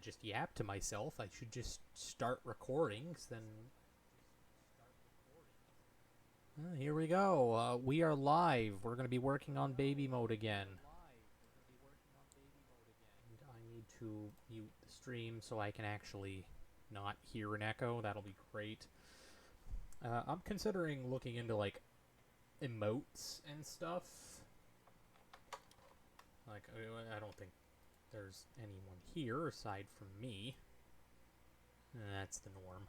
just yap to myself. I should just start recording, 'cause then... here we go. We are live. We're going to be working on baby mode again. And I need to mute the stream so I can actually not hear an echo. That'll be great. I'm considering looking into, like, emotes and stuff. Like, I don't think there's anyone here aside from me. That's the norm.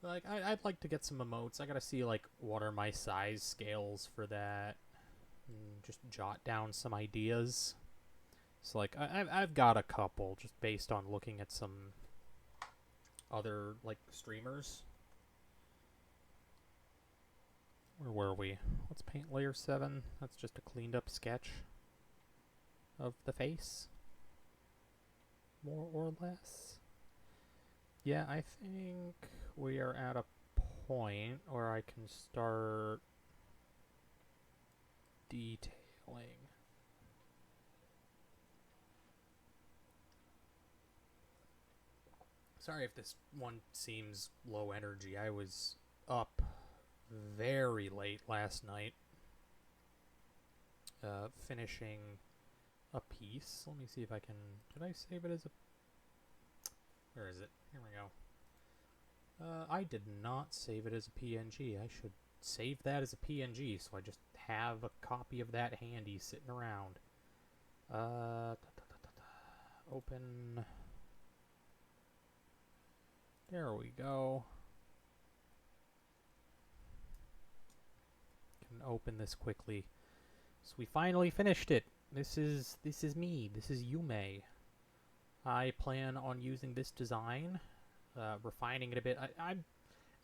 Like, I'd like to get some emotes. I gotta see, like, what are my size scales for that. And just jot down some ideas. So, like, I've got a couple just based on looking at some other, like, streamers. Where were we? Let's paint layer 7. That's just a cleaned up sketch of the face. More or less. Yeah, I think we are at a point where I can start detailing. Sorry if this one seems low energy. I was up very late last night finishing a piece. Let me see if I can... Did I save it as a... Where is it? Here we go. I did not save it as a PNG. I should save that as a PNG so I just have a copy of that handy sitting around. Open. There we go. Can open this quickly. So we finally finished it. This is me. This is Yume. I plan on using this design, refining it a bit.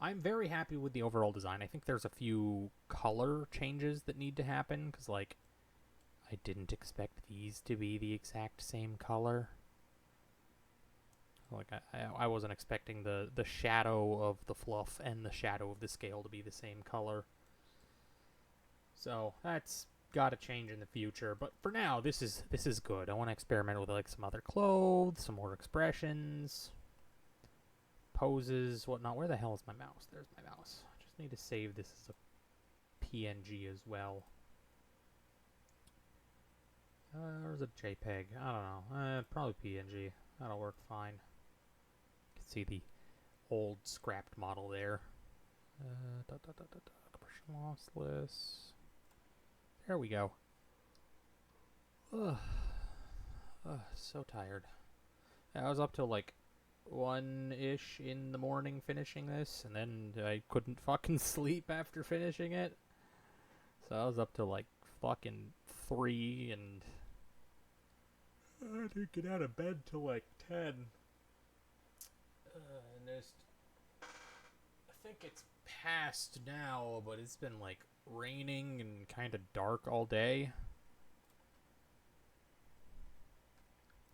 I'm very happy with the overall design. I think there's a few color changes that need to happen, because, like, I didn't expect these to be the exact same color. Like, I wasn't expecting the shadow of the fluff and the shadow of the scale to be the same color. So, that's got to change in the future. But for now, this is good. I want to experiment with, like, some other clothes, some more expressions, poses, whatnot. Where the hell is my mouse? There's my mouse. I just need to save this as a PNG as well. Or is it JPEG? I don't know. Probably PNG. That'll work fine. You can see the old scrapped model there. Compression lossless. There we go. Ugh. So tired. I was up till like 1-ish in the morning finishing this, and then I couldn't fucking sleep after finishing it. So I was up till like fucking 3, and I didn't get out of bed till like 10. And there's... I think it's past now, but it's been like raining and kind of dark all day.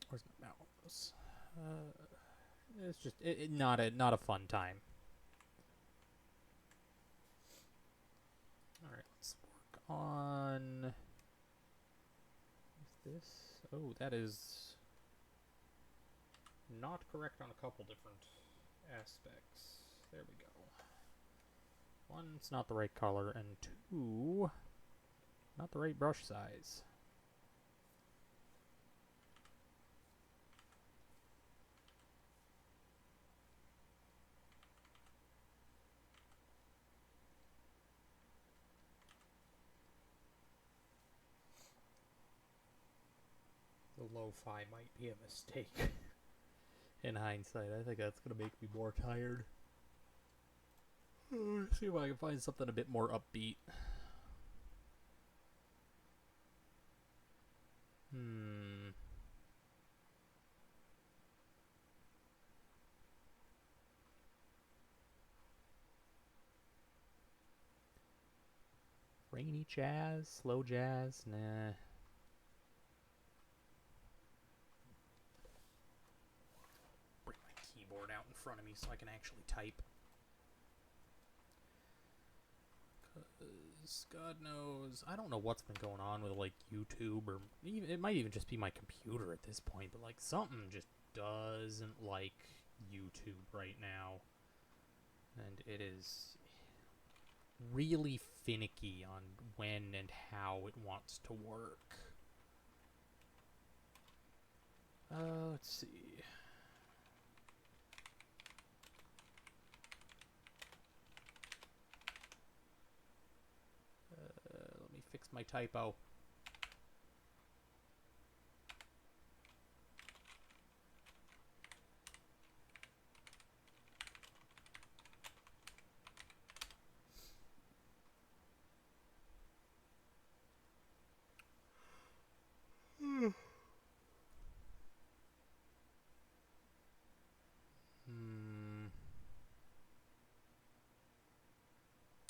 Where's my mouse? It's just not a fun time. All right, let's work on... Is this? Oh, that is not correct on a couple different aspects. There we go. 1, it's not the right color, and 2, not the right brush size. The lo-fi might be a mistake. In hindsight, I think that's going to make me more tired. See if I can find something a bit more upbeat. Rainy jazz, slow jazz, nah. Bring my keyboard out in front of me so I can actually type. 'Cause knows? God knows. I don't know what's been going on with, like, YouTube, or even, it might even just be my computer at this point, but, like, something just doesn't like YouTube right now. And it is really finicky on when and how it wants to work. Let's see. Let me fix my typo.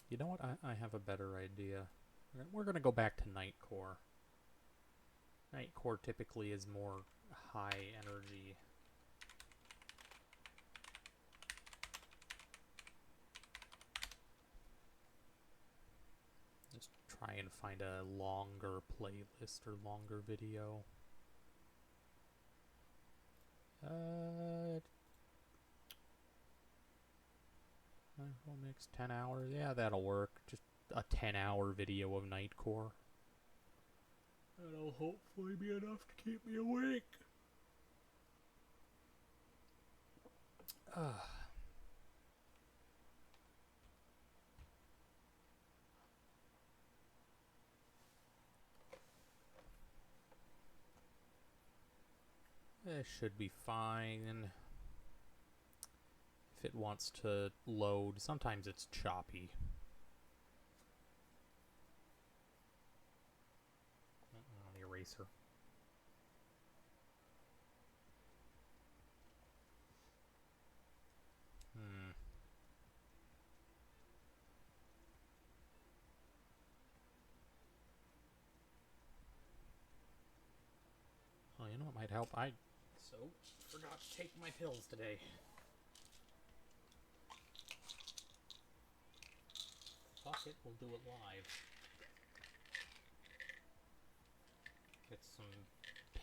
You know what? I have a better idea. We're going to go back to Nightcore. Nightcore typically is more high energy. Just try and find a longer playlist or longer video. Mix 10 hours. Yeah, that'll work. Just a 10-hour video of Nightcore. That'll hopefully be enough to keep me awake. It should be fine. If it wants to load, sometimes it's choppy. On the eraser. Oh, you know what might help? I forgot to take my pills today. Fuck it, we'll do it live. Get some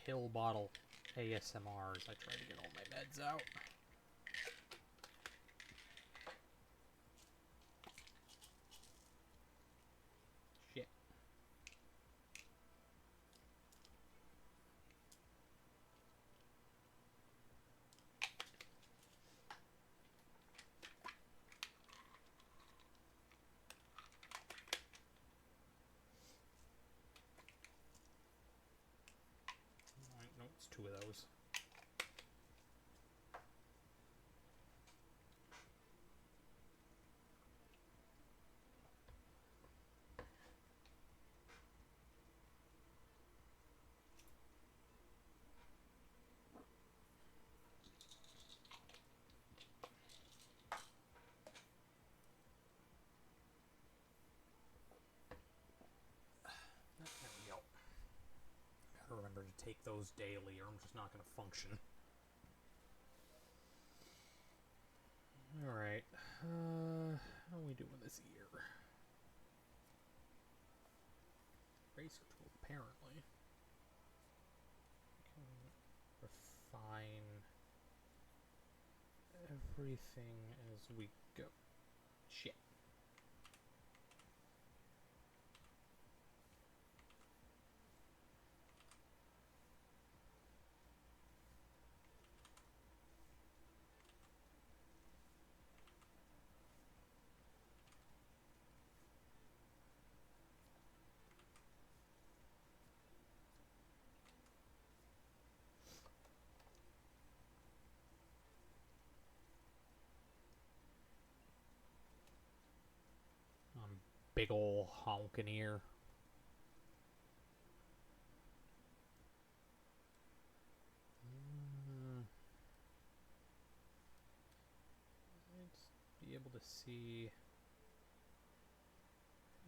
pill bottle ASMRs. I try to get all my meds out. Shit. No, it's 2 of those. There we go. Gotta remember to take those daily, or I'm just not gonna function. Alright. How are we doing this year? Eraser tool, apparently. We can refine everything as we go. Shit. Big ol' honkin' ear. Let's be able to see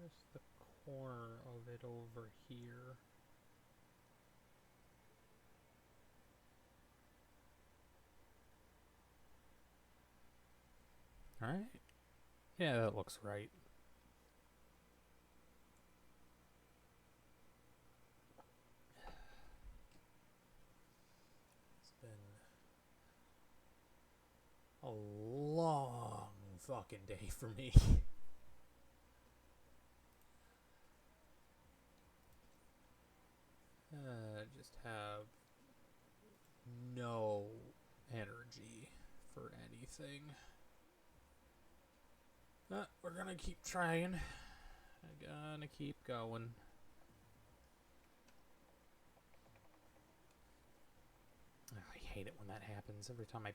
just the corner of it over here. Alright. Yeah, that looks right. a long fucking day for me. Just have no energy for anything. We're gonna keep trying. I'm gonna keep going. Oh, I hate it when that happens. Every time I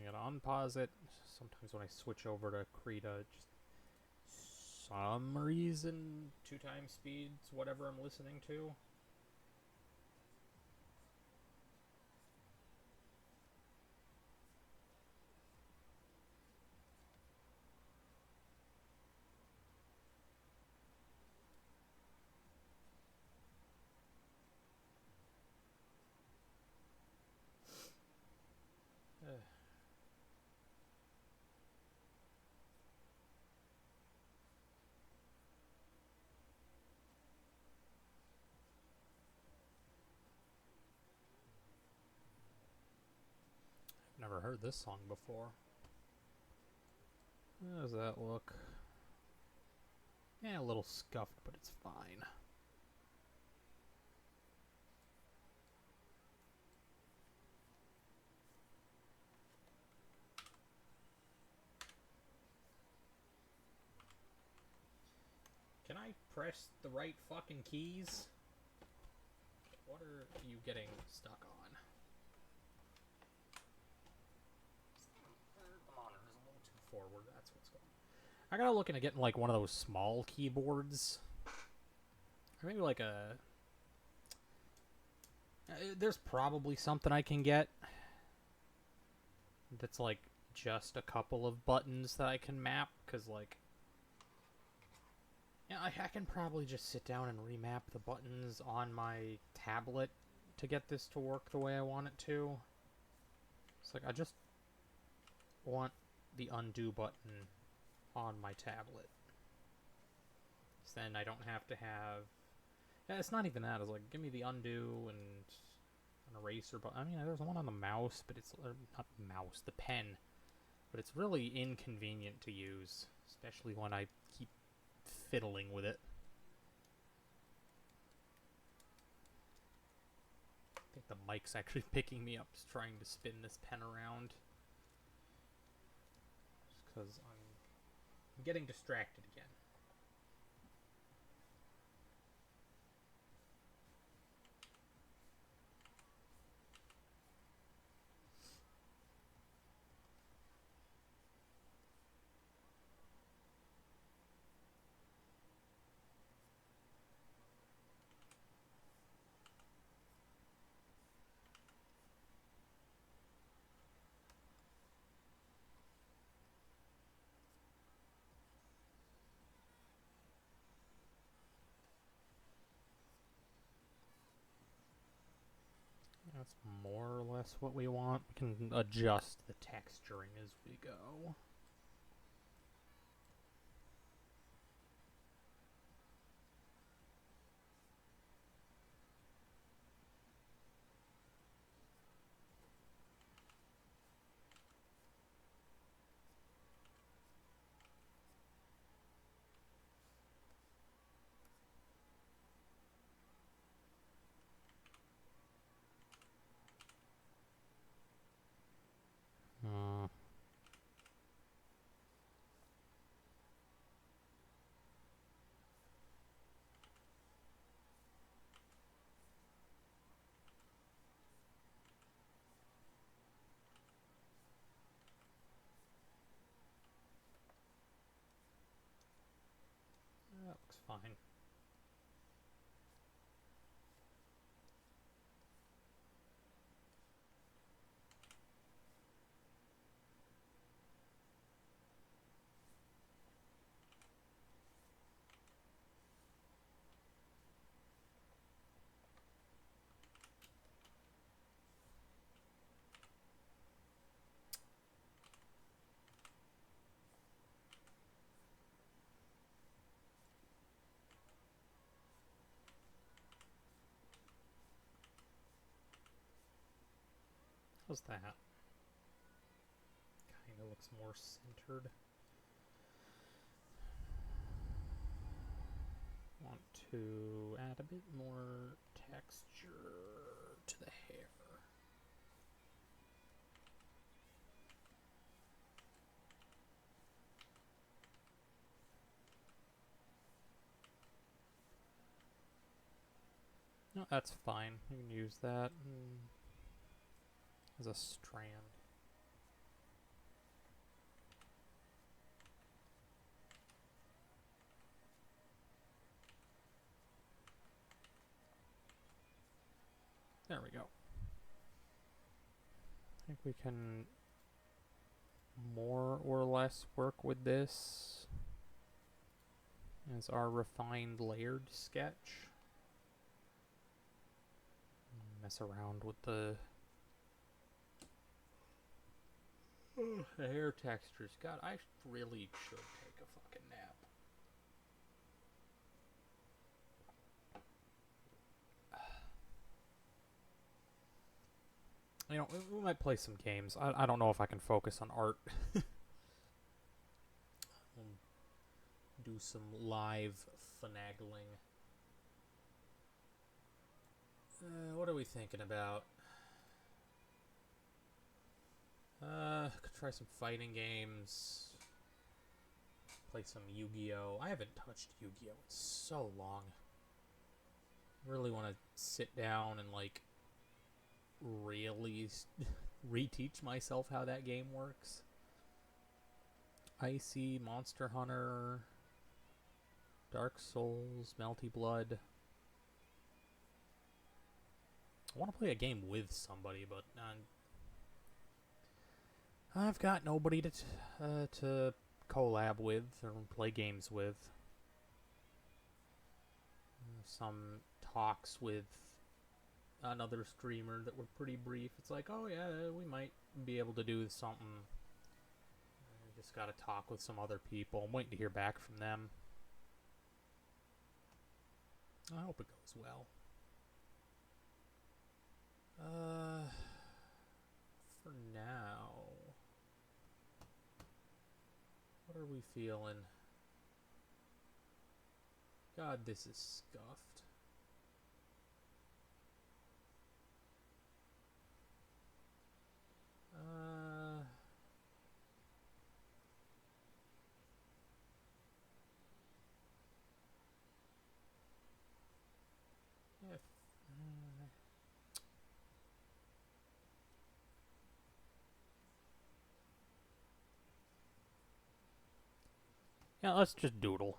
gotta unpause it. Sometimes when I switch over to Krita, just some reason 2x speeds whatever I'm listening to. Never heard this song before. How does that look? Yeah, a little scuffed, but it's fine. Can I press the right fucking keys? What are you getting stuck on? The monitor's a little too forward, that's what's going on. I gotta look into getting like one of those small keyboards. Or maybe like a... There's probably something I can get that's like just a couple of buttons that I can map, because like... Yeah, I can probably just sit down and remap the buttons on my tablet to get this to work the way I want it to. It's like, I just want the undo button on my tablet. So then I don't have to have... Yeah, it's not even that. It's like, give me the undo and an eraser button. I mean, there's one on the mouse, but it's... not the mouse, the pen. But it's really inconvenient to use, especially when I keep fiddling with it. I think the mic's actually picking me up trying to spin this pen around. Just because I'm getting distracted again. That's more or less what we want. We can adjust the texturing as we go. That looks fine. How's that? Kinda looks more centered. Want to add a bit more texture to the hair. No, that's fine. You can use that as a strand. There we go. I think we can more or less work with this as our refined layered sketch. Mess around with the hair textures. God, I really should take a fucking nap. You know, we might play some games. I don't know if I can focus on art. Do some live finagling. What are we thinking about? Could try some fighting games. Play some Yu-Gi-Oh! I haven't touched Yu-Gi-Oh! in so long. Really want to sit down and, like, really reteach myself how that game works. Icy, Monster Hunter, Dark Souls, Melty Blood. I want to play a game with somebody, but I've got nobody to collab with or play games with. Some talks with another streamer that were pretty brief. It's like, oh yeah, we might be able to do something. I just gotta talk with some other people. I'm waiting to hear back from them. I hope it goes well. For now, what are we feeling? God, this is scuffed. Yeah. Yeah, let's just doodle.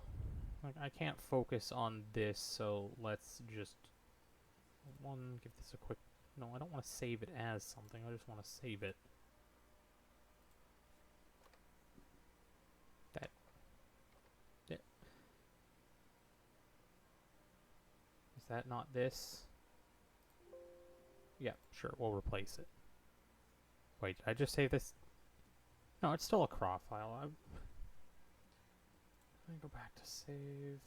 Like, I can't focus on this, so let's just give this a quick. No, I don't want to save it as something. I just want to save it. That. Yeah. Is that not this? Yeah, sure. We'll replace it. Wait, did I just save this? No, it's still a craw file. Let me go back to save.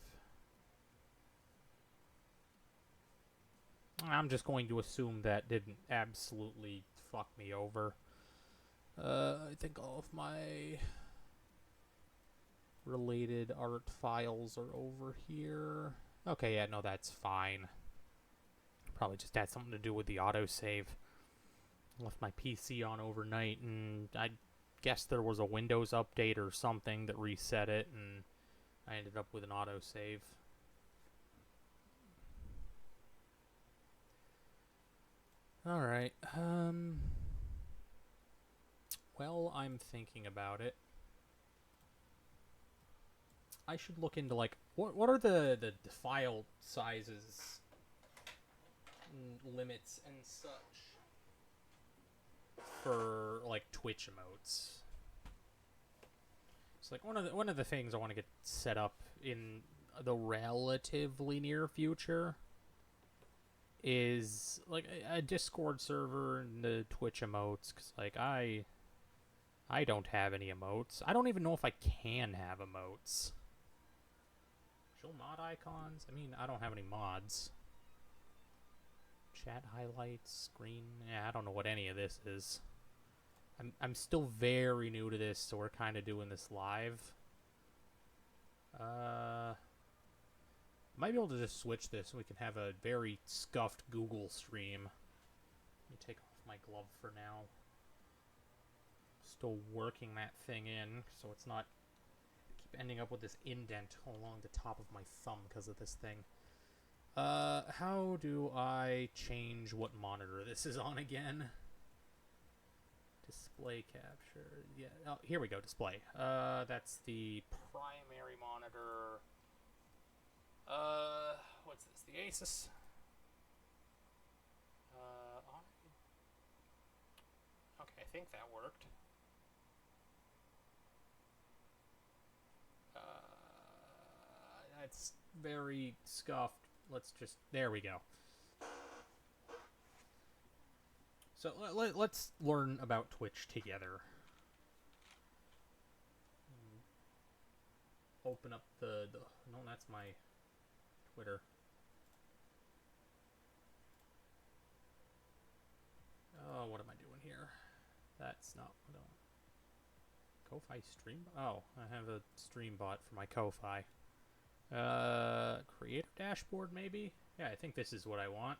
I'm just going to assume that didn't absolutely fuck me over. I think all of my related art files are over here. Okay, yeah, no, that's fine. Probably just had something to do with the autosave. Left my PC on overnight, and I guess there was a Windows update or something that reset it, and I ended up with an autosave. Alright, well, I'm thinking about it. I should look into, like, what are the file sizes, limits, and such for, like, Twitch emotes. It's like one of the things I want to get set up in the relatively near future is like a Discord server and the Twitch emotes, because like I don't have any emotes. I don't even know if I can have emotes. Show mod icons? I mean, I don't have any mods. Chat highlights, screen. Yeah, I don't know what any of this is. I'm still very new to this, so we're kind of doing this live. Might be able to just switch this and we can have a very scuffed Google stream. Let me take off my glove for now. Still working that thing in, so it's not keep ending up with this indent along the top of my thumb because of this thing. How do I change what monitor this is on again? Display capture. Yeah. Oh, here we go. Display. That's the primary monitor. What's this? The Asus. Okay, I think that worked. That's very scuffed. Let's just... There we go. So let's learn about Twitch together. Open up the... No, that's my Twitter. Oh, what am I doing here? That's not... Ko-Fi stream? Oh, I have a stream bot for my Ko-Fi. Creator dashboard, maybe? Yeah, I think this is what I want.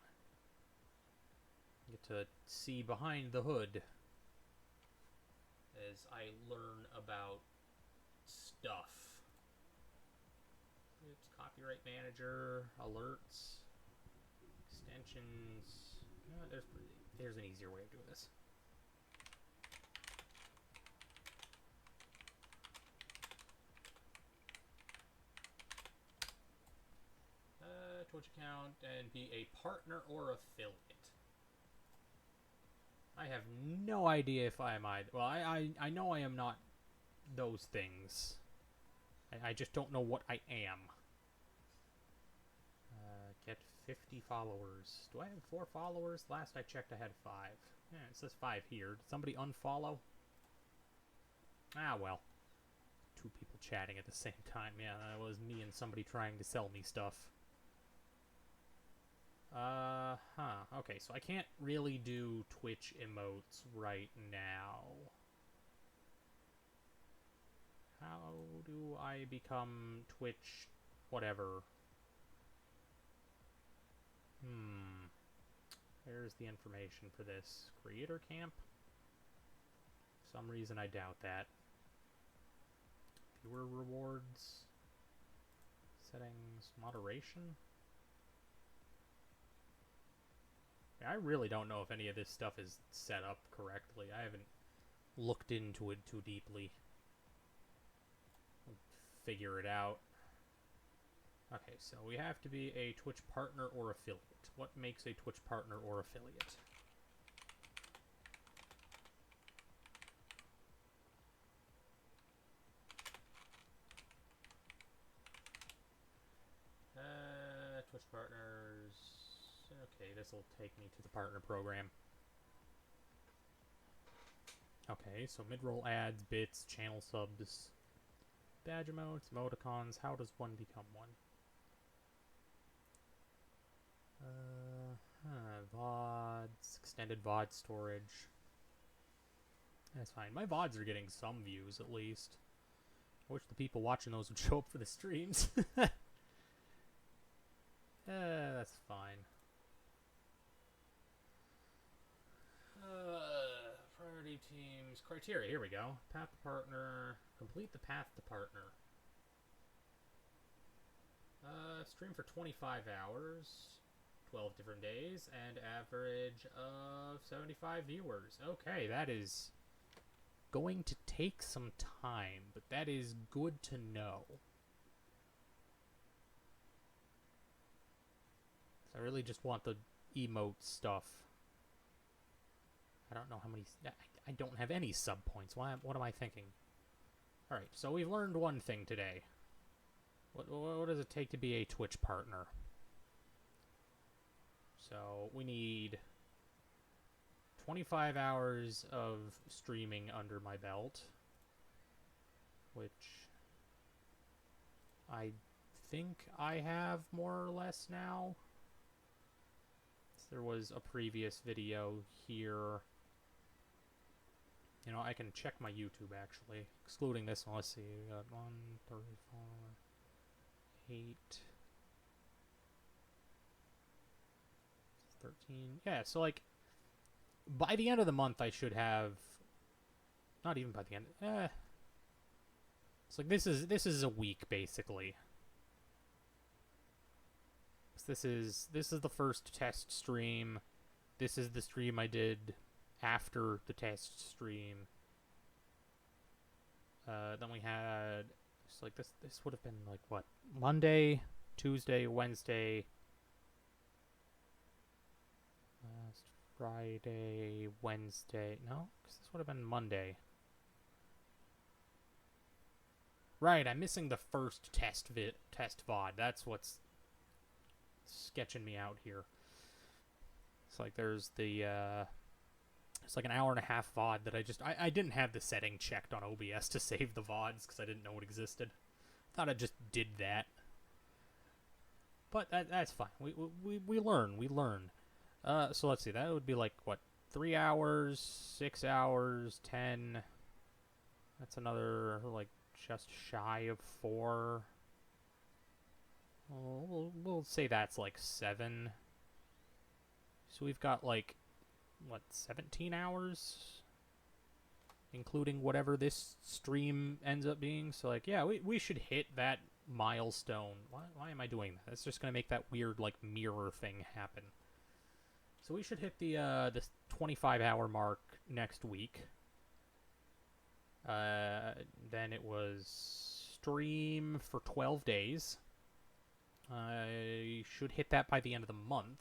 Get to see behind the hood as I learn about stuff. It's copyright manager, alerts, extensions. There's an easier way of doing this. Twitch account and be a partner or affiliate. I have no idea if I am either. Well, I know I am not those things. I just don't know what I am. Get 50 followers. Do I have 4 followers? Last I checked I had 5. Yeah, it says 5 here. Did somebody unfollow? Ah, well. 2 people chatting at the same time. Yeah, that was me and somebody trying to sell me stuff. Okay, so I can't really do Twitch emotes right now. How do I become Twitch whatever? Where's the information for this? Creator camp? For some reason I doubt that. Viewer rewards. Settings. Moderation. I really don't know if any of this stuff is set up correctly. I haven't looked into it too deeply. I'll figure it out. Okay, so we have to be a Twitch partner or affiliate. What makes a Twitch partner or affiliate? Twitch partners. Okay, this will take me to the partner program. Okay, so mid-roll ads, bits, channel subs, badge emotes, emoticons. How does one become one? VODs, extended VOD storage. That's fine. My VODs are getting some views, at least. I wish the people watching those would show up for the streams. That's fine. Priority teams. Criteria. Here we go. Path to partner. Complete the path to partner. Stream for 25 hours. 12 different days. And average of 75 viewers. Okay, that is going to take some time. But that is good to know. So I really just want the emote stuff. I don't know how many... I don't have any sub points. What am I thinking? Alright, so we've learned one thing today. What does it take to be a Twitch partner? So we need 25 hours of streaming under my belt, which I think I have more or less now. there was a previous video here. You know, I can check my YouTube, actually. Excluding this one, let's see. We got 1, 3, 4, 8, 13. Yeah, so, like, by the end of the month, I should have... Not even by the end... It's like, this is a week, basically. This is the first test stream. This is the stream I did after the test stream. Then we had, it's like this would have been like what? Monday, Tuesday, Wednesday, last Friday, Wednesday. No, because this would have been Monday. Right, I'm missing the first test VOD. That's what's sketching me out here. It's like there's the it's like an hour and a half VOD that I didn't have the setting checked on OBS to save the VODs because I didn't know it existed. Thought I just did that. But that's fine. We learn. So let's see. That would be like what, 3 hours, 6 hours, 10. That's another like just shy of 4. We'll say that's like 7. So we've got like, what, 17 hours? Including whatever this stream ends up being. So like, yeah, we should hit that milestone. Why am I doing that? That's just going to make that weird like mirror thing happen. So we should hit the 25-hour mark next week. Then it was stream for 12 days. I should hit that by the end of the month.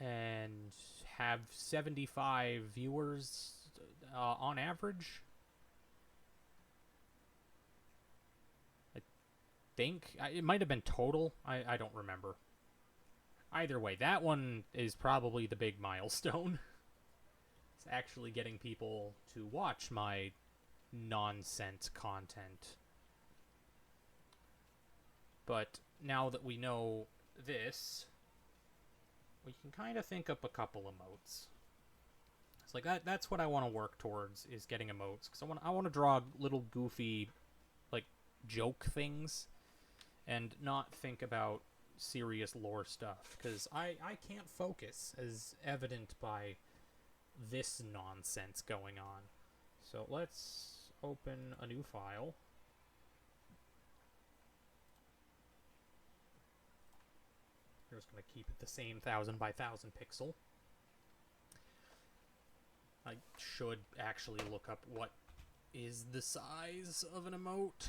And have 75 viewers on average. I think. It might have been total. I don't remember. Either way, that one is probably the big milestone. It's actually getting people to watch my nonsense content. But now that we know this, we can kind of think up a couple emotes. It's like that's what I want to work towards, is getting emotes, because I want to draw little goofy like joke things and not think about serious lore stuff, because I can't focus, as evident by this nonsense going on. So let's open a new file. We're just going to keep it the same 1000 by 1000 pixel. I should actually look up what is the size of an emote.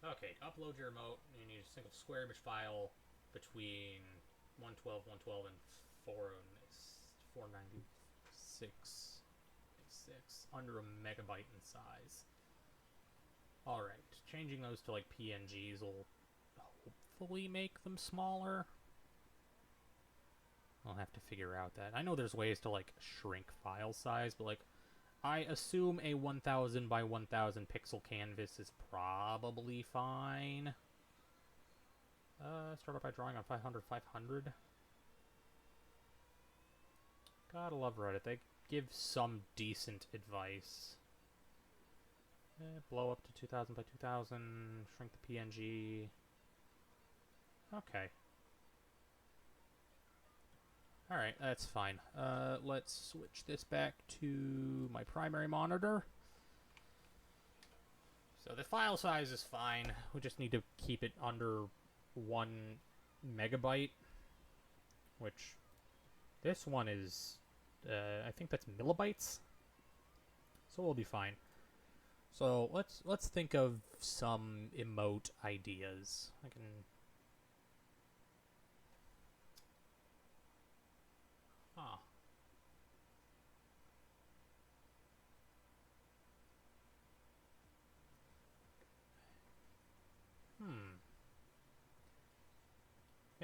Okay, to upload your emote, you need a single square image file between 112, 112, and 496, under a megabyte in size. Alright, changing those to like PNGs will hopefully make them smaller. I'll have to figure out that. I know there's ways to like shrink file size, but like I assume a 1000 by 1000 pixel canvas is probably fine. Start off by drawing on 500, 500. Gotta love Reddit. They give some decent advice. Blow up to 2000 by 2000. Shrink the PNG. Okay. Alright, that's fine. Let's switch this back to my primary monitor. So the file size is fine. We just need to keep it under 1 megabyte. Which, this one is, I think that's millibytes. So we'll be fine. So let's think of some emote ideas. I can... Huh.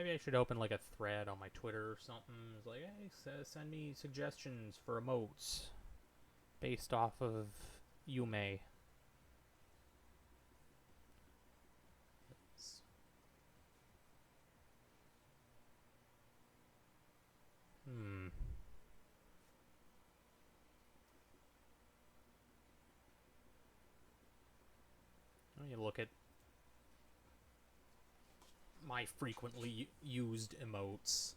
Maybe I should open like a thread on my Twitter or something. It's like, hey, send me suggestions for emotes based off of Yume. Hmm. Let me look at my frequently used emotes.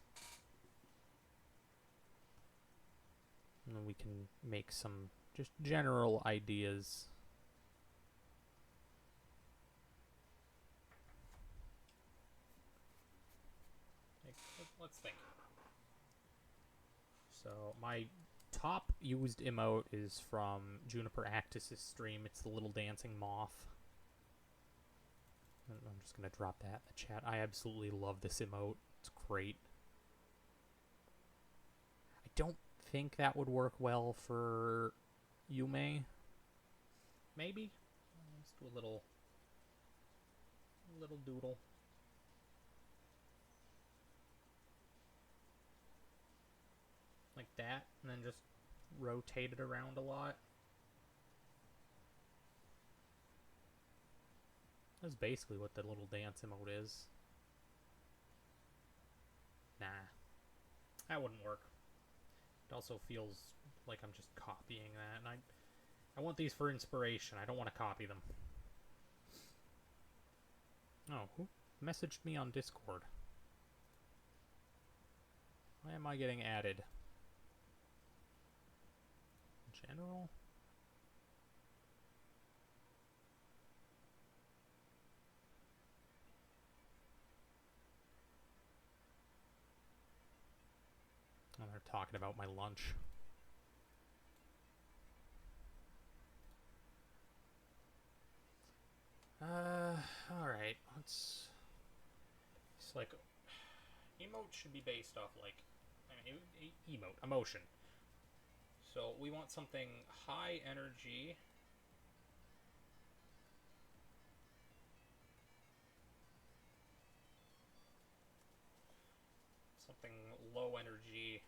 And then we can make some just general ideas. Let's think. So my top used emote is from Juniper Actus's stream. It's the little dancing moth. And I'm just going to drop that in the chat. I absolutely love this emote. It's great. I don't think that would work well for Yume. Maybe? Let's do a little doodle. Like that, and then just rotate it around a lot. That's basically what the little dance emote is. Nah. That wouldn't work. It also feels like I'm just copying that, and I want these for inspiration. I don't want to copy them. Oh, who messaged me on Discord? Why am I getting added? General? Oh, they're talking about my lunch. Alright, let's... It's like... Emote should be based off, like... emote, emotion. So, we want something high energy... Something low energy...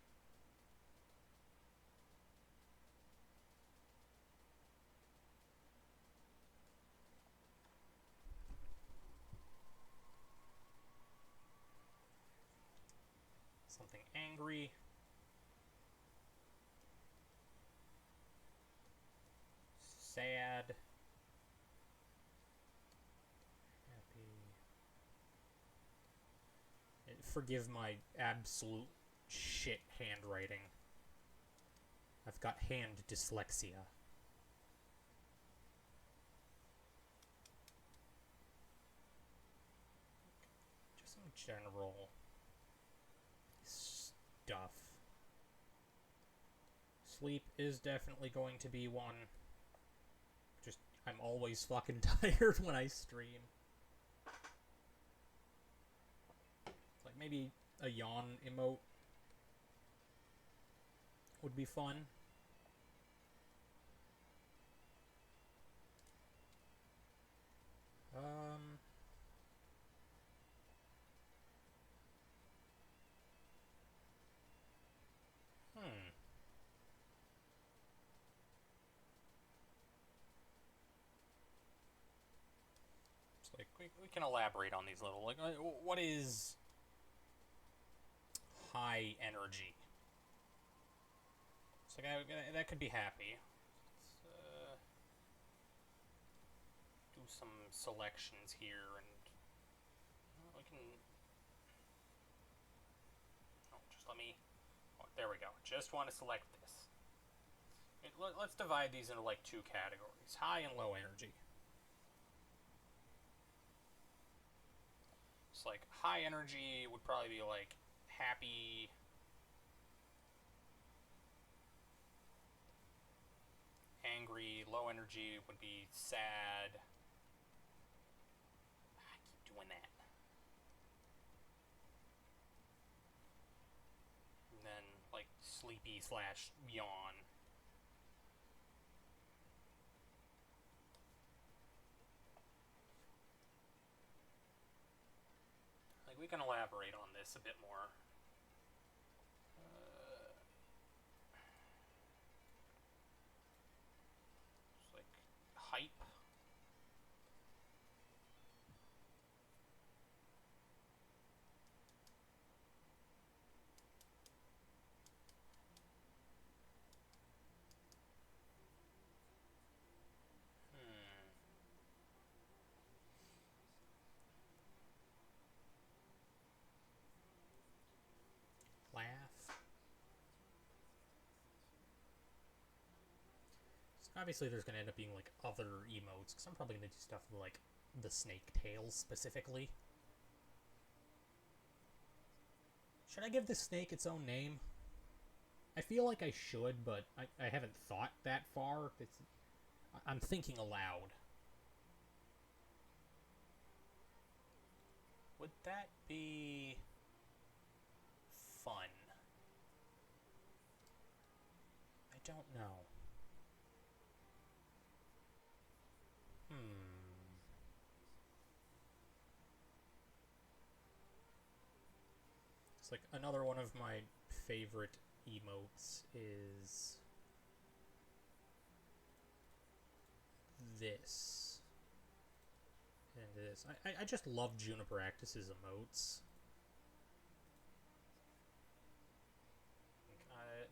Something angry... Sad... Happy... Forgive my absolute shit handwriting. I've got hand dyslexia. Just some general stuff. Sleep is definitely going to be one. Just, I'm always fucking tired when I stream. Like, maybe a yawn emote would be fun. It's like, we can elaborate on these little, like, what is high energy? It's like, that could be happy. Let's, do some selections here, and we can... Oh, just let me... Oh, there we go. Just want to select this. Let's divide these into, like, two categories. High and low energy. It's like, high energy would probably be, like, happy... angry. Low energy would be sad. I keep doing that. And then, like, sleepy slash yawn. Like, can elaborate on this a bit more. It's like hype. Laugh. So obviously there's going to end up being like other emotes, because I'm probably going to do stuff like the snake tails specifically. Should I give the snake its own name? I feel like I should, but I haven't thought that far. I'm thinking aloud. Would that be fun? I don't know. It's like another one of my favorite emotes is this. And this. I just love Juniper Actus's emotes.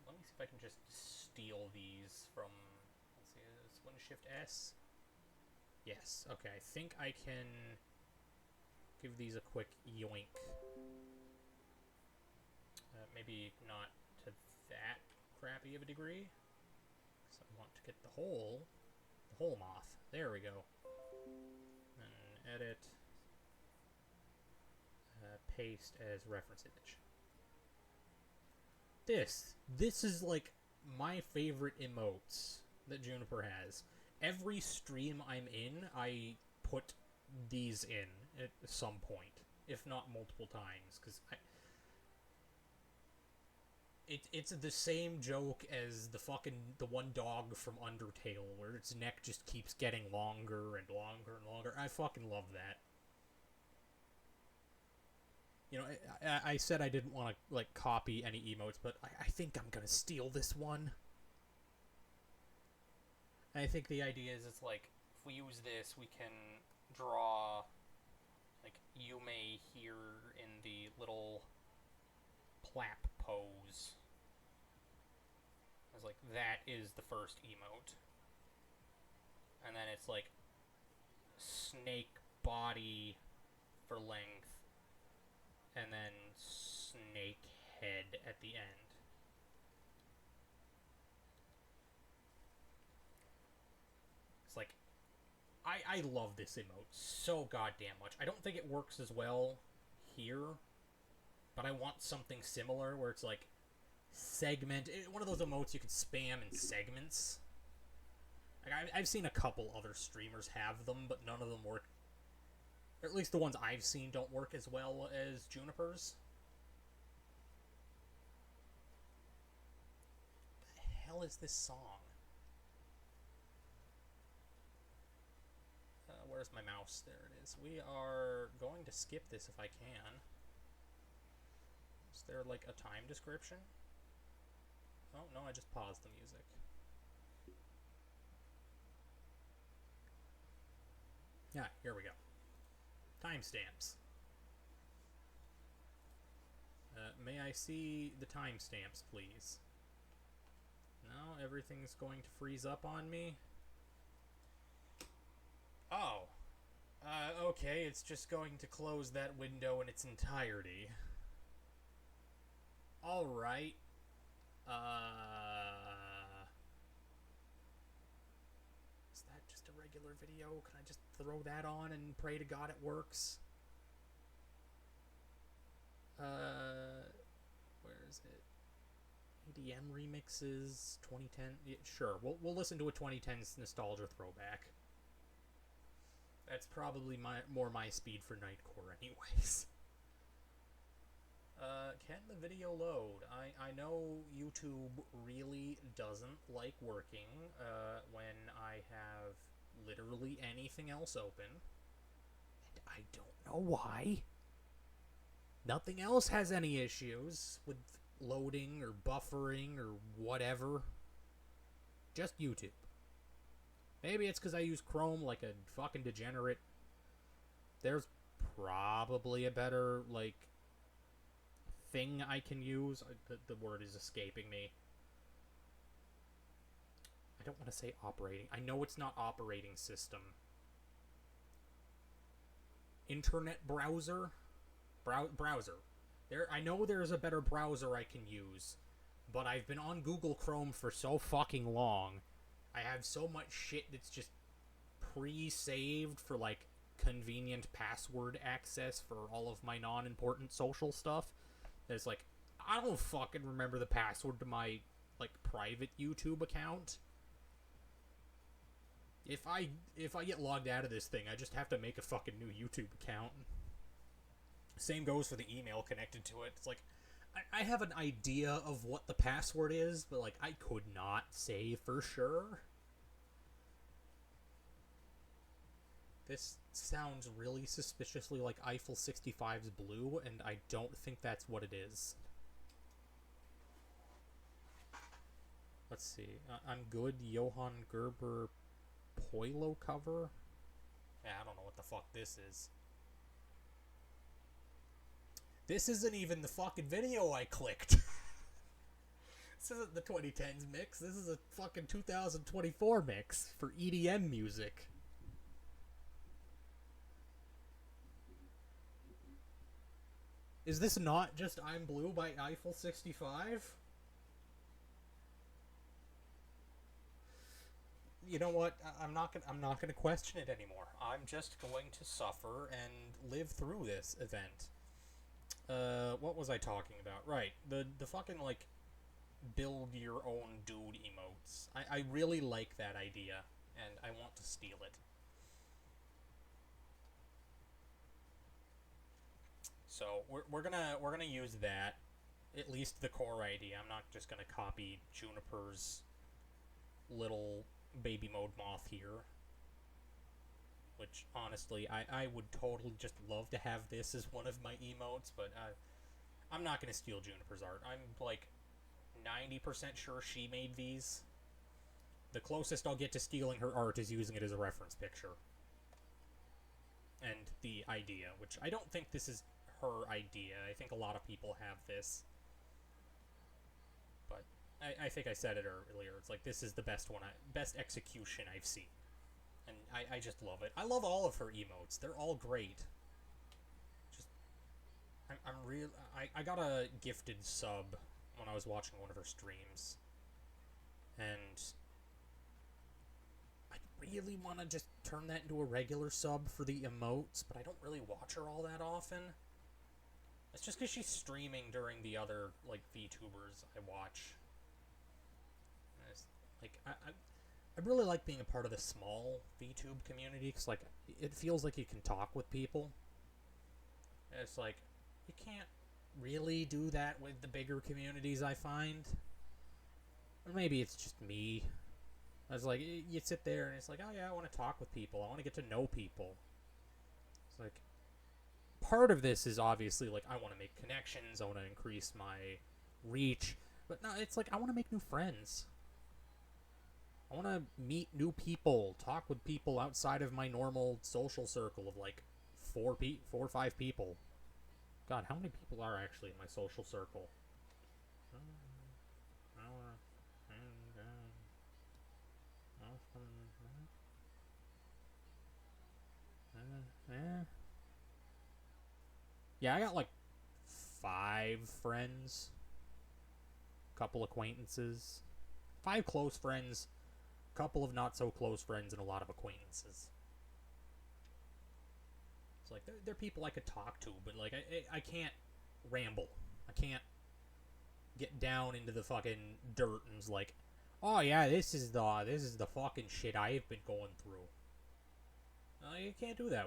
Let me see if I can just steal these from... Let's see, is one Shift S? Yes, okay, I think I can give these a quick yoink. Maybe not to that crappy of a degree. So I want to get the whole moth. There we go. And edit. Paste as reference image. This is like my favorite emotes that Juniper has. Every stream I'm in, I put these in at some point, if not multiple times, because it's the same joke as the one dog from Undertale, where its neck just keeps getting longer and longer and longer. I fucking love that. You know, I said I didn't want to, like, copy any emotes, but I think I'm gonna steal this one. And I think the idea is, it's like, if we use this, we can draw, like, Yume here in the little plap pose. It's like, that is the first emote. And then it's like, snake body for length, and then snake head at the end. It's like, I love this emote so goddamn much. I don't think it works as well here, but I want something similar where it's like, segment, one of those emotes you can spam in segments. Like, I've seen a couple other streamers have them, but none of them work. Or at least the ones I've seen don't work as well as Juniper's. What the hell is this song? Where's my mouse? There it is. We are going to skip this if I can. Is there, like, a time description? Oh, no, I just paused the music. Yeah, here we go. Timestamps. May I see the timestamps, please? No, everything's going to freeze up on me. Oh. Okay, it's just going to close that window in its entirety. Alright. Is that just a regular video? Can I just throw that on and pray to God it works? Where is it? EDM remixes, 2010. Yeah, sure, we'll listen to a 2010s nostalgia throwback. That's probably more my speed for Nightcore, anyways. Can the video load? I know YouTube really doesn't like working when I have literally anything else open. And I don't know why. Nothing else has any issues with loading or buffering or whatever. Just YouTube. Maybe it's because I use Chrome like a fucking degenerate. There's probably a better, like, thing I can use. The word is escaping me. I don't want to say operating. I know it's not operating system. Internet browser? Browser. I know there's a better browser I can use, but I've been on Google Chrome for so fucking long. I have so much shit that's just pre-saved for, like, convenient password access for all of my non-important social stuff. It's like, I don't fucking remember the password to my, like, private YouTube account. If I get logged out of this thing, I just have to make a fucking new YouTube account. Same goes for the email connected to it. It's like, I have an idea of what the password is, but, like, I could not say for sure. This sounds really suspiciously like Eiffel 65's blue, and I don't think that's what it is. Let's see. I'm good. Johann Gerber Poilo cover? Yeah, I don't know what the fuck this is. This isn't even the fucking video I clicked. This isn't the 2010s mix. This is a fucking 2024 mix for EDM music. Is this not just I'm Blue by Eiffel 65? You know what? I'm not gonna question it anymore. I'm just going to suffer and live through this event. What was I talking about? Right, the fucking, like, build your own dude emotes. I really like that idea, and I want to steal it. So we're gonna use that, at least the core idea. I'm not just gonna copy Juniper's little baby mode moth here, which honestly I would totally just love to have this as one of my emotes, but I'm not gonna steal Juniper's art. I'm like 90% sure she made these. The closest I'll get to stealing her art is using it as a reference picture. And the idea, which I don't think this is her idea. I think a lot of people have this. But I think I said it earlier. It's like, this is the best one, best execution I've seen. And I just love it. I love all of her emotes. They're all great. Just, I got a gifted sub when I was watching one of her streams. And I really want to just turn that into a regular sub for the emotes, but I don't really watch her all that often. It's just because she's streaming during the other, like, VTubers I watch. Like, I really like being a part of the small VTube community, because, like, it feels like you can talk with people. It's like, you can't really do that with the bigger communities, I find. Or maybe it's just me. I was like, you sit there and it's like, oh yeah, I want to talk with people. I want to get to know people. It's like, part of this is obviously, like, I want to make connections. I want to increase my reach. But no, it's like, I want to make new friends. I want to meet new people, talk with people outside of my normal social circle of, like, 4 or 5 people. God, how many people are actually in my social circle? Yeah, I got, like, 5 friends, couple acquaintances, 5 close friends, couple of not so close friends, and a lot of acquaintances. It's like, they're people I could talk to, but, like, I can't ramble. I can't get down into the fucking dirt and it's like, oh yeah, this is the fucking shit I've been going through. You can't do that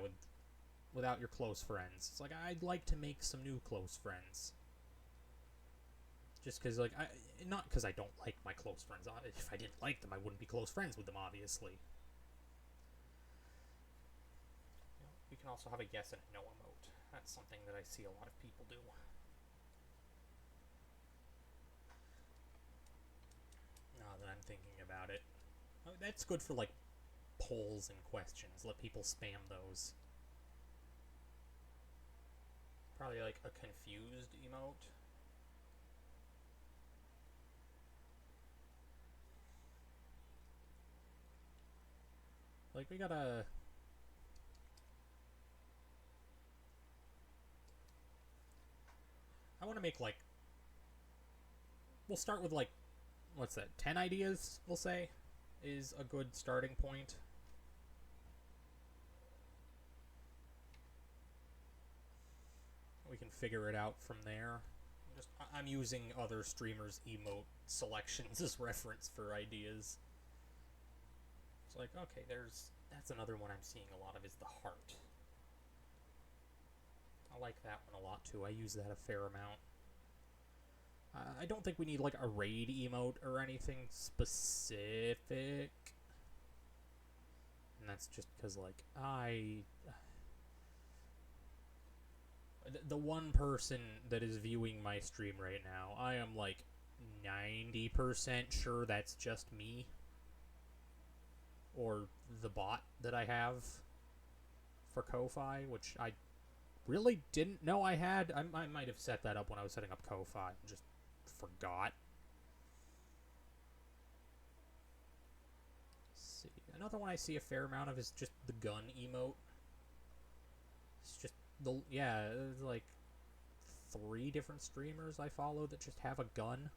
without your close friends. It's like, I'd like to make some new close friends. Just because, like, not because I don't like my close friends. If I didn't like them, I wouldn't be close friends with them, obviously. We can also have a yes and a no emote. That's something that I see a lot of people do. Now that I'm thinking about it. Oh, that's good for, like, polls and questions. Let people spam those. Probably, like, a confused emote. Like, we gotta... I want to make, like... We'll start with, like, what's that, 10 ideas, we'll say, is a good starting point. We can figure it out from there. I'm using other streamers' emote selections as reference for ideas. It's like, okay, that's another one I'm seeing a lot of, is the heart. I like that one a lot too. I use that a fair amount. I don't think we need, like, a raid emote or anything specific. And that's just because, like, the one person that is viewing my stream right now, I am, like, 90% sure that's just me. Or the bot that I have for Ko-Fi, which I really didn't know I had. I might have set that up when I was setting up Ko-Fi and just forgot. Let's see. Another one I see a fair amount of is just the gun emote. It's just there's like 3 different streamers I follow that just have a gun.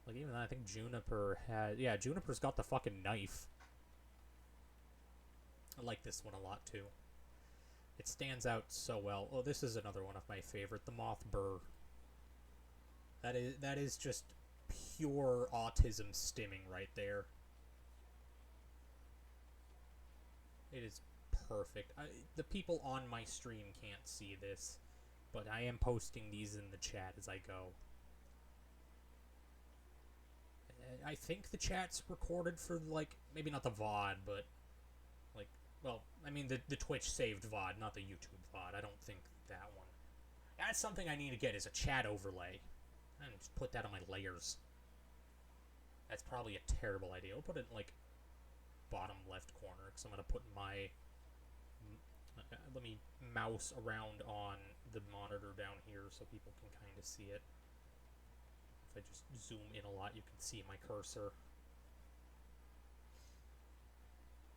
Like, even I think Juniper has... Yeah, Juniper's got the fucking knife. I like this one a lot, too. It stands out so well. Oh, this is another one of my favorite. The Moth Burr. That is just pure autism stimming right there. It is perfect. The people on my stream can't see this, but I am posting these in the chat as I go. I think the chat's recorded for, like, maybe not the VOD, but, like, well, I mean, the Twitch saved VOD, not the YouTube VOD. I don't think that one. That's something I need to get, is a chat overlay. And just put that on my layers. That's probably a terrible idea. I'll put it in, like, bottom left corner, because I'm going to put my... Let me mouse around on the monitor down here so people can kind of see it. If I just zoom in a lot, you can see my cursor.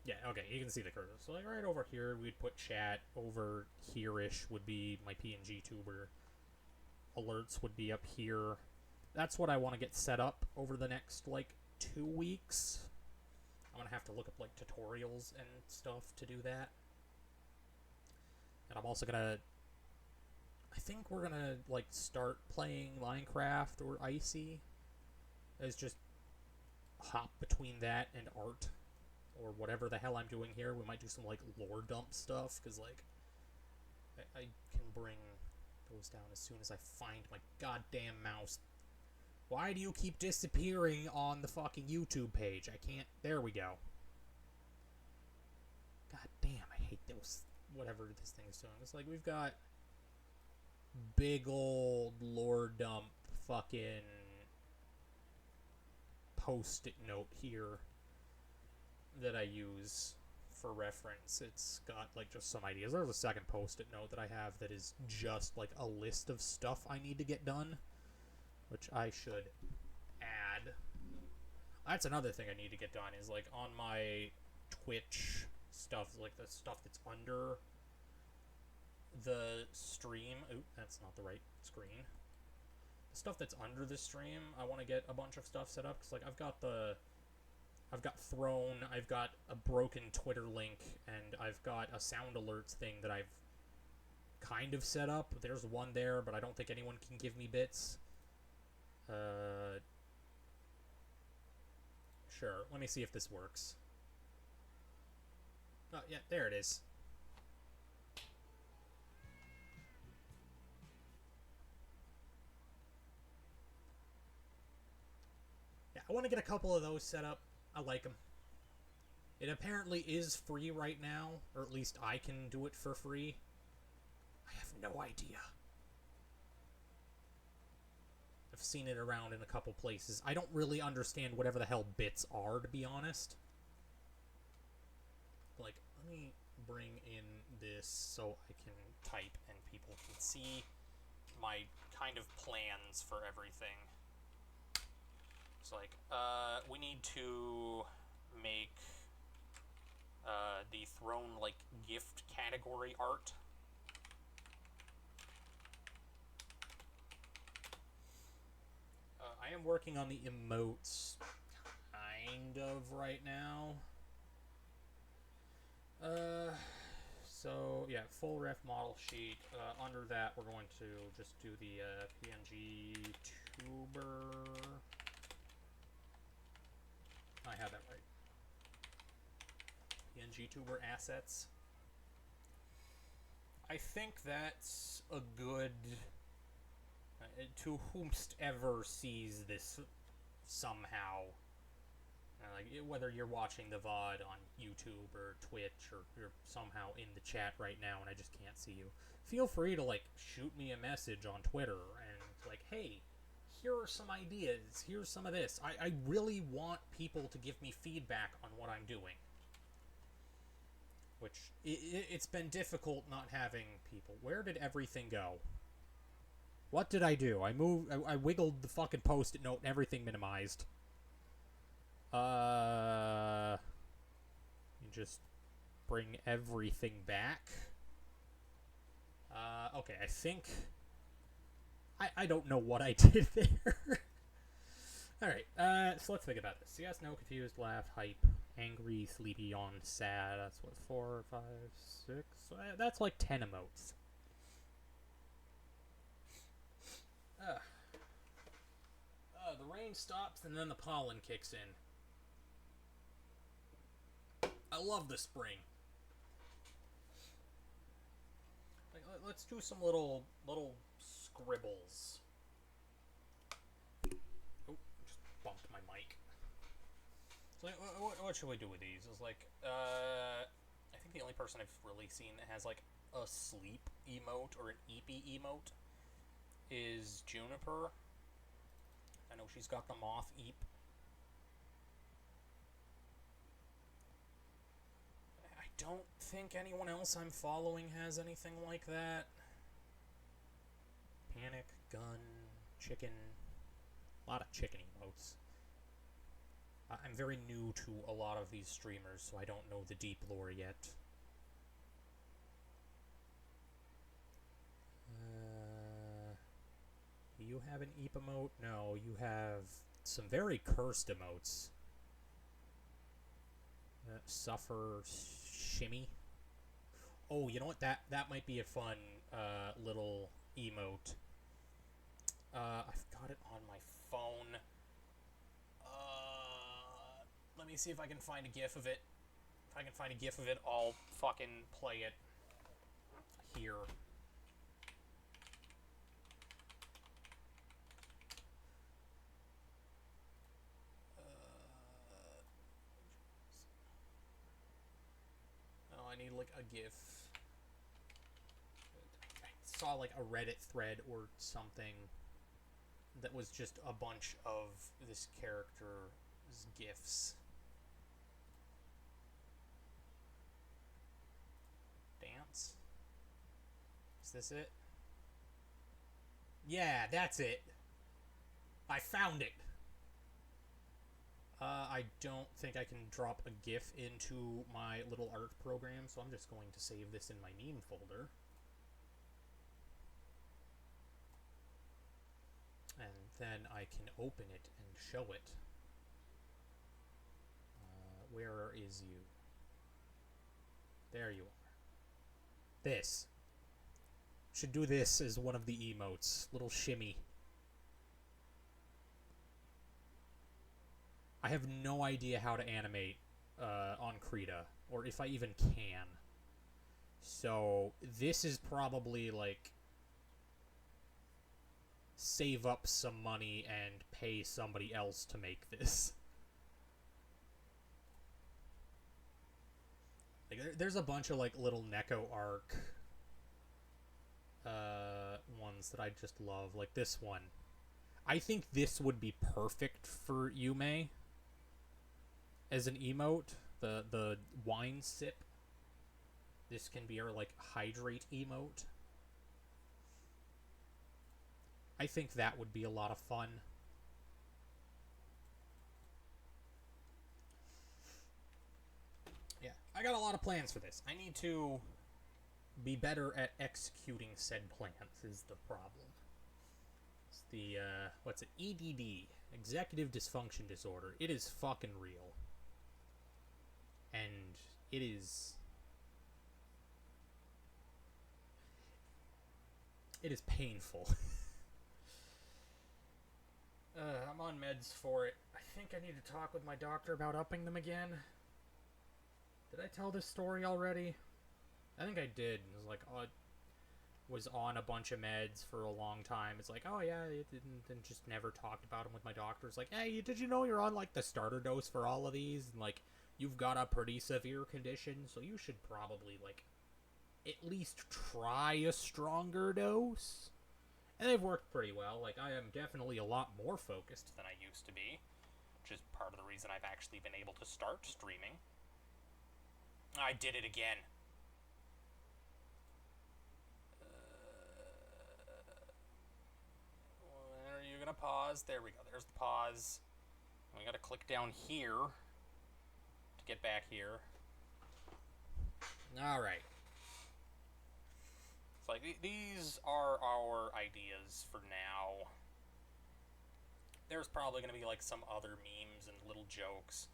Yeah, okay, you can see the cursor. So, like, right over here, we'd put chat. Over here-ish would be my PNG tuber. Alerts would be up here. That's what I want to get set up over the next, like, 2 weeks. I'm going to have to look up, like, tutorials and stuff to do that. And I'm also going to... I think we're going to, like, start playing Minecraft or Icy. As just hop between that and art. Or whatever the hell I'm doing here. We might do some, like, lore dump stuff. Because, like, I can bring those down as soon as I find my goddamn mouse. Why do you keep disappearing on the fucking YouTube page? I can't... There we go. God damn, I hate those... Whatever this thing is doing. It's like we've got... big old lore dump fucking... post-it note here that I use for reference. It's got, like, just some ideas. There's a second post-it note that I have that is just, like, a list of stuff I need to get done, which I should add. That's another thing I need to get done, is, like, on my Twitch stuff, like, the stuff that's under the stream. Oop, that's not the right screen. The stuff that's under the stream, I want to get a bunch of stuff set up, because, like, I've got Throne, I've got a broken Twitter link, and I've got a sound alerts thing that I've kind of set up. There's one there, but I don't think anyone can give me bits. Sure, let me see if this works. Oh, yeah, there it is. Yeah, I want to get a couple of those set up. I like them. It apparently is free right now, or at least I can do it for free. I have no idea. I've seen it around in a couple places. I don't really understand whatever the hell bits are, to be honest. Like, let me bring in this so I can type and people can see my kind of plans for everything. It's like, we need to make the throne, like, gift category art. I am working on the emotes, kind of, right now. So, yeah, full ref model sheet. Under that, we're going to just do the PNG tuber. I have that right. PNG tuber assets. I think that's a good... to whomstever sees this somehow. Like, whether you're watching the VOD on YouTube or Twitch, or you're somehow in the chat right now and I just can't see you, feel free to, like, shoot me a message on Twitter and, like, hey, here are some ideas, here's some of this. I really want people to give me feedback on what I'm doing. Which, it's been difficult not having people. Where did everything go? What did I do? I wiggled the fucking post-it note and everything minimized. Just bring everything back. Okay, I think... I don't know what I did there. Alright, so let's think about this. Yes, no, confused, laugh, hype, angry, sleepy, yawn, sad. That's what, 4, 5, 6? That's like 10 emotes. The rain stops and then the pollen kicks in. I love the spring. Like, let's do some little scribbles. Oh, just bumped my mic. So, like, what should we do with these? It's like, I think the only person I've really seen that has, like, a sleep emote or an eepy emote is Juniper. I know she's got the moth eep. I don't think anyone else I'm following has anything like that. Panic, gun, chicken. A lot of chicken emotes. I'm very new to a lot of these streamers, so I don't know the deep lore yet. You have an eep emote? No, you have some very cursed emotes. Suffer, shimmy. Oh, you know what? That might be a fun little emote. I've got it on my phone. Let me see if I can find a GIF of it. If I can find a GIF of it, I'll fucking play it here. I need, like, a GIF. I saw, like, a Reddit thread or something that was just a bunch of this character's GIFs. Dance? Is this it? Yeah, that's it. I found it. I don't think I can drop a GIF into my little art program, so I'm just going to save this in my meme folder. And then I can open it and show it. Where is you? There you are. This. Should do this as one of the emotes. Little shimmy. I have no idea how to animate on Krita, or if I even can. So, this is probably, like, save up some money and pay somebody else to make this. Like, there's a bunch of, like, little Neko arc ones that I just love, like this one. I think this would be perfect for Yume as an emote. The wine sip. This can be our like hydrate emote. I think that would be a lot of fun. Yeah, I got a lot of plans for this. I need to be better at executing said plans is the problem. It's the, what's it? EDD. Executive Dysfunction Disorder. It is fucking real. And it is... It is painful. I'm on meds for it. I think I need to talk with my doctor about upping them again. Did I tell this story already? I think I did. It was like, oh, was on a bunch of meds for a long time. It's like, oh yeah, it didn't, and just never talked about them with my doctor. It's like, hey, did you know you're on like the starter dose for all of these? And like, you've got a pretty severe condition, so you should probably like at least try a stronger dose. And they've worked pretty well. Like, I am definitely a lot more focused than I used to be, which is part of the reason I've actually been able to start streaming. I did it again. When are you gonna pause? There we go. There's the pause. We gotta click down here to get back here. Alright. It's like, these are our ideas for now. There's probably gonna be like some other memes and little jokes.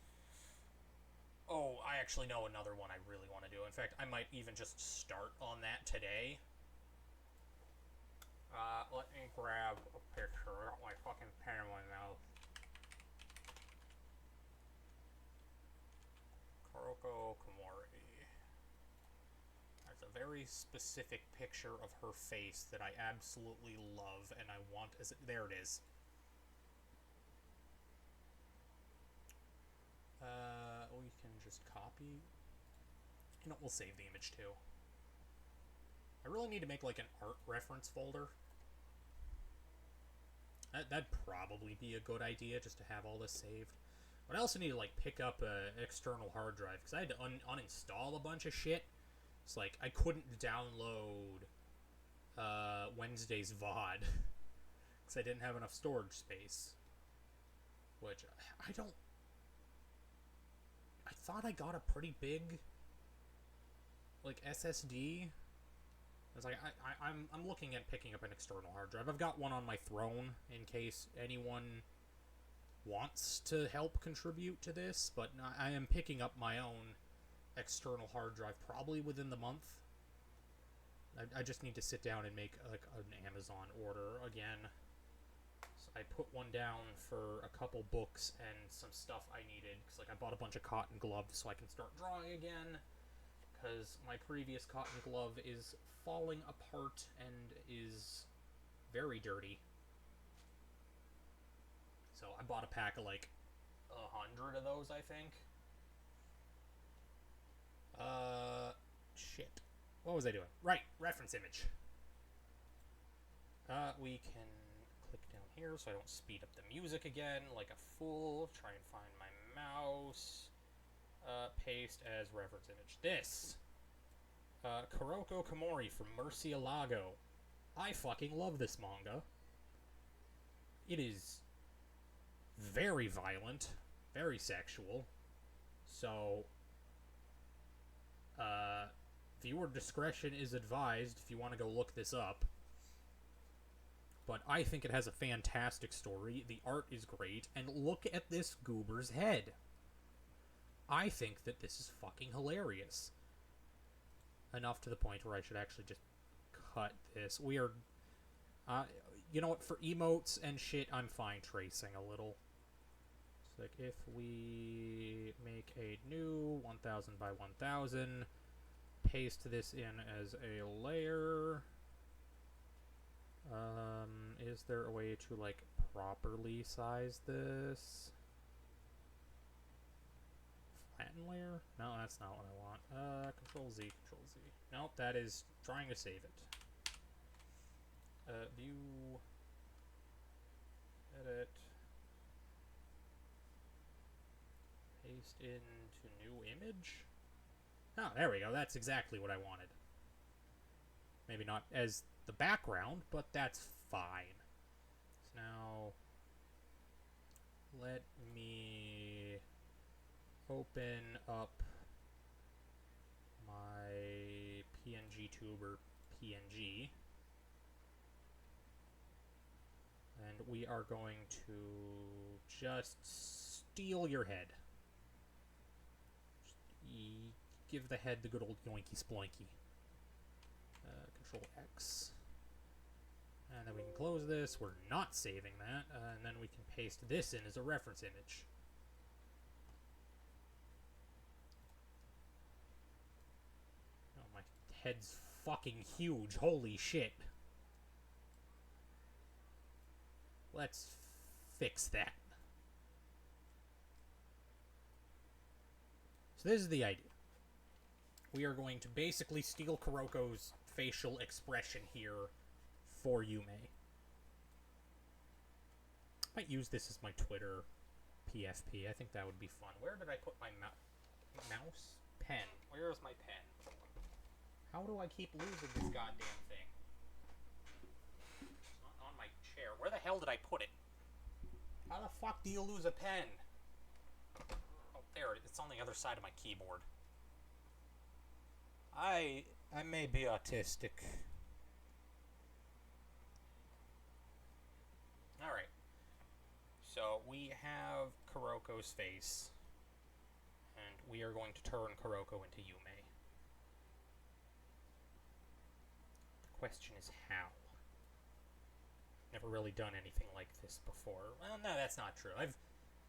Oh, I actually know another one I really want to do. In fact, I might even just start on that today. Let me grab a picture. I got my fucking pen in my mouth. Kuroko Komori. There's a very specific picture of her face that I absolutely love, and I want as it. There it is. We can just copy. You know, we'll save the image too. I really need to make like an art reference folder. That'd probably be a good idea, just to have all this saved. But I also need to like pick up an external hard drive, because I had to uninstall a bunch of shit. It's like I couldn't download Wednesday's VOD because I didn't have enough storage space. Which I don't. I thought I got a pretty big like SSD. I was like, I'm looking at picking up an external hard drive. I've got one on my throne in case anyone wants to help contribute to this, but I am picking up my own external hard drive probably within the month. I just need to sit down and make like an Amazon order again. So I put one down for a couple books and some stuff I needed, because like I bought a bunch of cotton gloves so I can start drawing again, because my previous cotton glove is falling apart and is very dirty. So I bought a pack of like 100 of those, I think. Shit. What was I doing? Right, reference image. We can click down here so I don't speed up the music again like a fool. Try and find my mouse. Paste as reference image. This. Kuroko Komori from Murcielago. I fucking love this manga. It is very violent, very sexual. So, viewer discretion is advised if you want to go look this up. But I think it has a fantastic story. The art is great. And look at this goober's head. I think that this is fucking hilarious. Enough to the point where I should actually just cut this. We are... you know what? For emotes and shit, I'm fine tracing a little. It's like if we make a new 1000 by 1000, paste this in as a layer. Is there a way to like properly size this? Flatten layer? No, that's not what I want. Control Z, Control Z. Nope, that is trying to save it. View, edit, paste into new image. Oh, there we go. That's exactly what I wanted. Maybe not as the background, but that's fine. So now, let me open up my PNG tuber PNG. And we are going to just steal your head. Give the head the good old yoinky sploinky. Control X. And then we can close this. We're not saving that. And then we can paste this in as a reference image. Oh, my head's fucking huge. Holy shit. Let's fix that. So this is the idea. We are going to basically steal Kuroko's facial expression here for Yume. I might use this as my Twitter PFP. I think that would be fun. Where did I put my mouse? Pen. Where is my pen? How do I keep losing this goddamn thing? It's not on my chair. Where the hell did I put it? How the fuck do you lose a pen? Oh, there. It's on the other side of my keyboard. I may be autistic. Alright. So, we have Kuroko's face. And we are going to turn Kuroko into Yume. The question is how? Never really done anything like this before. Well, no, that's not true.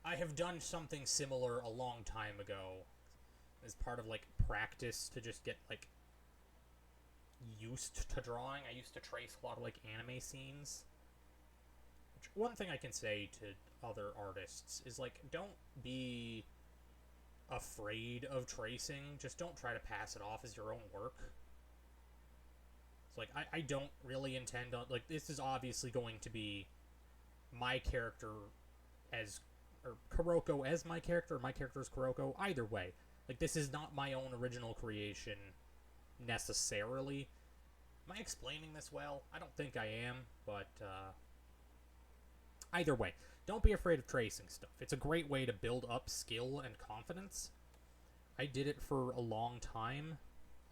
I have done something similar a long time ago as part of, like, practice to just get, like, used to drawing. I used to trace a lot of, like, anime scenes. Which, one thing I can say to other artists is, like, don't be afraid of tracing. Just don't try to pass it off as your own work. It's like, I don't really intend on, like, this is obviously going to be my character as, or Kuroko as my character, or my character as Kuroko, either way. Like, this is not my own original creation, necessarily. Am I explaining this well? I don't think I am, but, either way, don't be afraid of tracing stuff. It's a great way to build up skill and confidence. I did it for a long time.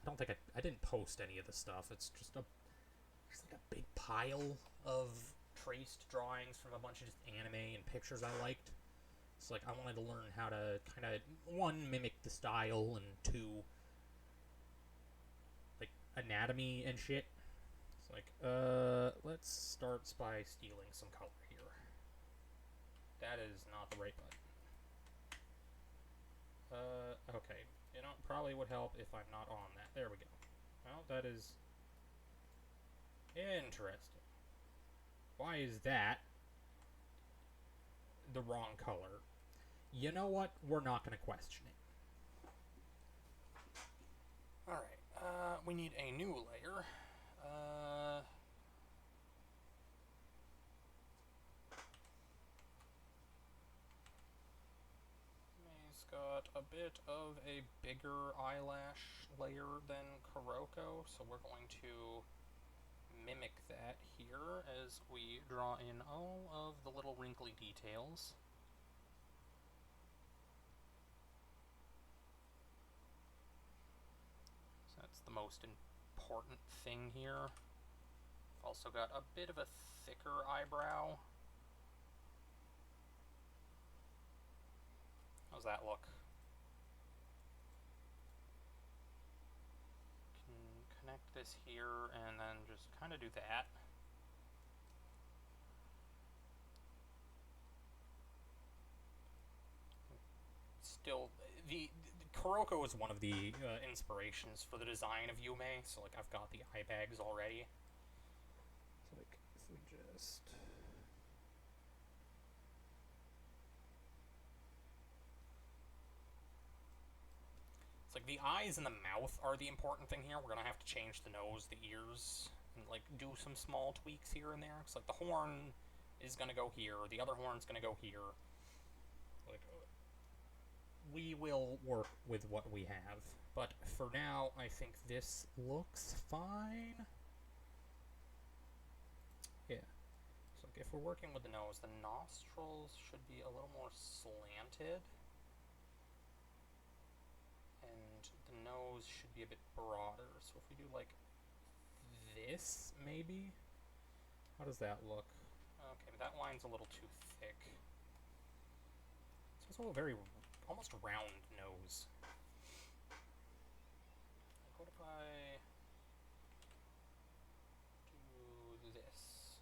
I don't think I didn't post any of the stuff. It's just like a big pile of traced drawings from a bunch of just anime and pictures I liked. It's like, I wanted to learn how to kind of, one, mimic the style, and two, like, anatomy and shit. It's like, let's start by stealing some color here. That is not the right button. Okay. You know, probably would help if I'm not on that. There we go. Well, that is interesting. Why is that the wrong color? You know what? We're not going to question it. Alright, we need a new layer. He's got a bit of a bigger eyelash layer than Kuroko, so we're going to mimic that here as we draw in all of the little wrinkly details. That's the most important thing here. I've also got a bit of a thicker eyebrow. How's that look? Can connect this here and then just kind of do that. Still, the Kuroko is one of the inspirations for the design of Yume, so like I've got the eye bags already. So like if we just it's like the eyes and the mouth are the important thing here. We're gonna have to change the nose, the ears, and like do some small tweaks here and there. It's like the horn is gonna go here, the other horn's gonna go here. Like, we will work with what we have. But for now, I think this looks fine. Yeah. So if we're working with the nose, the nostrils should be a little more slanted. And the nose should be a bit broader. So if we do like this, maybe? How does that look? Okay, but that line's a little too thick. It's also a very almost round nose. Like, what if I do this?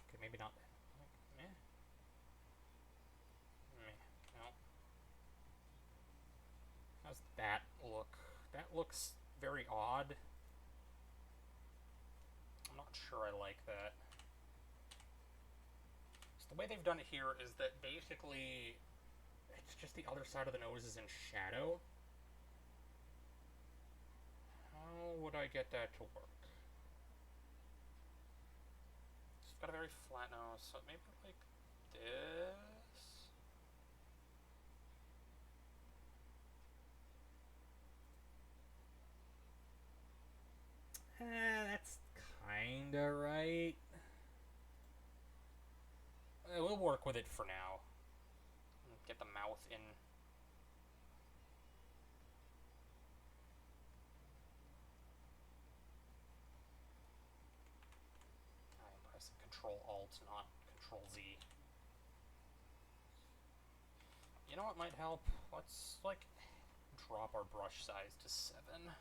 Okay, maybe not that. Like, meh. Meh. No. How's that look? That looks very odd. I'm not sure I like that. So the way they've done it here is that basically it's just the other side of the nose is in shadow. How would I get that to work? It's got a very flat nose, so maybe like this. That's kinda right. We'll work with it for now. Get the mouth in. I'm pressing Control-Alt, not Control-Z. You know what might help? Let's, like, drop our brush size to 7.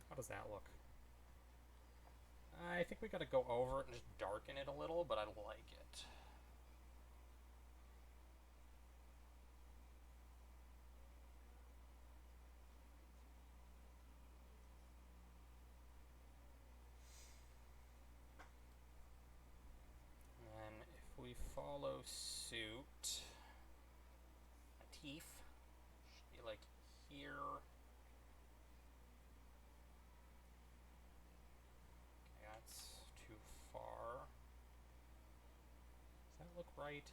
How does that look? I think we gotta go over it and just darken it a little, but I like it. And then if we follow suit, teeth should be like here. Okay, that's too far. Does that look right?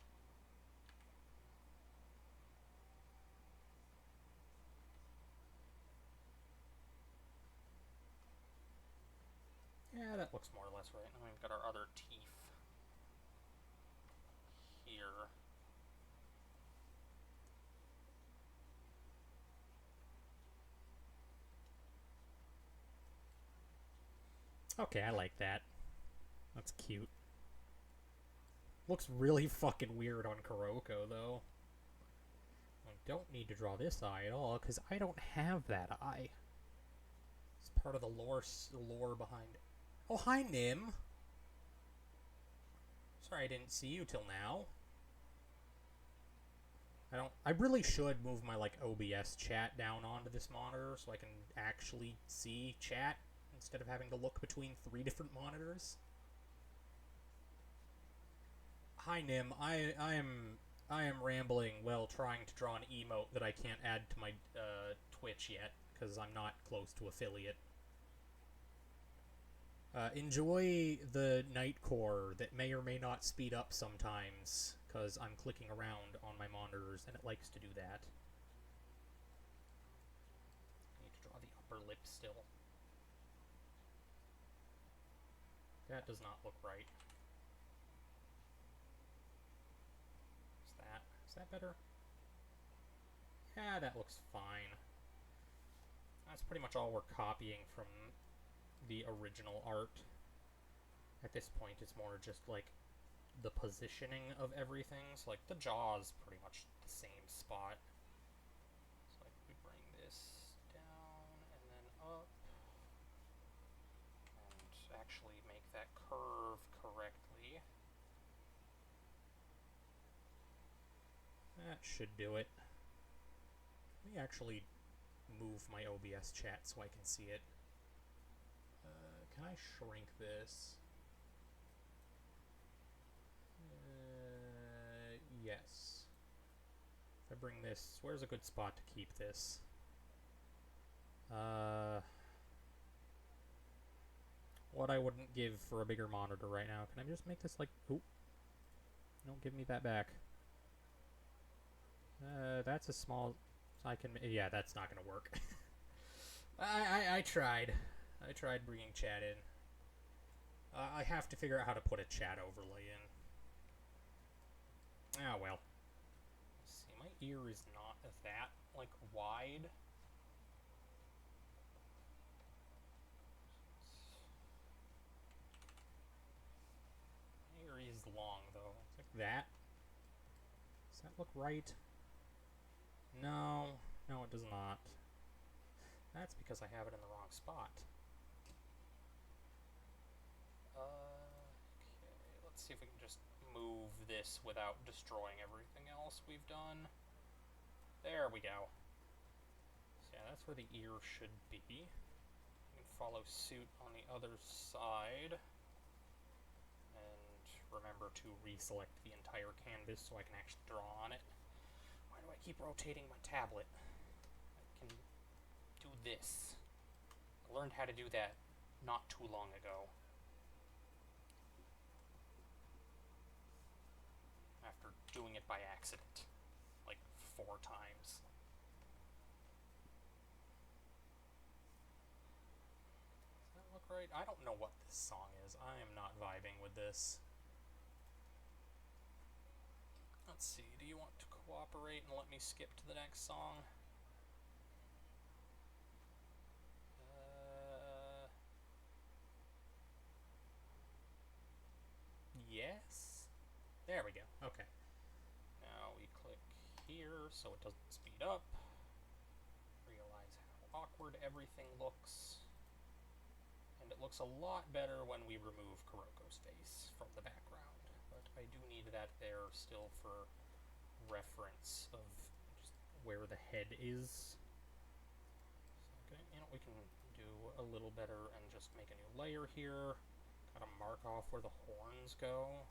Yeah, that looks more or less right. And we've got our other teeth here. Okay, I like that. That's cute. Looks really fucking weird on Kuroko, though. I don't need to draw this eye at all, because I don't have that eye. It's part of the lore behind it. Oh, hi, Nim! Sorry I didn't see you till now. I really should move my, like, OBS chat down onto this monitor so I can actually see chat instead of having to look between 3 different monitors. Hi, Nim. I am rambling while trying to draw an emote that I can't add to my Twitch yet because I'm not close to affiliate. Enjoy the Nightcore that may or may not speed up sometimes because I'm clicking around on my monitors and it likes to do that. I need to draw the upper lip still. That does not look right. Is that better? Yeah, that looks fine. That's pretty much all we're copying from the original art. At this point, it's more just like the positioning of everything. So like the jaw's pretty much the same spot. So like we bring this down and then up and actually make that curve correctly. That should do it. Let me actually move my OBS chat so I can see it. can I shrink this? Yes. If I bring this, where's a good spot to keep this? What I wouldn't give for a bigger monitor right now. Can I just make this like... Oop. Don't give me that back. That's a small... I can... Yeah, that's not gonna work. I tried. I tried bringing chat in. I have to figure out how to put a chat overlay in. Ah, well. Let's see, my ear is not that, like, wide. My ear is long, though. It's like that. Does that look right? No. No, it does not. That's because I have it in the wrong spot. Okay, let's see if we can just move this without destroying everything else we've done. There we go. So yeah, that's where the ear should be. You can follow suit on the other side. And remember to reselect the entire canvas so I can actually draw on it. Why do I keep rotating my tablet? I can do this. I learned how to do that not too long ago. After doing it by accident. Like 4 times. Does that look right? I don't know what this song is. I am not vibing with this. Let's see, do you want to cooperate and let me skip to the next song? Yes? There we go, okay. Now we click here so it doesn't speed up. Realize how awkward everything looks. And it looks a lot better when we remove Kuroko's face from the background. But I do need that there still for reference of just where the head is. So, okay, you know, we can do a little better and just make a new layer here. Kind of mark off where the horns go.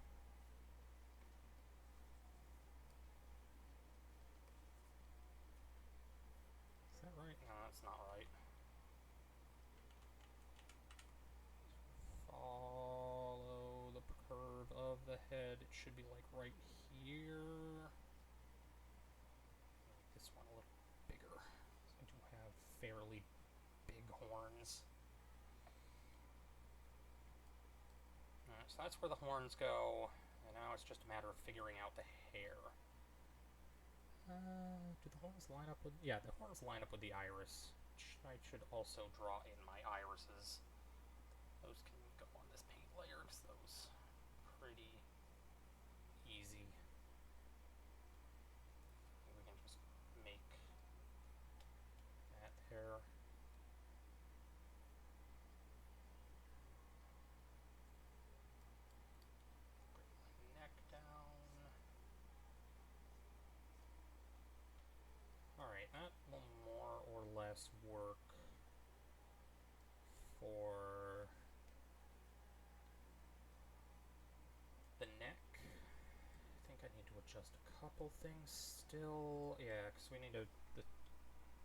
Is that right? No, that's not right. Follow the curve of the head. It should be like right here. Make this one a little bigger. So I do have fairly big horns. Alright, so that's where the horns go. And now it's just a matter of figuring out the hair. Do the horns line up with... Yeah, the horns line up with the iris. I should also draw in my irises. Those can go on this paint layer, because those are pretty easy. We can just make that there. Bring my neck down. Alright, that will more or less work for the neck. I think I need to adjust a couple things still. Yeah, because we need the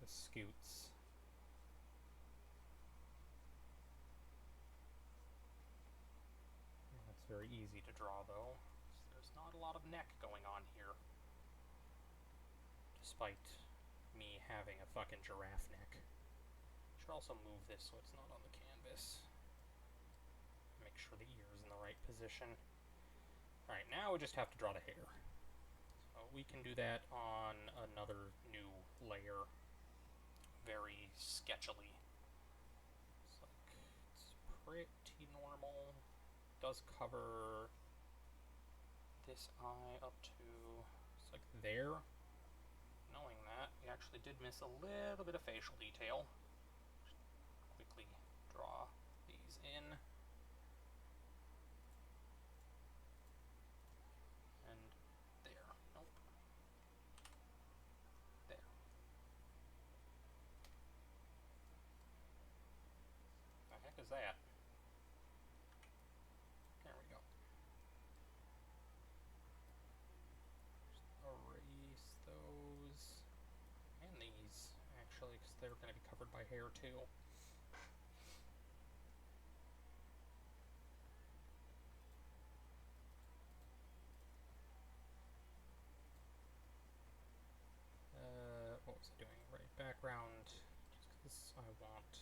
scoots. That's very easy to draw, though. There's not a lot of neck going on here. Despite me having a fucking giraffe neck. Should also move this so it's not on the canvas. Make sure the ear is in the right position. Alright, now we just have to draw the hair. So we can do that on another new layer very sketchily. It's pretty normal. It does cover this eye up to, it's like there. Knowing that, we actually did miss a little bit of facial detail. Just quickly draw these in. And there. Nope. There. The heck is that? hair too. What was I doing? Right, background, just because I want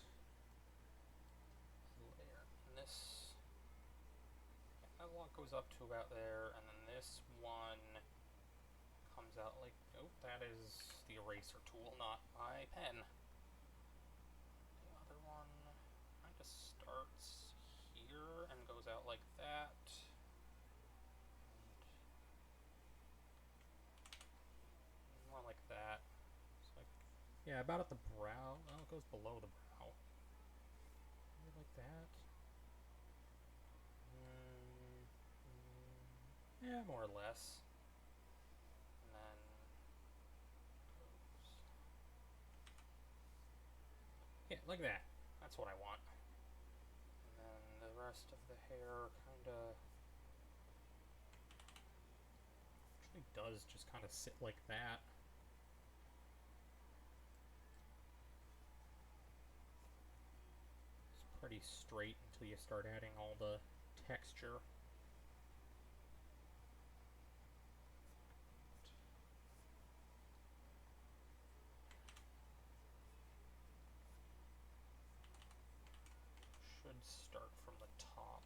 a layer. And this, yeah, that one goes up to about there, and then this one comes out like, oh, that is the eraser tool, not my pen. The other one kind of starts here and goes out like that. And more like that. It's like, yeah, about at the brow. Well, it goes below the brow. Maybe like that. Yeah, more or less. And then goes, yeah, like that. That's what I want. And then the rest of the hair kind of actually does just kind of sit like that. It's pretty straight until you start adding all the texture. Should start from the top.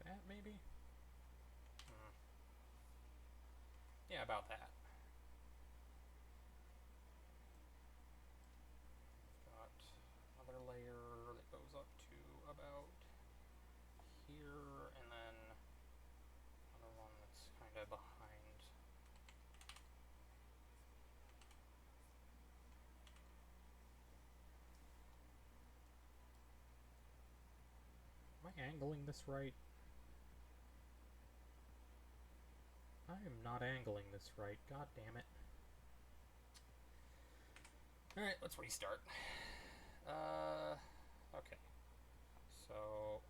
That maybe? Yeah, about that. Got another layer that goes up to about here, and then another one that's kind of behind. Am I angling this right? I am not angling this right. God damn it. Alright, let's restart. Okay. So,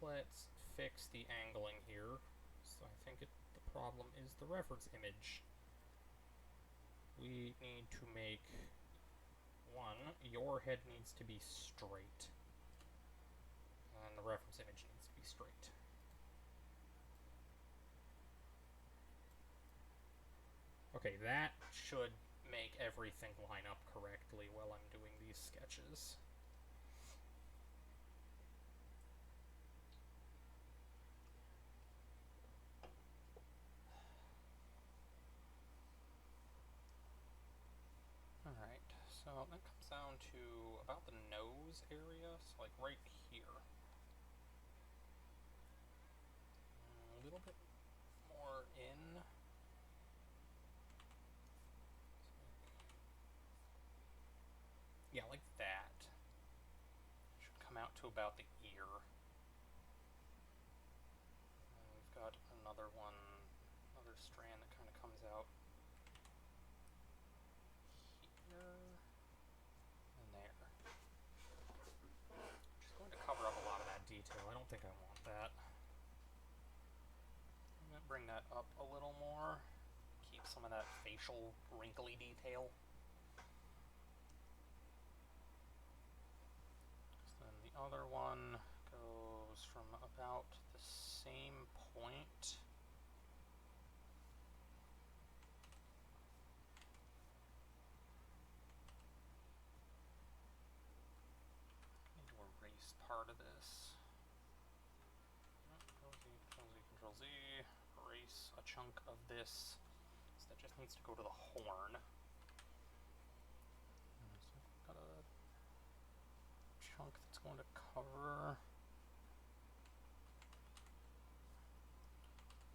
let's fix the angling here. So I think the problem is the reference image. We need to make one, your head needs to be straight. And the reference image needs to be straight. Okay, that should make everything line up correctly while I'm doing these sketches. Alright, so that comes down to about the nose area, so like right here. A little bit more in. Yeah, like that. Should come out to about the ear. And we've got another one, another strand that kind of comes out here and there. Just going to cover up a lot of that detail. I don't think I want that. I'm going to bring that up a little more. Keep some of that facial wrinkly detail. Then the other one goes from about the same point. I need to erase part of this. Control Z, erase a chunk of this. So that just needs to go to the horn. So I've got a chunk that's going to cover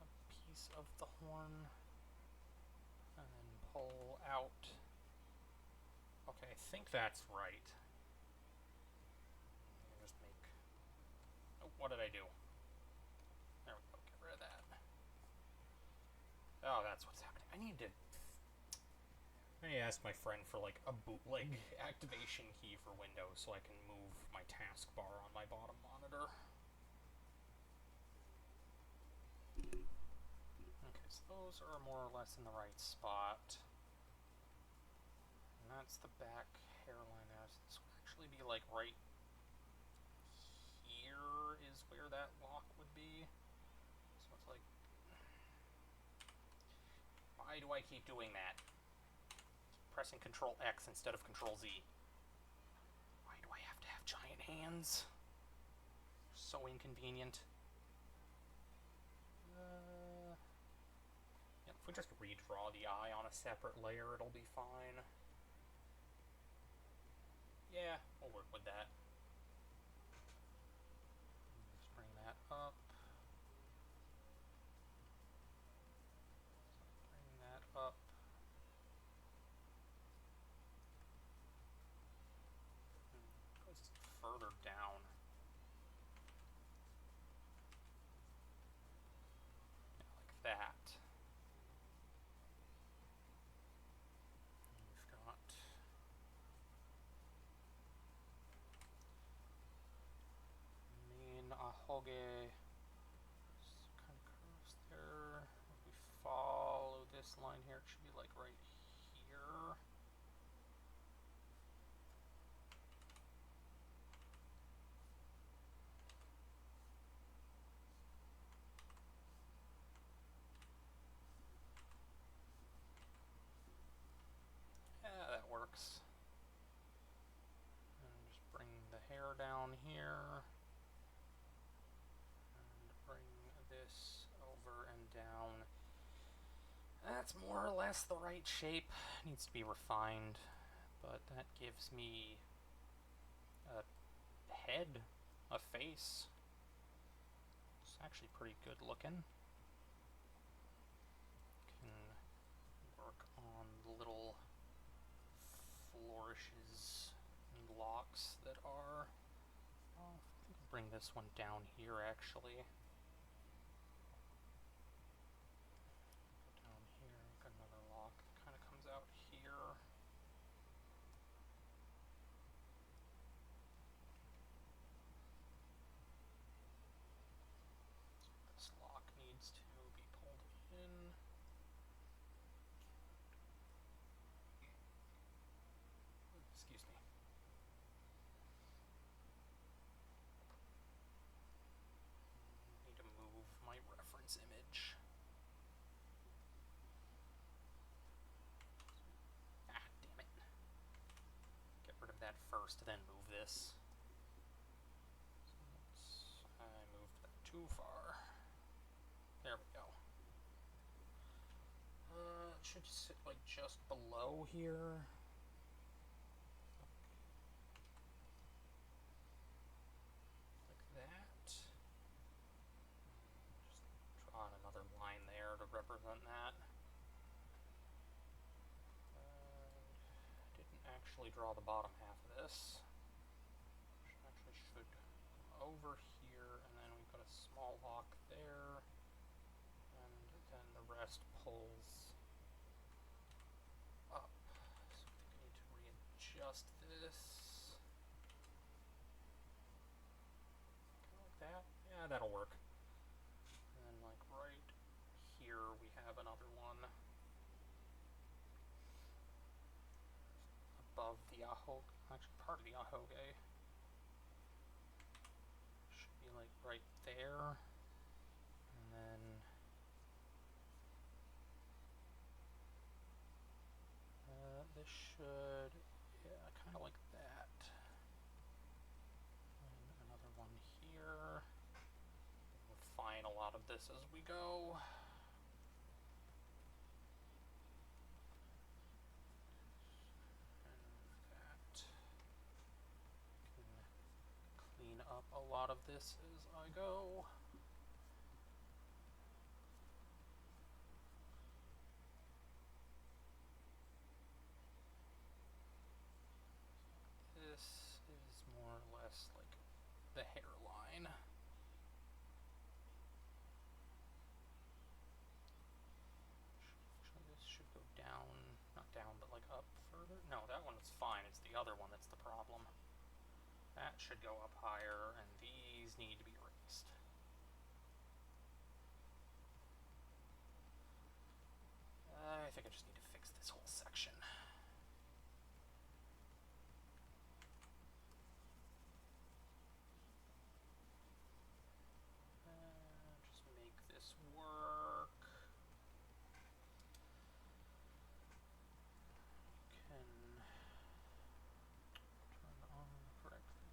a piece of the horn and then pull out. Okay, I think that's right. Just make. Oh, what did I do? There we go. Get rid of that. Oh, that's what's happening. I need to. I asked my friend for like a bootleg activation key for Windows so I can move my taskbar on my bottom monitor. Okay, so those are more or less in the right spot. And that's the back hairline now. So this would actually be like right here is where that lock would be. So it's like, why do I keep doing that? Pressing Control X instead of Control Z. Why do I have to have giant hands? So inconvenient. Yep, if we just redraw the eye on a separate layer, it'll be fine. Yeah, we'll work with that. Let's bring that up. Bring that up. It goes further down. Yeah, like that. We've got main ahoge. Kind of curves there. If we follow this line here, it should be like right here. Yeah, that works. And just bring the hair down here. And bring this over and down. That's more or less the right shape. It needs to be refined, but that gives me a head, a face. It's actually pretty good looking. Can work on the little flourishes and locks that are. Oh, I think I'll bring this one down here actually. Down here, got another lock that kind of comes out here. This lock needs to be pulled in. Excuse me. Need to move my reference image. Ah, damn it. Get rid of that first, then move this. So I moved that too far. There we go. It should sit like just below here. Like that. Just draw another line there to represent that. Didn't actually draw the bottom half of this. Actually should come over here, and then we've got a small lock there, and then the rest pulls up. So I think I need to readjust this. Kind of like that. Yeah, that'll work. And then like right here we have another one. Above the ahoge, actually part of the ahoge. Should be like right there. And then this should, yeah, kind of like that. And another one here. We'll refine a lot of this as we go. Clean up a lot of this as I go. This is more or less like the hairline. Actually, this should go down, not down, but like up further. No, that one is fine. It's the other one that's the problem. That should go up higher, and these need to be raised. think I just need to fix this whole section. Just make this work. Can turn on correctly.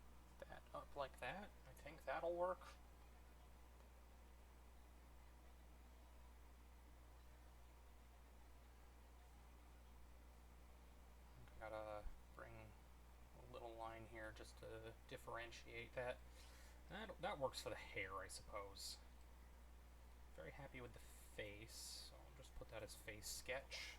Just bring that up like that. I think that'll work. Gotta bring a little line here just to differentiate that. That works for the hair, I suppose. Very happy with the face, so I'll just put that as face sketch.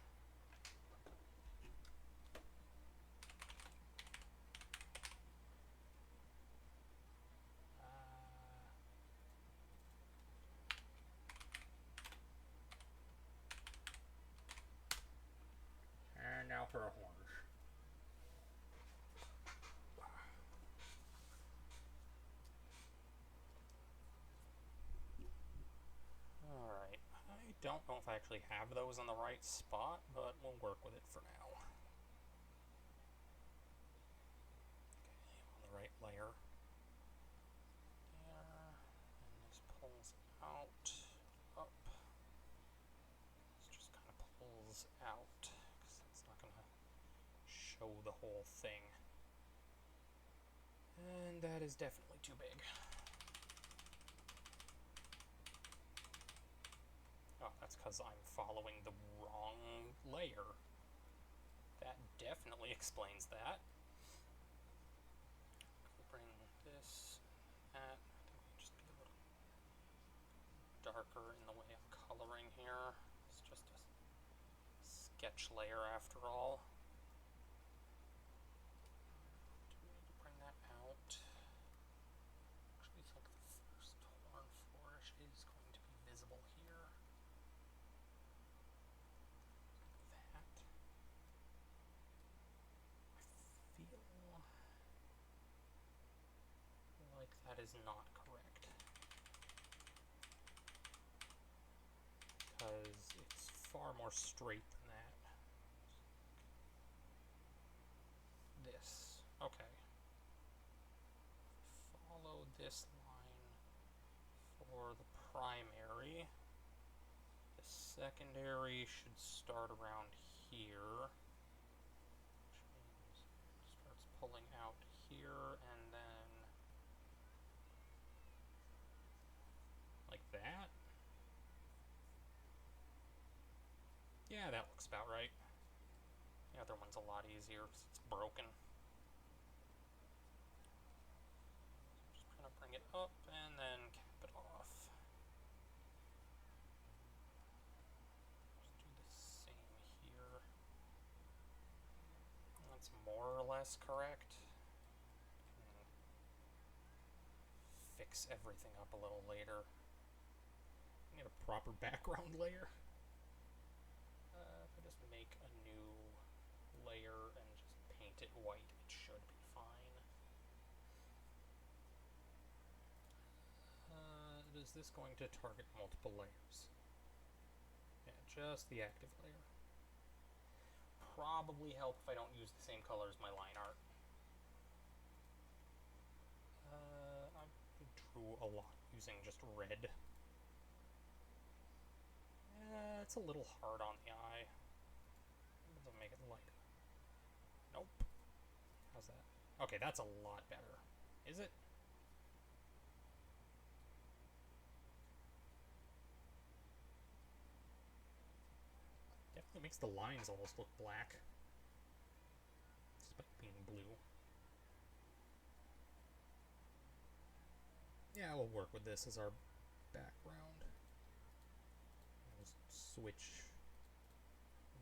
And now for a horn. Alright, I don't know if I actually have those on the right spot, but we'll work with it for now. Okay, on the right layer. There, and this pulls out, up. This just kind of pulls out, because it's not going to show the whole thing. And that is definitely too big. Oh, that's because I'm following the wrong layer. That definitely explains that. Bring this, that. I think we just be a little darker in the way of coloring here. It's just a sketch layer after all. Do we need to bring that out? Actually, think the first horn flourish is going to be visible here. That. I feel like that is not correct. Because it's far more straight than that. This. Okay. Follow this line for the primary. The secondary should start around here, which means it starts pulling out here and then like that. Yeah, that looks about right. The other one's a lot easier because it's broken. Just kind of bring it up and then cap it off. Just do the same here. That's more or less correct. Fix everything up a little later. Get a proper background layer. If I just make a new layer and just paint it white, it should be fine. Is this going to target multiple layers? Yeah, just the active layer. Probably help if I don't use the same color as my line art. I drew a lot using just red. It's a little hard on the eye. Doesn't make it lighter. Nope. How's that? Okay, that's a lot better. Is it? Definitely makes the lines almost look black. Despite being blue. Yeah, we'll work with this as our background. I'll just switch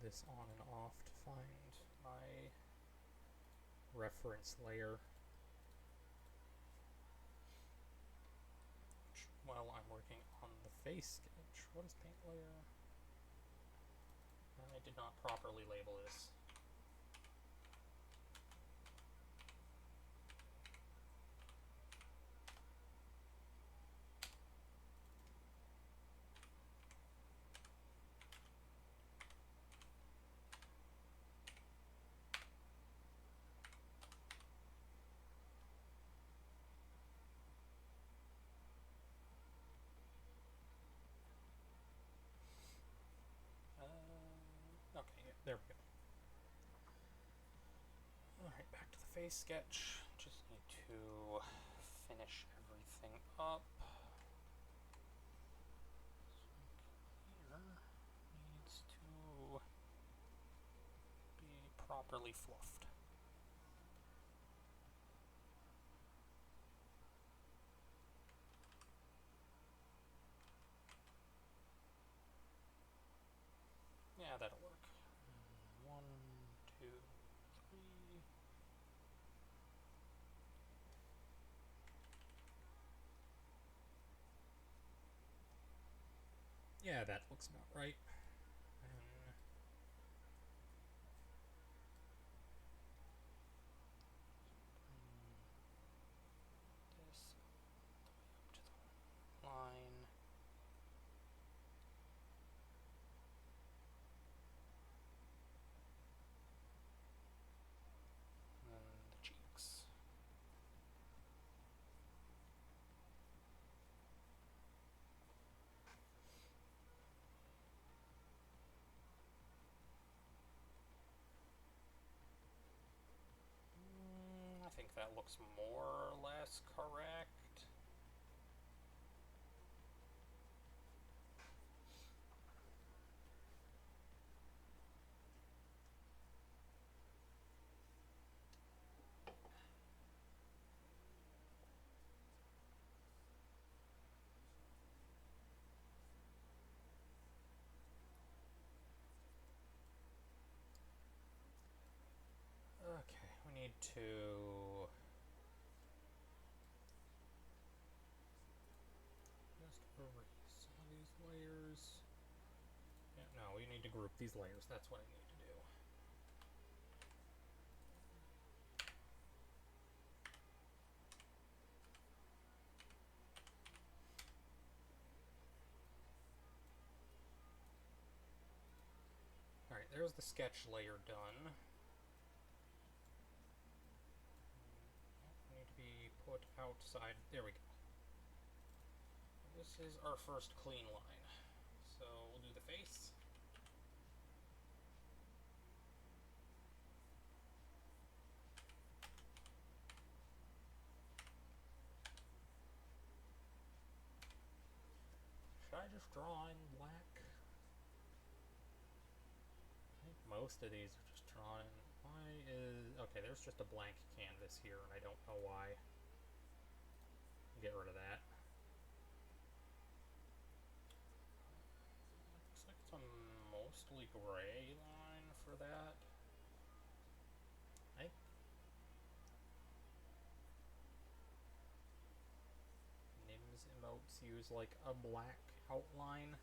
this on and off to find my reference layer. While I'm working on the face sketch, what is paint layer? I did not properly label this. Okay, yeah, there we go. Alright, back to the face sketch. Just need to finish everything up. Here needs to be properly fluffed. Yeah, that'll work. 1, 2, 3. Yeah, that looks about right. And bring this up to the line. And then the cheeks. I think that looks more or less correct. Okay, we need to just erase some of these layers. Yeah, no, we need to group these layers. That's what I need to do. Alright, there's the sketch layer done. Need to be put outside. There we go. This is our first clean line. So we'll do the face. Should I just draw in black? I think most of these are just drawn in. Why is... Okay, there's just a blank canvas here, and I don't know why. Get rid of that. Looks like it's a mostly gray line for that. I think Nims emotes use like a black outline.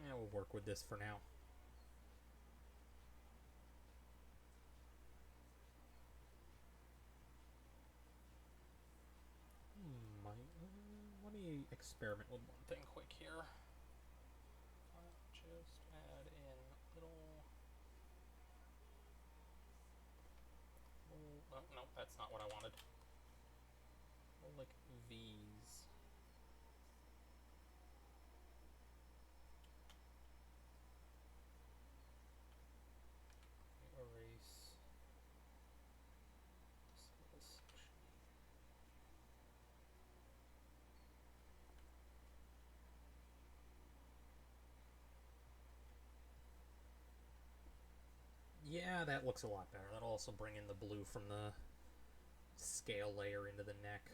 Yeah, we'll work with this for now. Let me experiment with one thing quick here. Just add in little... Oh, no, that's not what I wanted. Little, like, V's. Erase this little section. Yeah, that looks a lot better. That'll also bring in the blue from the scale layer into the neck.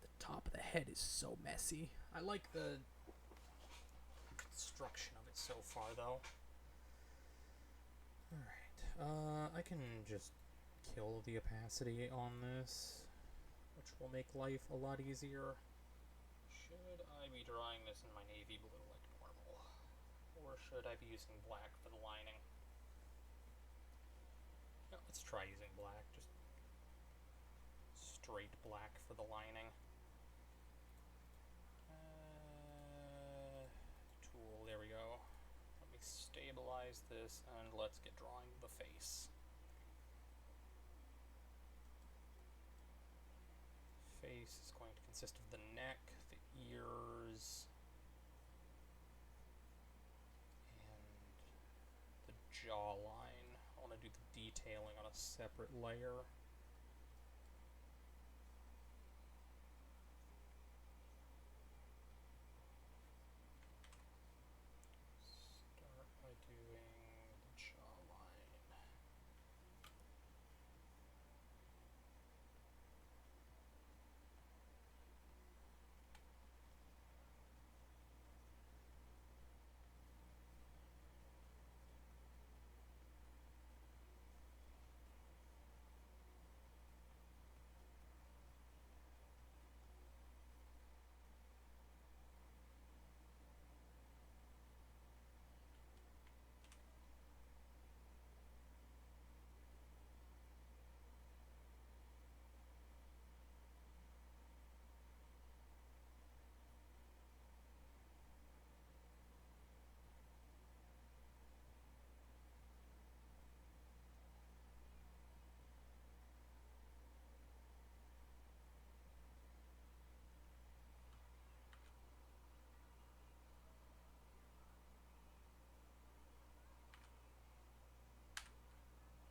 The top of the head is so messy. I like the so far, though. Alright, I can just kill the opacity on this, which will make life a lot easier. Should I be drawing this in my navy blue like normal? Or should I be using black for the lining? No, let's try using black, just straight black for the lining. Tool, there we go. Let me stabilize this and let's get drawing the face. Face is going to consist of the neck, the ears, and the jawline. I want to do the detailing on a separate layer. Start by doing the jawline.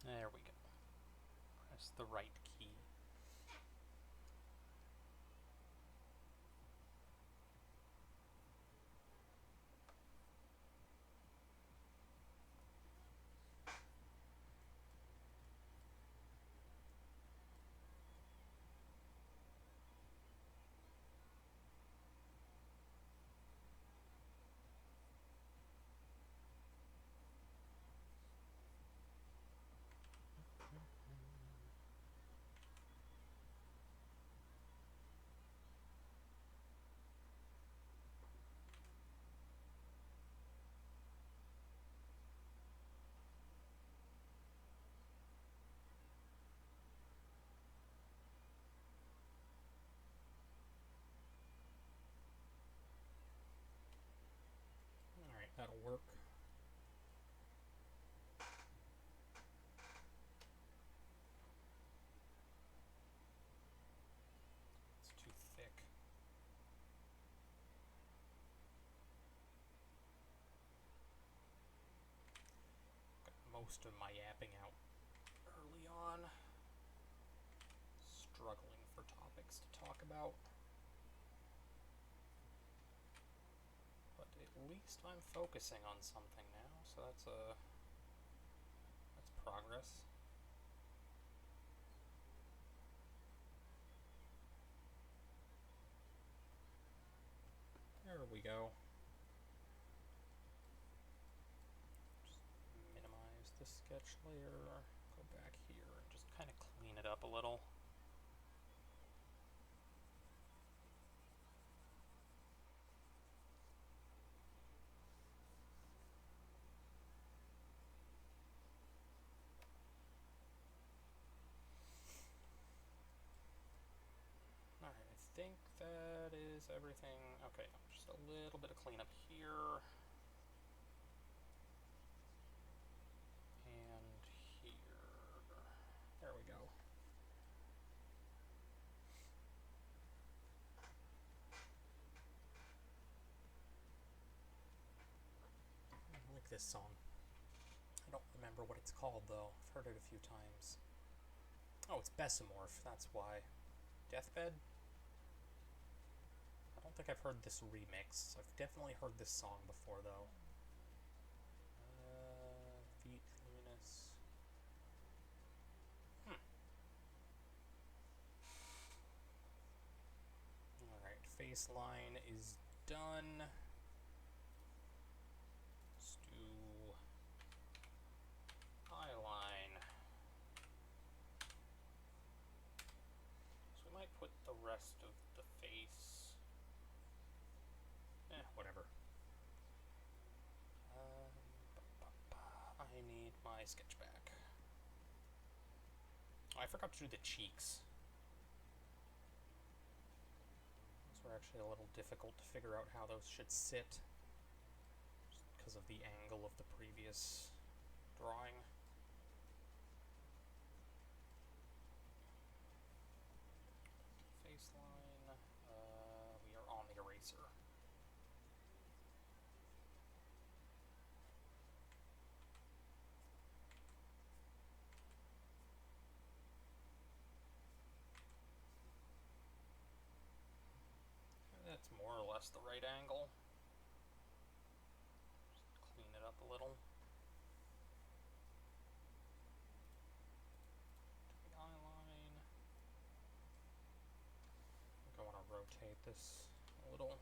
There we go. Press the right key. Alright, that'll work. It's too thick. Got most of my yapping out early on. Struggling for topics to talk about. But at least I'm focusing on something now, so that's progress. There we go. Just minimize the sketch layer, go back here, and just kind of clean it up a little. Alright, I think that is everything. Okay, just a little bit of cleanup here. And here. There we go. I like this song. I don't remember what it's called though. I've heard it a few times. Oh, it's Bessamorph, that's why. Deathbed? I don't think I've heard this remix. I've definitely heard this song before though. Feet, Luminous. Alright, face line is done. Let's my sketch back. Oh, I forgot to do the cheeks. Those were actually a little difficult to figure out how those should sit, just because of the angle of the previous drawing. Face line. We are on the eraser. That's more or less the right angle. Just clean it up a little. To the eye line. I think I want to rotate this a little.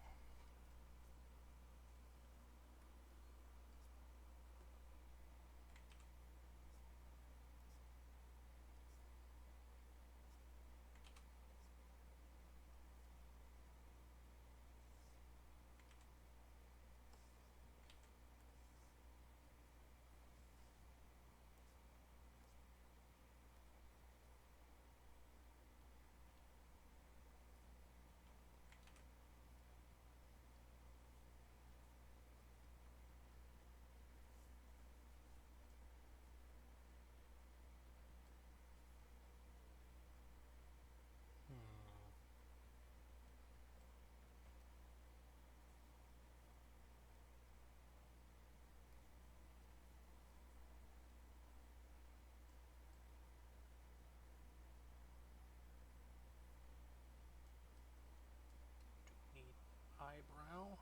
Eyebrow.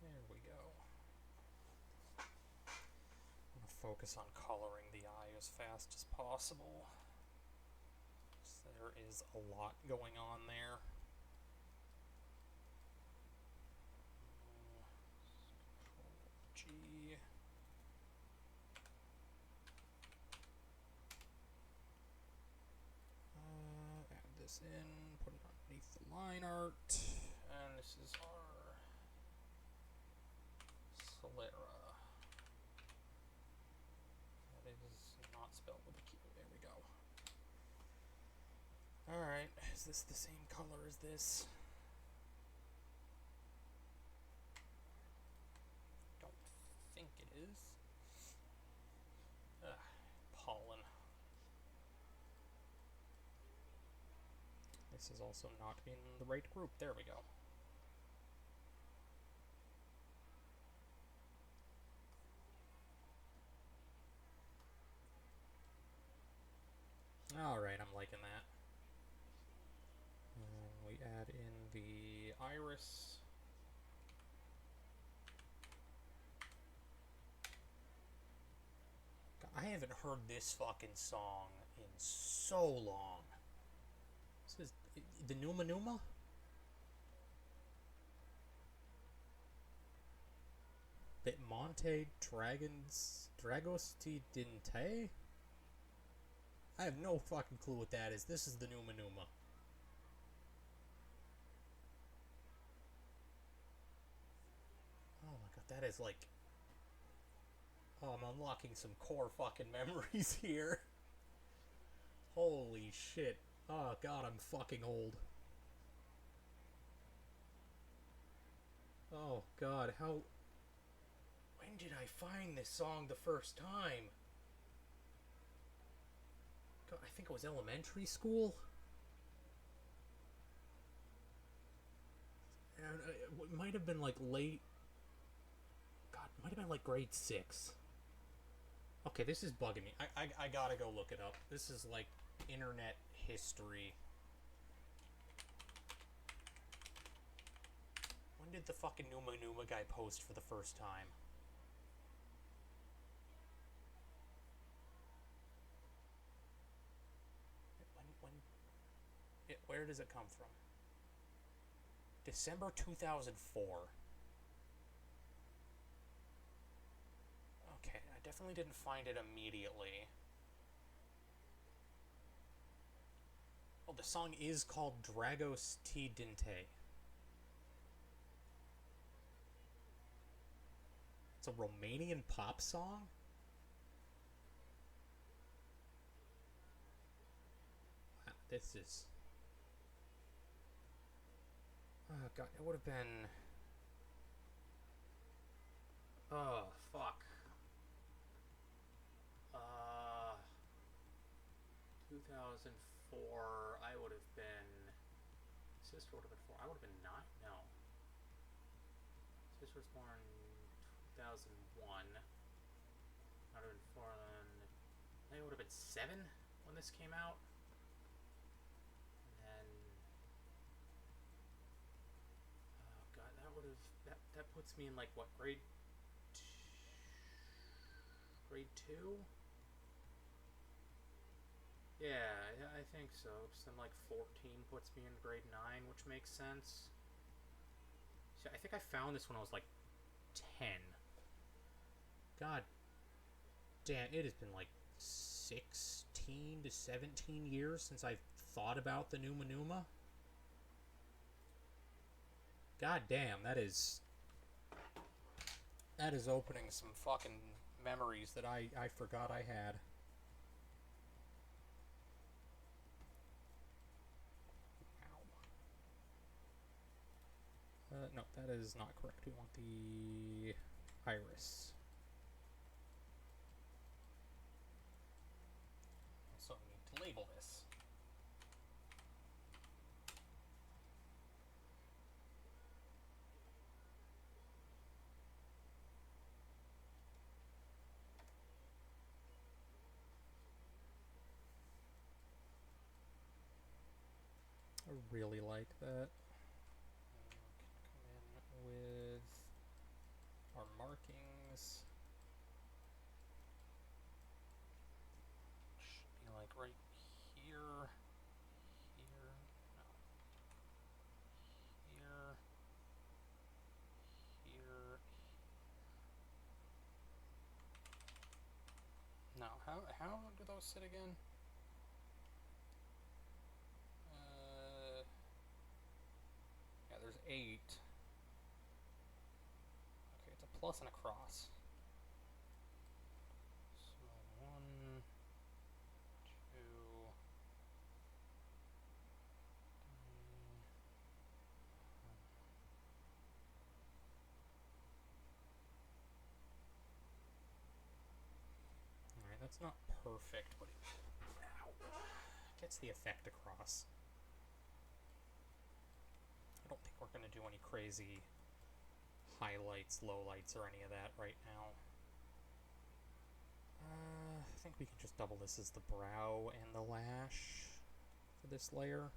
There we go. I'm going to focus on coloring the eye as fast as possible. So there is a lot going on there. Control G. Add this in, put it underneath the line art, and this is our sclera. That is not spelled with a Q. There we go. Alright, is this the same color as this? Don't think it is. Pollen. This is also not in the right group. There we go. Alright, I'm liking that. And we add in the iris. God, I haven't heard this fucking song in so long. This is the Numa Numa? Bit Monte Dragosti Dinte? I have no fucking clue what that is. This is the Numa Numa. Oh my god, that is like... Oh, I'm unlocking some core fucking memories here. Holy shit. Oh god, I'm fucking old. Oh god, how... When did I find this song the first time? God, I think it was elementary school? And it might have been like late... God, it might have been like grade 6. Okay, this is bugging me. I gotta go look it up. This is like internet history. When did the fucking Numa Numa guy post for the first time? Where does it come from? December 2004. Okay, I definitely didn't find it immediately. Oh, the song is called Dragos T. Dinte. It's a Romanian pop song? Wow, this is... Oh, God, it would have been... Oh, fuck. 2004, I would have been... Sister would have been 4. I would have been 9? No. Sister was born 2001. I would have been 4 then. I think it would have been 7 when this came out. And then... Oh, God, that would have... That puts me in, like, what, grade 2? Yeah, I think so. So then, like, 14 puts me in grade 9, which makes sense. So I think I found this when I was, like, 10. God damn, it has been, like, 16 to 17 years since I've thought about the Numa Numa. God damn, that is opening some fucking memories that I forgot I had. No, that is not correct. We want the iris. So we need to label this. I really like that. We can come in with our markings. Should be like right here. Here. No. Here. Here. No. How do those sit again? Yeah, there's 8. Okay, it's a plus and a cross. So 1, 2, 3. Alright, that's not perfect, but it gets the effect across. I don't think we're going to do any crazy highlights, lowlights, or any of that right now. I think we can just double this as the brow and the lash for this layer.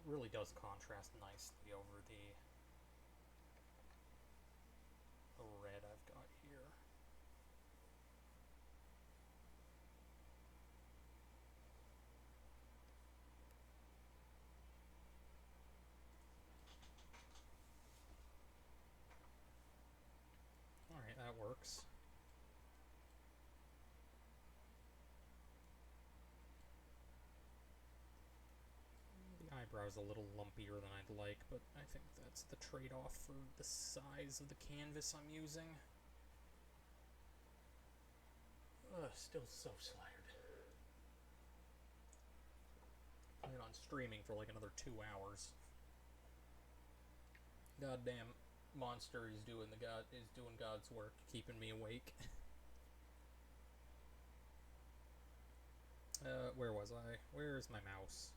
Really does contrast nicely over the red I've got here. Alright, that works. Eyebrows a little lumpier than I'd like, but I think that's the trade-off for the size of the canvas I'm using. Still so tired. I plan on streaming for like another 2 hours. Goddamn monster is doing God's work, keeping me awake. Where was I? Where's my mouse?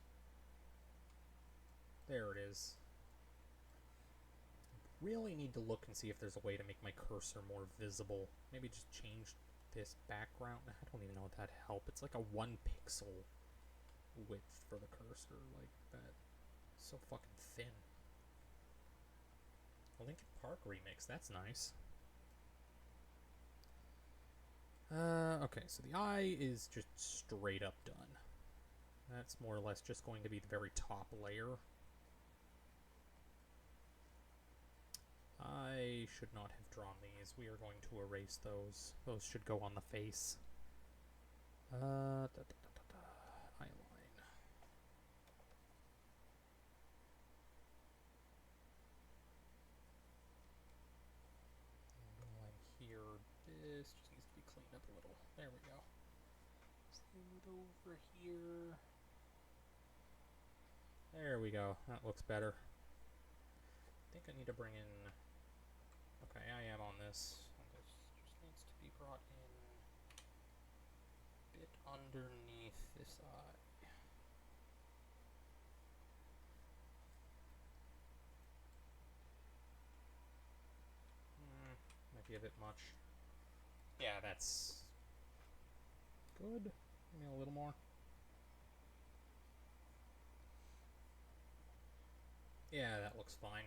There it is. Really need to look and see if there's a way to make my cursor more visible. Maybe just change this background. I don't even know if that'd help. It's like a 1 pixel width for the cursor, like that. So fucking thin. Linkin Park remix, that's nice. Okay, so the eye is just straight up done. That's more or less just going to be the very top layer. I should not have drawn these. We are going to erase those. Those should go on the face. Eyeline. Line here. This just needs to be cleaned up a little. There we go. Smooth over here. There we go. That looks better. I think I need to bring in... Okay, I am on this. This just needs to be brought in a bit underneath this eye. Might be a bit much. Yeah, that's good. Maybe a little more. Yeah, that looks fine.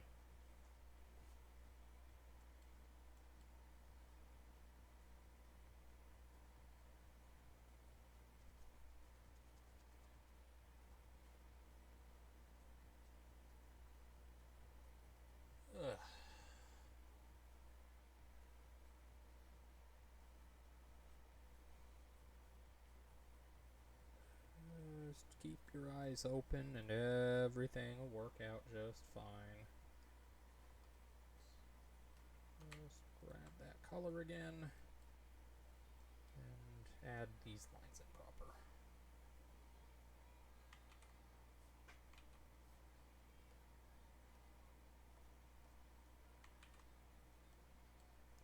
Ugh. Just keep your eyes open and everything will work out just fine. Just grab that color again and add these lines in proper.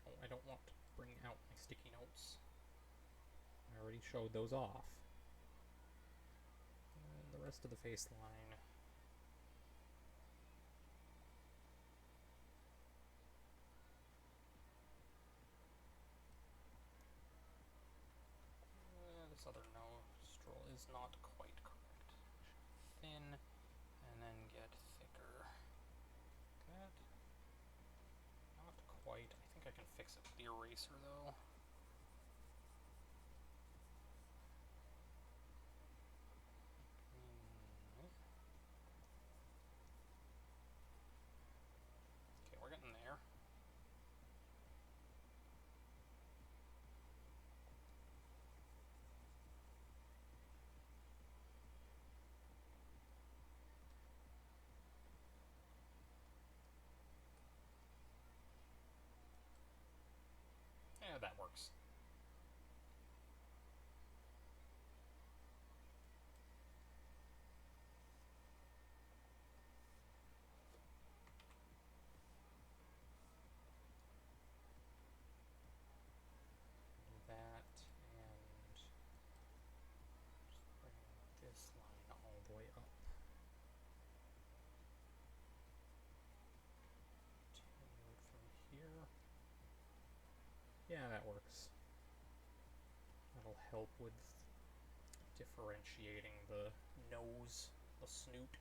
Oh, I don't want to bring out my sticky notes. I already showed those off. And the rest of the face line. This other nostril is not quite correct. Thin, and then get thicker. That. Not quite. I think I can fix it with the eraser though. Okay, we're getting there. Yeah, that works. That, and just bring this line all the way up. Continue it from here. Yeah, that works. That'll help with differentiating the nose, the snoot.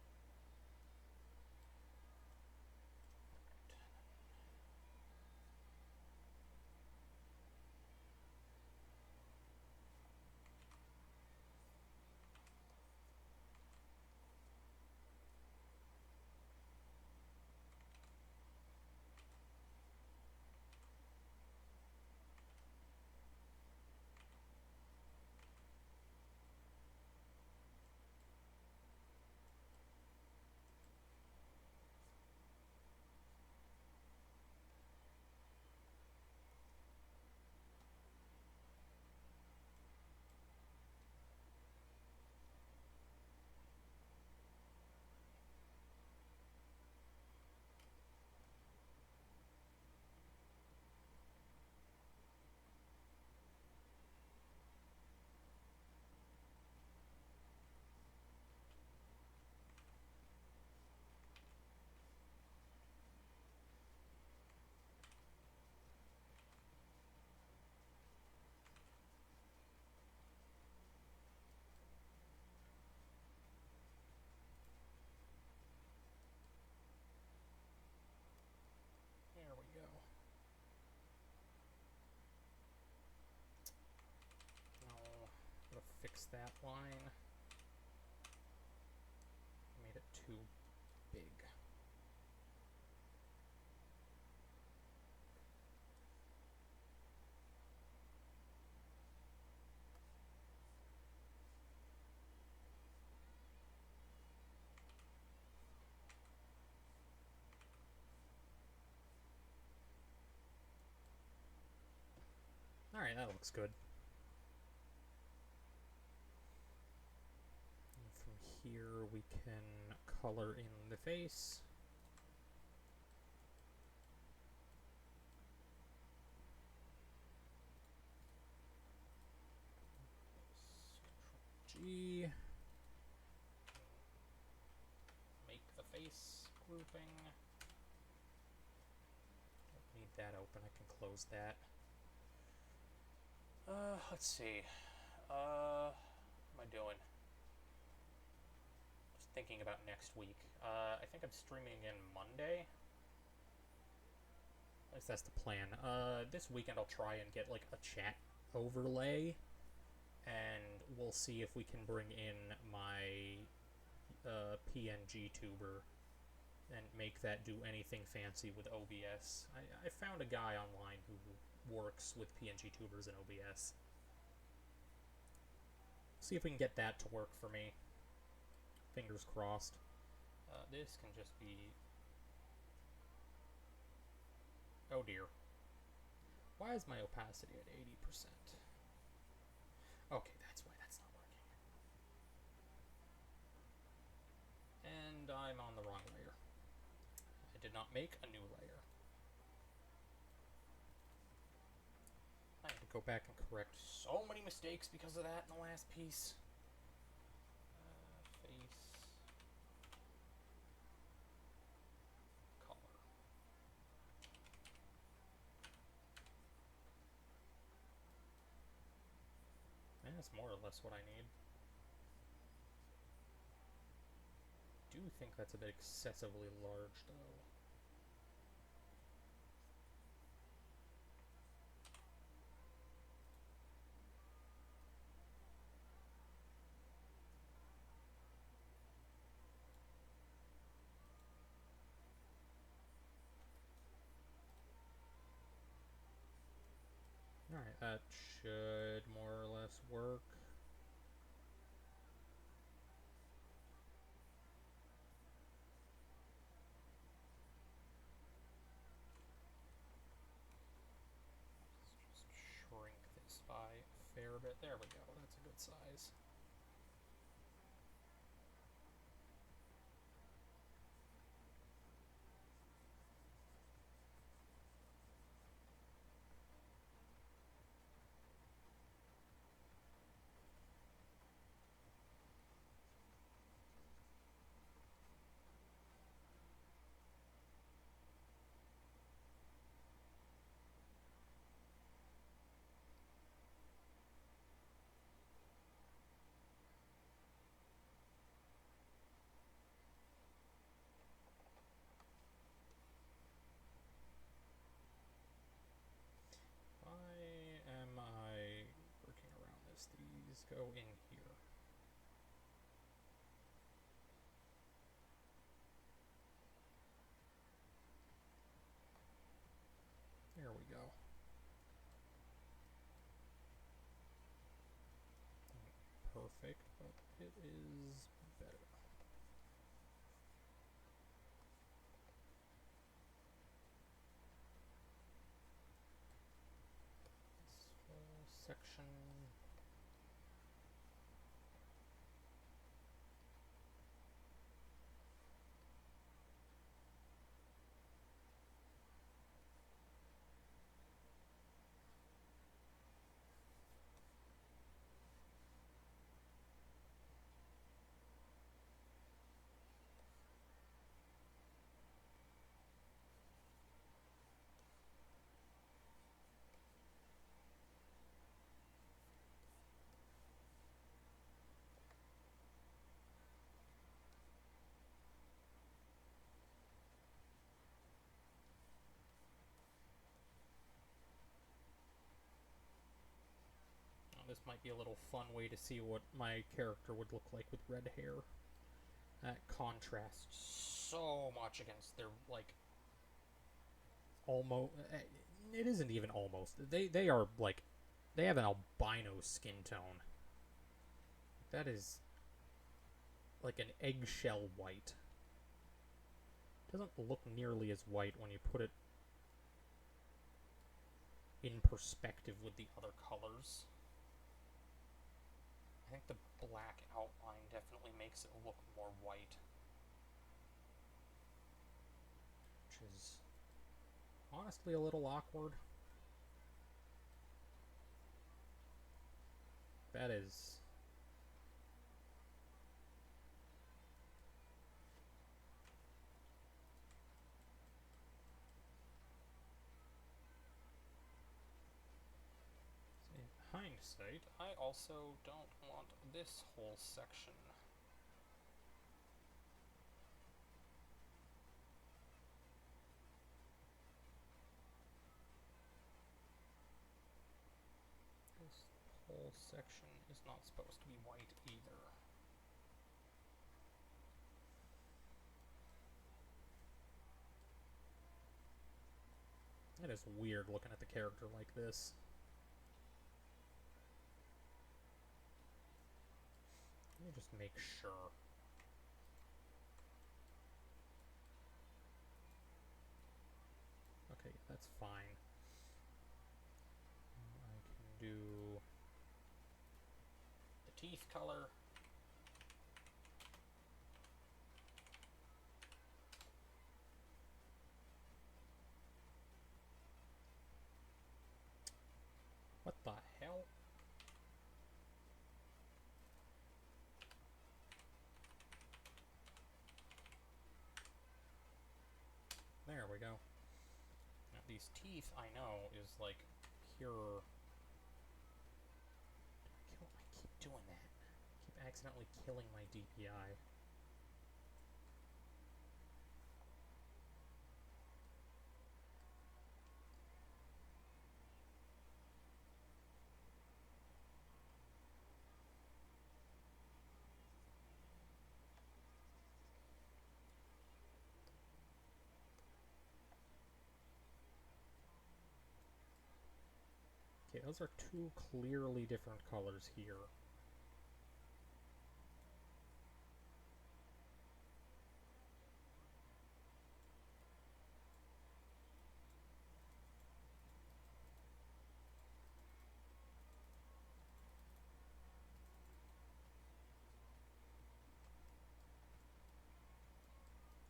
that line. Made it too big. Alright, that looks good. And from here we can color in the face. G. Make the face grouping. Don't need that open, I can close that. Let's see. What am I doing? Just thinking about next week. I think I'm streaming in Monday. At least that's the plan. This weekend I'll try and get like a chat overlay, and we'll see if we can bring in my PNG tuber and make that do anything fancy with OBS. I found a guy online who works with PNG tubers in OBS. See if we can get that to work for me. Fingers crossed. This can just be... Oh dear. Why is my opacity at 80%? Okay, that's why that's not working. And I'm on the wrong layer. I did not make a new layer. I had to go back and correct so many mistakes because of that in the last piece. Face. Color. And that's more or less what I need. I do think that's a bit excessively large, though. Alright, that should more or less work. Let's just shrink this by a fair bit. There we go, that's a good size. These go in here. There we go. Perfect, but it is better. This whole section. this might be a little fun way to see what my character would look like with red hair. That contrasts so much against their, like, almost... It isn't even almost. They are, like... They have an albino skin tone. That is... like an eggshell white. It doesn't look nearly as white when you put it in perspective with the other colors. I think the black outline definitely makes it look more white. Which is honestly a little awkward. That is... In hindsight, I also don't want this whole section. This whole section is not supposed to be white either. It is weird looking at the character like this. Let me just make sure. Okay, that's fine. I can do the teeth color. What the hell? There we go. Now, these teeth, I know, is like pure... I keep doing that. I keep accidentally killing my DPI. Okay, those are two clearly different colors here.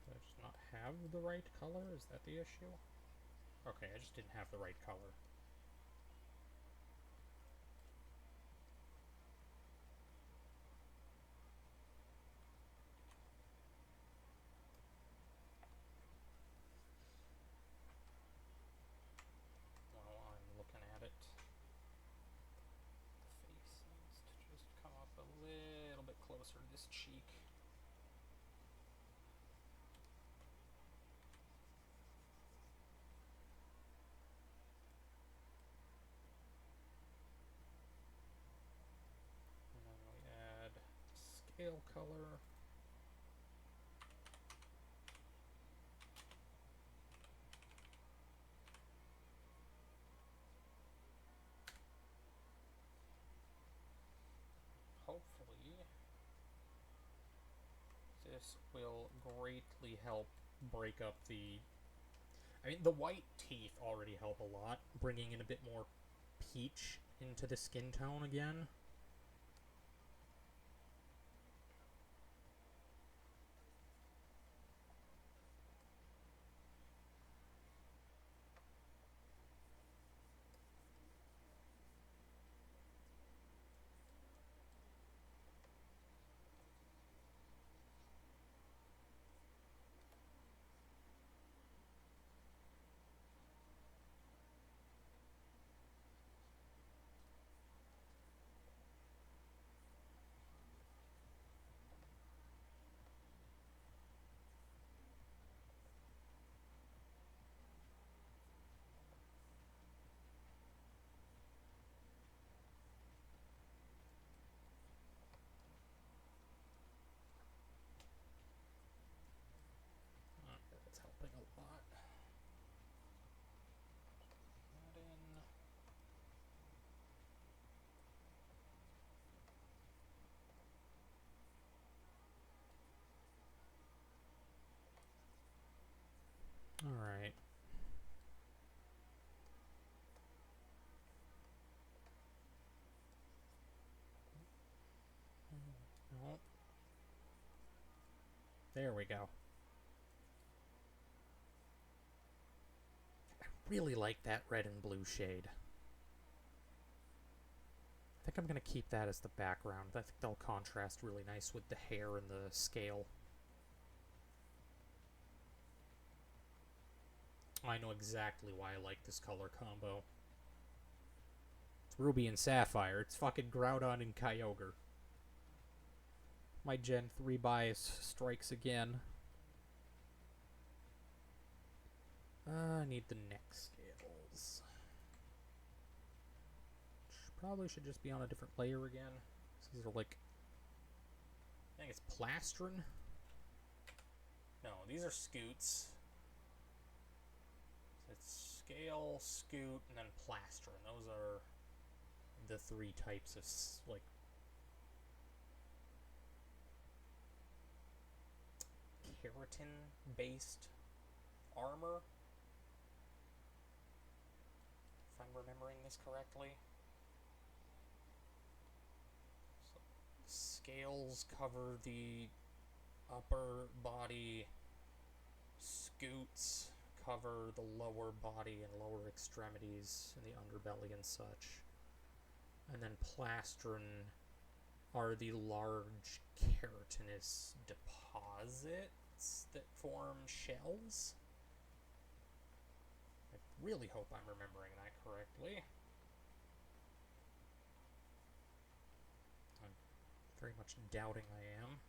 Did I just not have the right color? Is that the issue? Okay, I just didn't have the right color. While I'm looking at it, the face needs to just come up a little bit closer to this cheek. And then we add scale color. Hopefully, this will greatly help break up the... I mean, the white teeth already help a lot, bringing in a bit more peach into the skin tone again. There we go. I really like that red and blue shade. I think I'm going to keep that as the background. I think they'll contrast really nice with the hair and the scale. I know exactly why I like this color combo. It's Ruby and Sapphire. It's fucking Groudon and Kyogre. My Gen 3 bias strikes again. I need the neck scales. Probably should just be on a different layer again. These are like... I think it's plastron? No, these are scoots. So it's scale, scoot, and then plastron. Those are the three types of, like... keratin-based armor. If I'm remembering this correctly. So, scales cover the upper body. Scoots cover the lower body and lower extremities and the underbelly and such. And then plastron are the large keratinous deposits that form shells. I really hope I'm remembering that correctly. I'm very much doubting I am.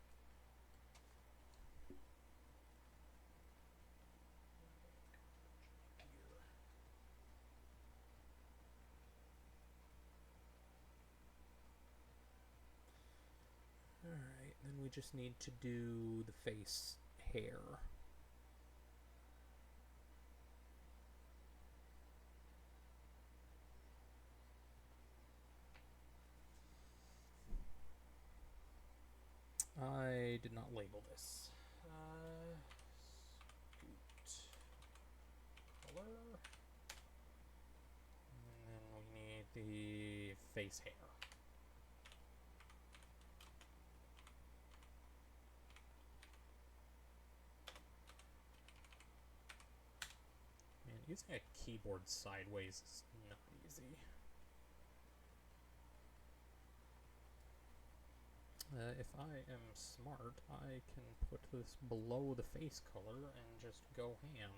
Alright, then we just need to do the face hair. I did not label this. Scoot color. And then we need the face hair. Man, using a keyboard sideways is not easy. If I am smart, I can put this below the face color and just go ham.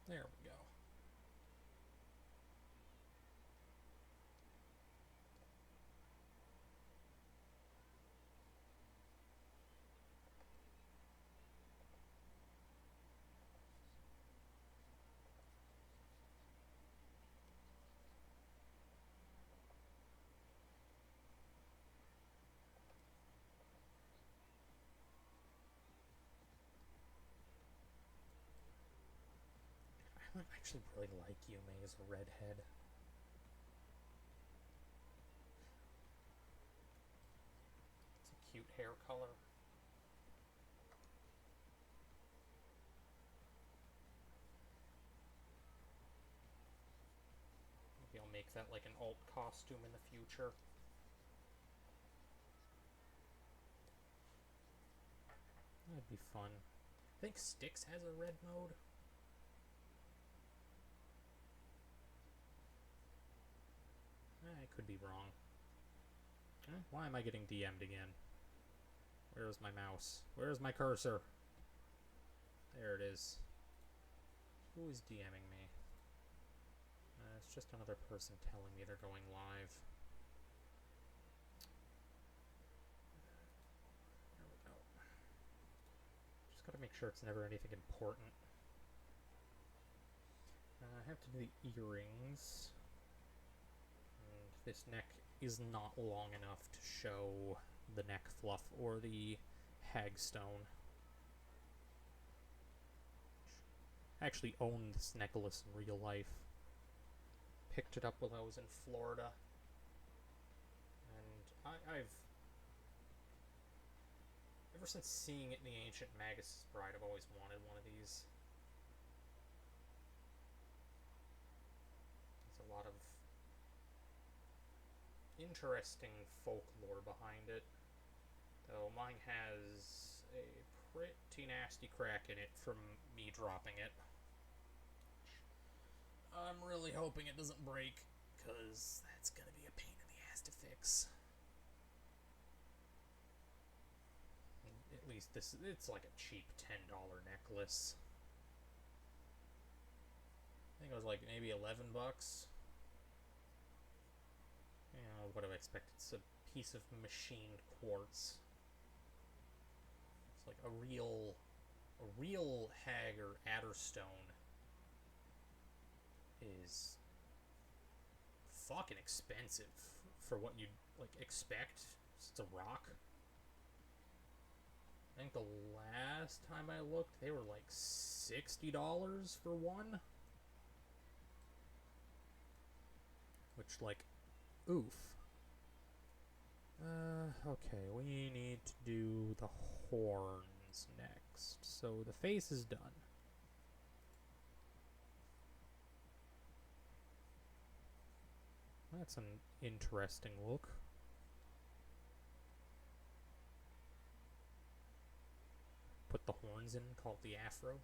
There we go. I actually really like Yume as a redhead. It's a cute hair color. Maybe I'll make that like an alt costume in the future. That'd be fun. I think Styx has a red mode. I could be wrong. Why am I getting DM'd again? Where's my mouse? Where's my cursor? There it is. Who is DMing me? It's just another person telling me they're going live. There we go. Just gotta make sure it's never anything important. I have to do the earrings. And this neck is not long enough to show the neck fluff or the hagstone. I actually own this necklace in real life. Picked it up while I was in Florida. And I've... Ever since seeing it in the Ancient Magus' Bride, I've always wanted one of these. There's a lot of interesting folklore behind it. Though mine has a pretty nasty crack in it from me dropping it. I'm really hoping it doesn't break, because that's going to be a pain in the ass to fix. At least it's like a cheap $10 necklace. I think it was like maybe 11 bucks. You know, what do I expect? It's a piece of machined quartz. It's like a real hag or adderstone is fucking expensive for what you'd like expect. It's a rock. I think the last time I looked, they were like $60 for one. Which, like, oof. Okay, we need to do the horns next. So the face is done. That's an interesting look. Put the horns in, call it the afro.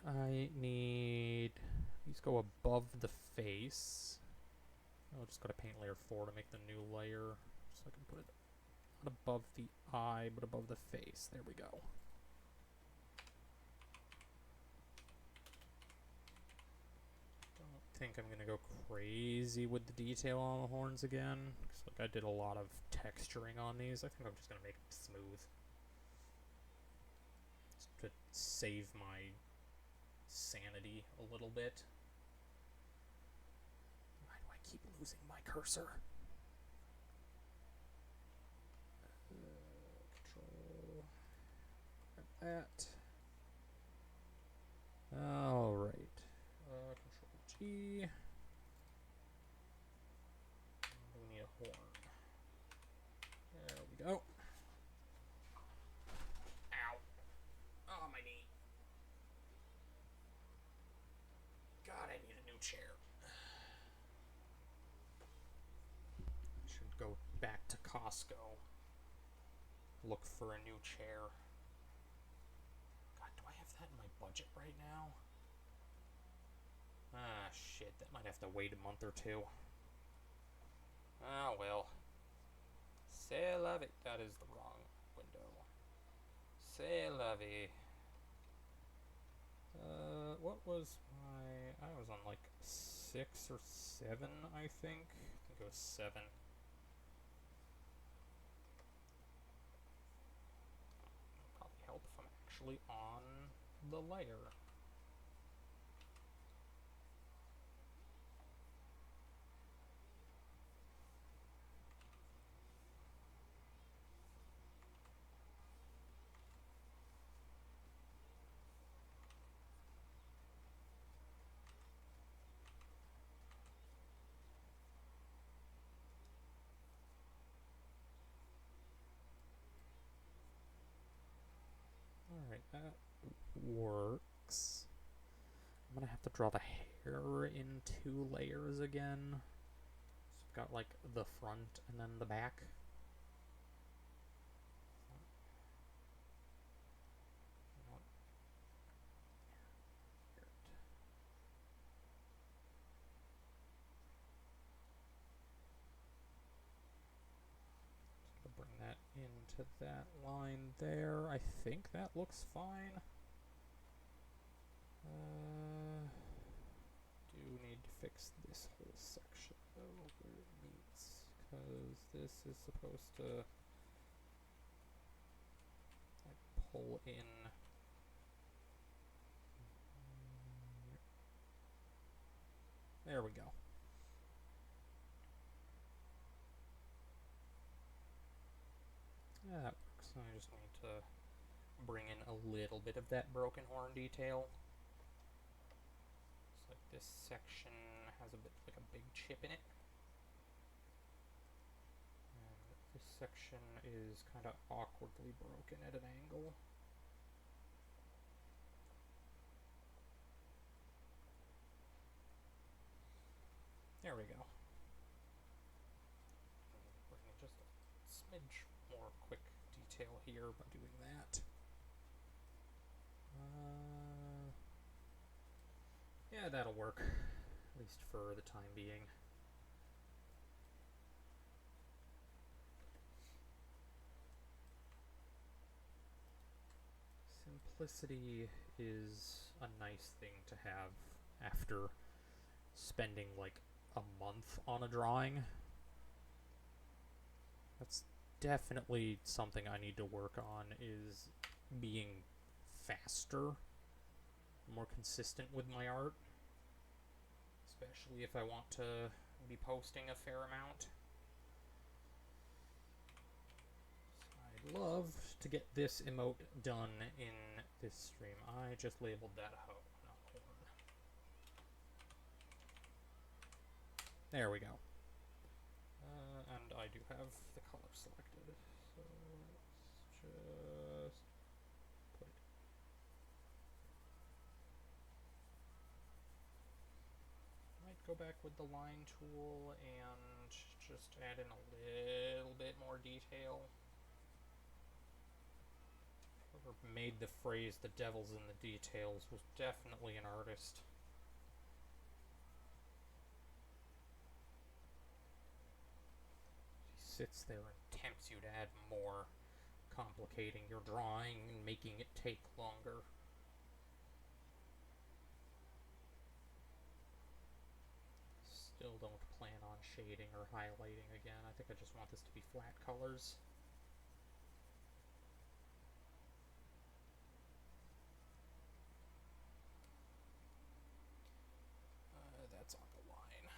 I need... These go above the face. I'll just go to paint layer 4 to make the new layer. So I can put it not above the eye, but above the face. There we go. Don't think I'm going to go crazy with the detail on the horns again. Because like, I did a lot of texturing on these. I think I'm just going to make it smooth. Just to save my sanity a little bit. Why do I keep losing my cursor? Control that. Alright. Control G. We need a horn. There we go. Ow. Oh, my knee. God, I need a new chair. I should go back to Costco. Look for a new chair. God, do I have that in my budget right now? Ah, shit. That might have to wait a month or two. Ah, well. C'est la vie. That is the wrong window. C'est la vie. What was my... I was on like 6 or 7, I think. I think it was 7. It'll probably help if I'm actually on the layer. Alright, that works. I'm gonna have to draw the hair in 2 layers again. So I've got like the front and then the back. Bring that into that line there. I think that looks fine. Do need to fix this whole section though, where it meets, because this is supposed to like pull in. There we go. Yeah, that works. I just need to bring in a little bit of that broken horn detail. It's like this section has a bit like a big chip in it. And this section is kind of awkwardly broken at an angle. There we go. Bring in just a smidge more quick detail here by doing that. Yeah, that'll work, at least for the time being. Simplicity is a nice thing to have after spending like a month on a drawing. That's definitely something I need to work on, is being faster, more consistent with my art, especially if I want to be posting a fair amount. I'd love to get this emote done in this stream. I just labeled that hoe, not horn. There we go. And I do have the color selected, so let's just put it. Might go back with the line tool and just add in a little bit more detail. Whoever made the phrase "the devil's in the details" was definitely an artist. He sits there and tempts you to add more, complicating your drawing and making it take longer. Still don't plan on shading or highlighting again. I think I just want this to be flat colors. That's on the line.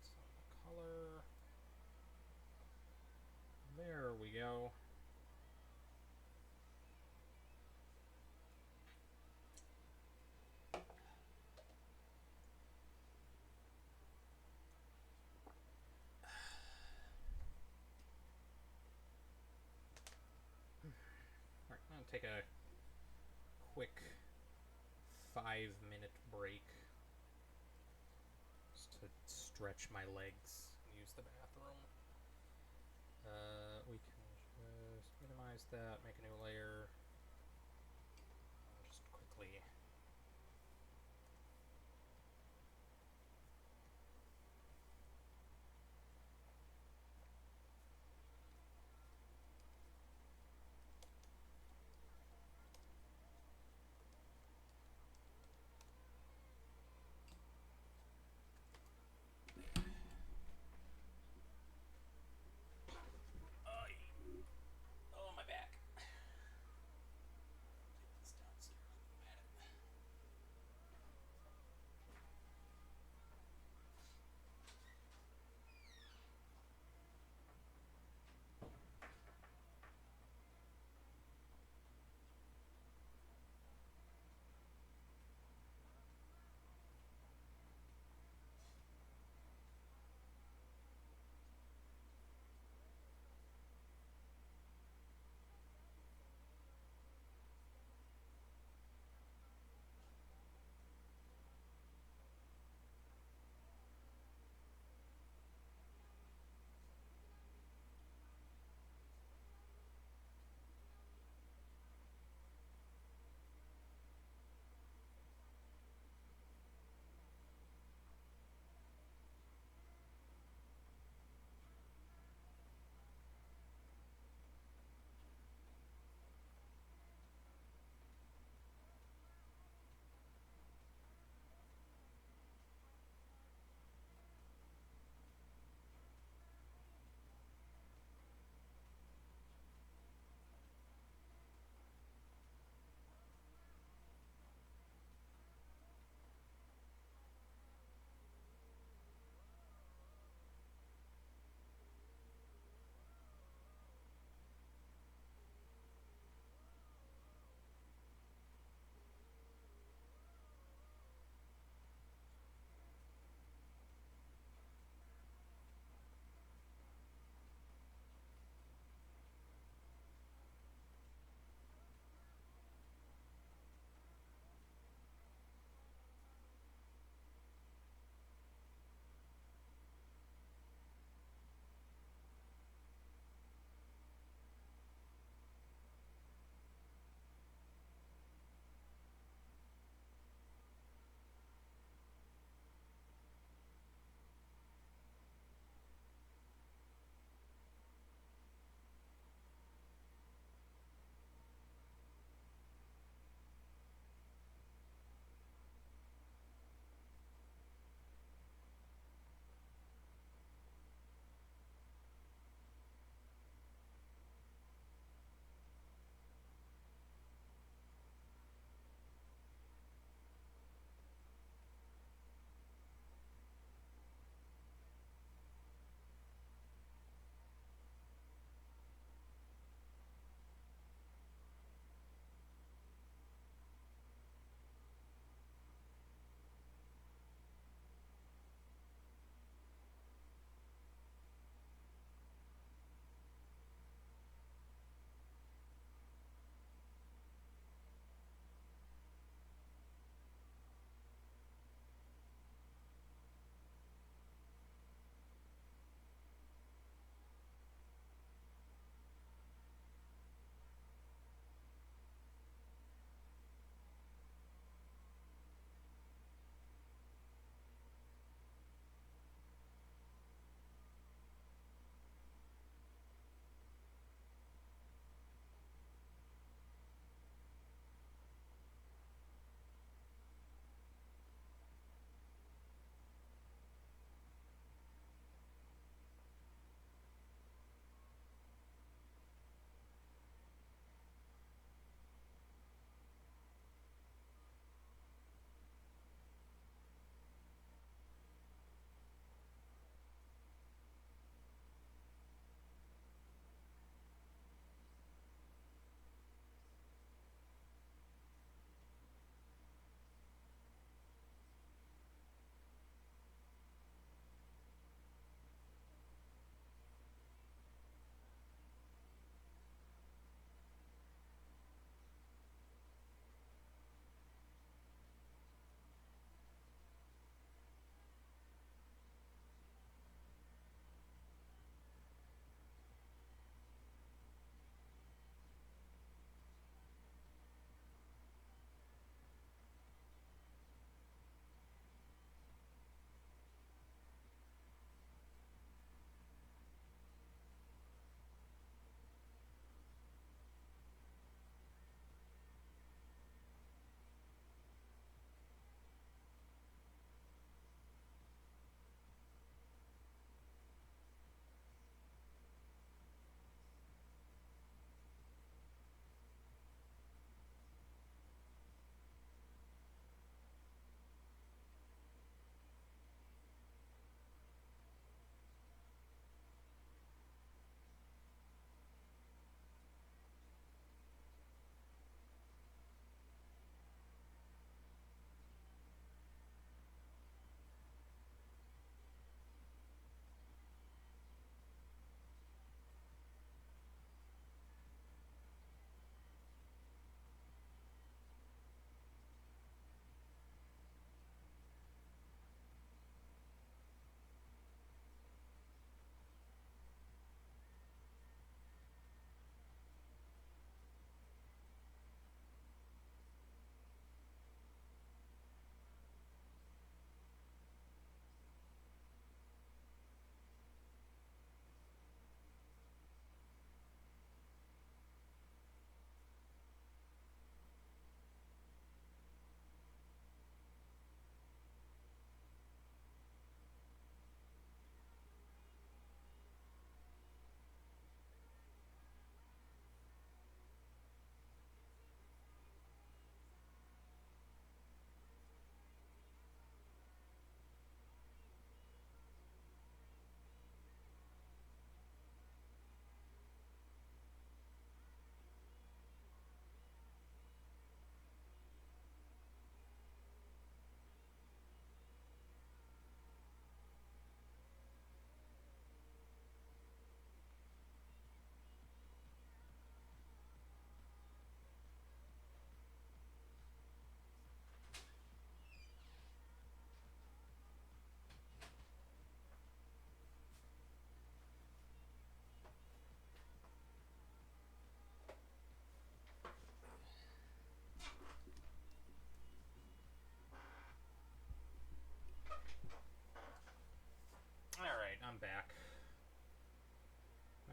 It's on the color. There we go. Alright, I'm gonna take a quick 5-minute break just to stretch my legs and use the bathroom. We can just minimize that, make a new layer, just quickly. Oh, my back.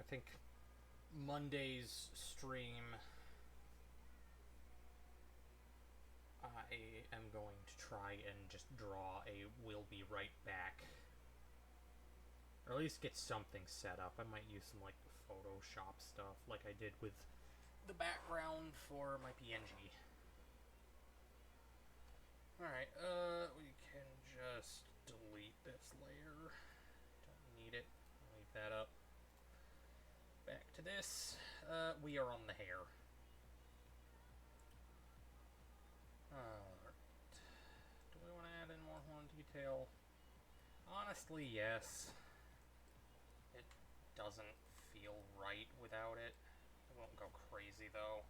I think Monday's stream, I am going to try and just draw a "we'll be right back." Or at least get something set up. I might use some, like, Photoshop stuff, like I did with the background for my PNG. Alright, we can just delete this layer. Don't need it. Leave that up. Back to this. We are on the hair. Alright. Do we want to add in more horn detail? Honestly, yes. It doesn't feel right without it. I won't go crazy, though.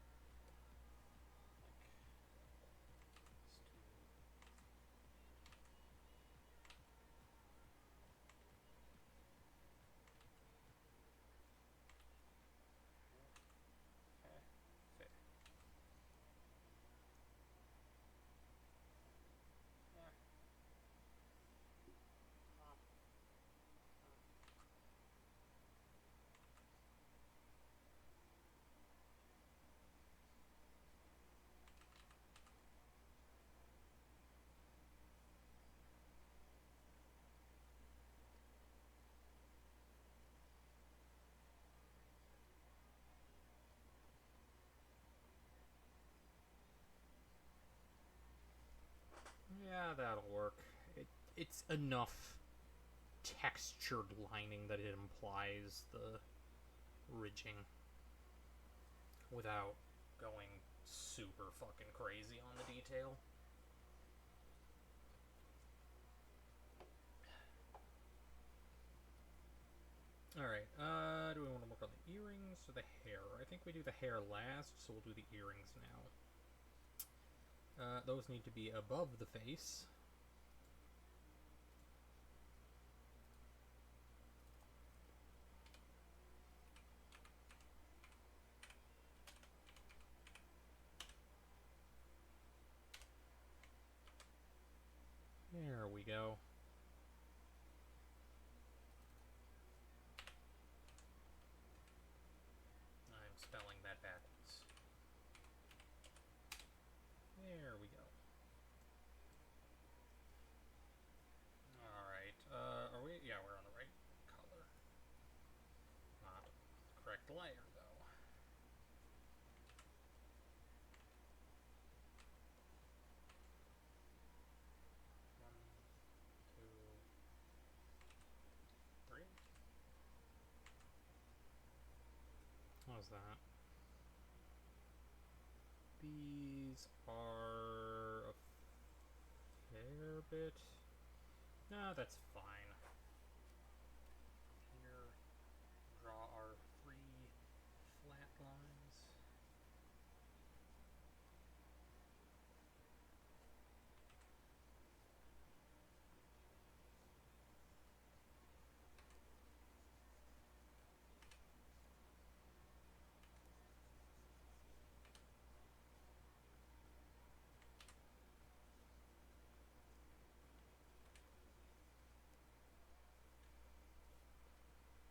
Yeah, that'll work. It's enough textured lining that it implies the ridging without going super fucking crazy on the detail. Alright, do we want to work on the earrings or the hair? I think we do the hair last, so we'll do the earrings now. Those need to be above the face. There we go. I'm spelling that backwards. There we go. Alright, are we? Yeah, we're on the right color. Not the correct layer, though. One, two, three. What was that? These are a fair bit. No, that's fine. Here, draw our 3 flat lines.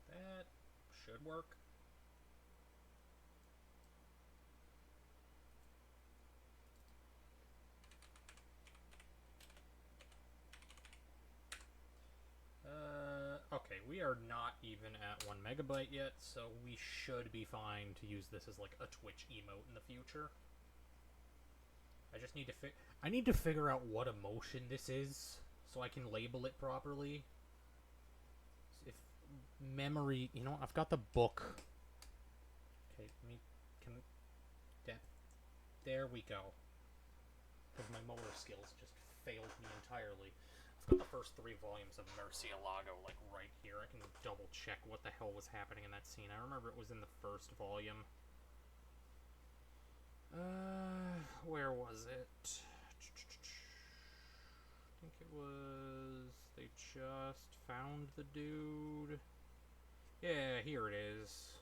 That should work. Okay, we are not even at 1 megabyte yet, so we should be fine to use this as like a Twitch emote in the future. I just need to figure out what emotion this is so I can label it properly. If memory, you know, I've got the book. Okay, there we go. Because my motor skills just failed me entirely. I've got the first 3 volumes of Murcielago, like, right here. I can double check what the hell was happening in that scene. I remember it was in the first volume. Where was it? I think it was... They just found the dude. Yeah, here it is.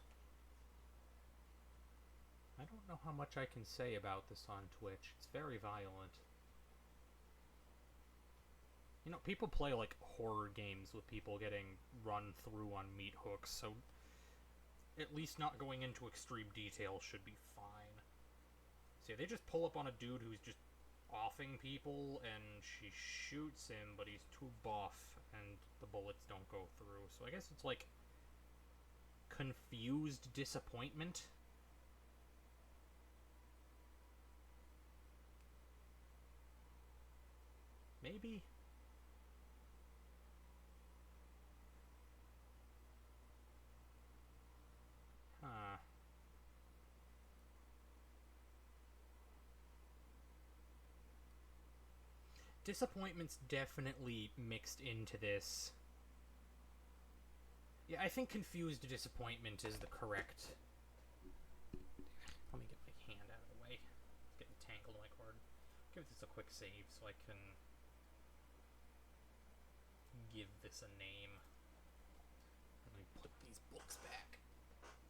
I don't know how much I can say about this on Twitch. It's very violent. You know, people play, like, horror games with people getting run through on meat hooks, so at least not going into extreme detail should be fine. See, they just pull up on a dude who's just offing people, and she shoots him, but he's too buff, and the bullets don't go through. So I guess it's like confused disappointment. Maybe? Huh. Disappointment's definitely mixed into this. Yeah, I think confused disappointment is the correct. Let me get my hand out of the way. It's getting tangled in my cord. Give this a quick save so I can give this a name. Let me put these books back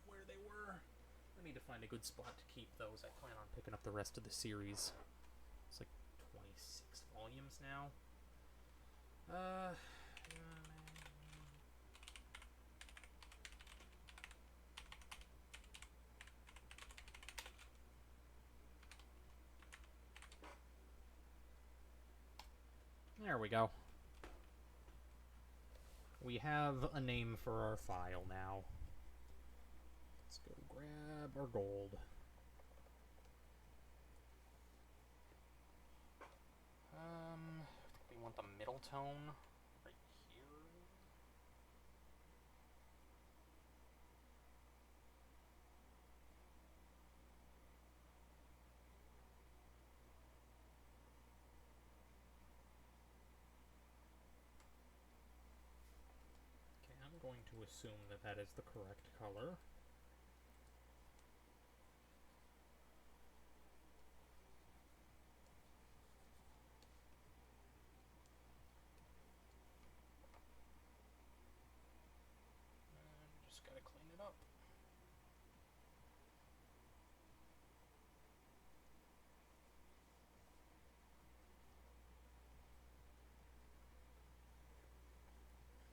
where they were. I need to find a good spot to keep those. I plan on picking up the rest of the series. It's like 26 volumes now. There we go. We have a name for our file now. Let's go grab our gold. We want the middle tone right here. Okay, I'm going to assume that that is the correct color. Just gotta clean it up.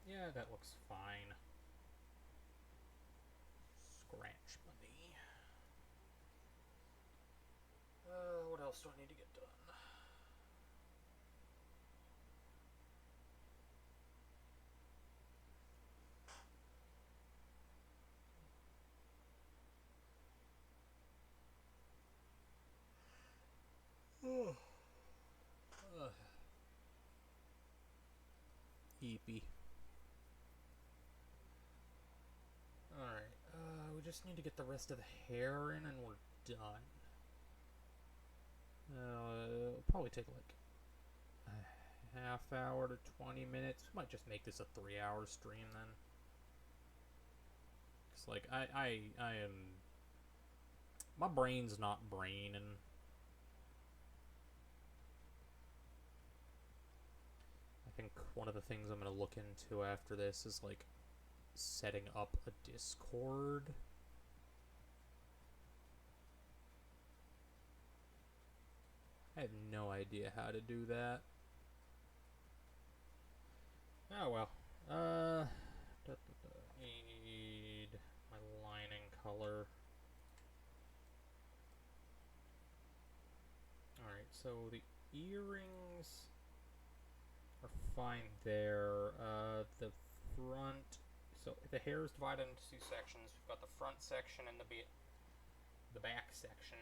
Yeah, that looks fine. Scratch money. What else do I need to get done? Eepy. Alright, we just need to get the rest of the hair in and we're done. It'll probably take like a half hour to 20 minutes. We might just make this a 3-hour stream then. Cause like, I am... My brain's not braining. I think one of the things I'm going to look into after this is like setting up a Discord. I have no idea how to do that. Oh well. Need my lining color. Alright, so the earrings are fine there. The front... So the hair is divided into two sections. We've got the front section and the back section.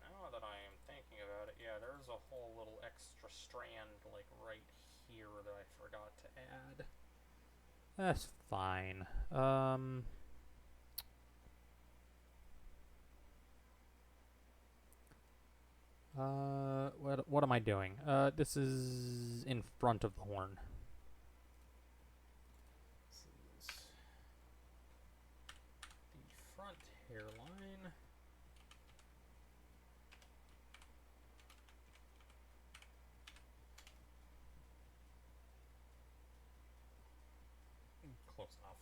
Now that I am thinking about it, yeah, there's a whole little extra strand, like, right here that I forgot to add. That's fine. What am I doing? This is in front of the horn. This is the front hairline. Close enough.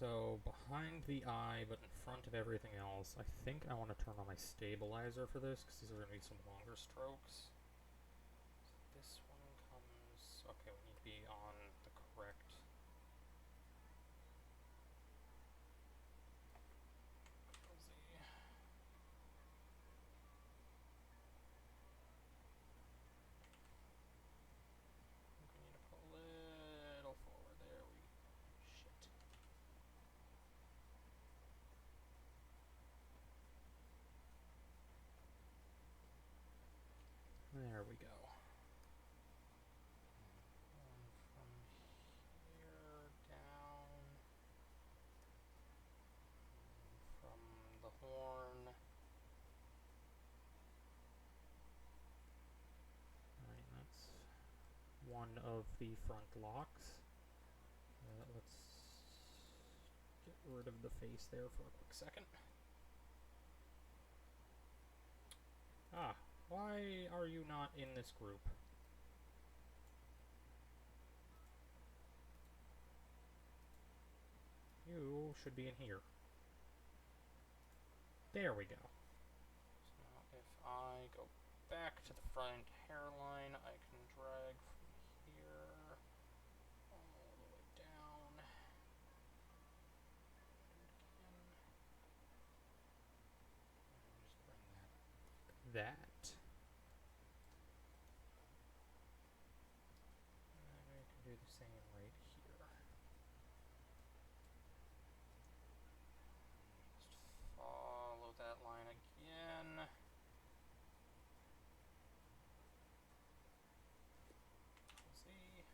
So behind the eye, but in front of everything else, I think I want to turn on my stabilizer for this, because these are going to be some longer strokes. So this one comes... Okay, we need to be on the correct... We need to put a little forward. There we... Shit. There we go. And from here down, from the horn. Alright, that's one of the front locks. Let's get rid of the face there for a quick second. Ah, why are you not in this group? You should be in here. There we go. So now if I go back to the front hairline, I can drag from here all the way down. And just bring that. And we can do the same right here. Just follow that line again. See.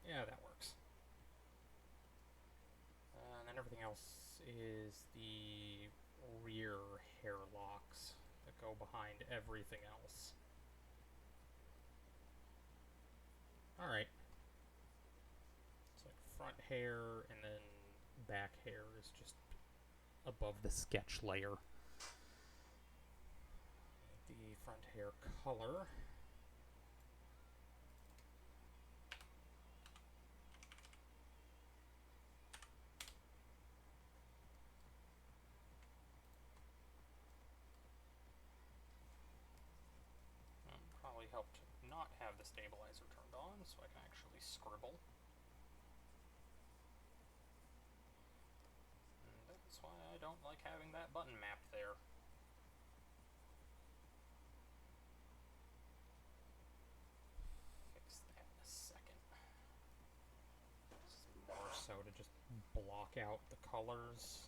Yeah, that works. And then everything else is the rear hair locks that go behind everything else. Alright. It's like front hair and then back hair is just above the sketch layer. The front hair color. Probably help to not have the stabilizer turned on so I can actually scribble. And that's why I don't like having that button mapped there. Fix that in a second. This is more so to just block out the colors.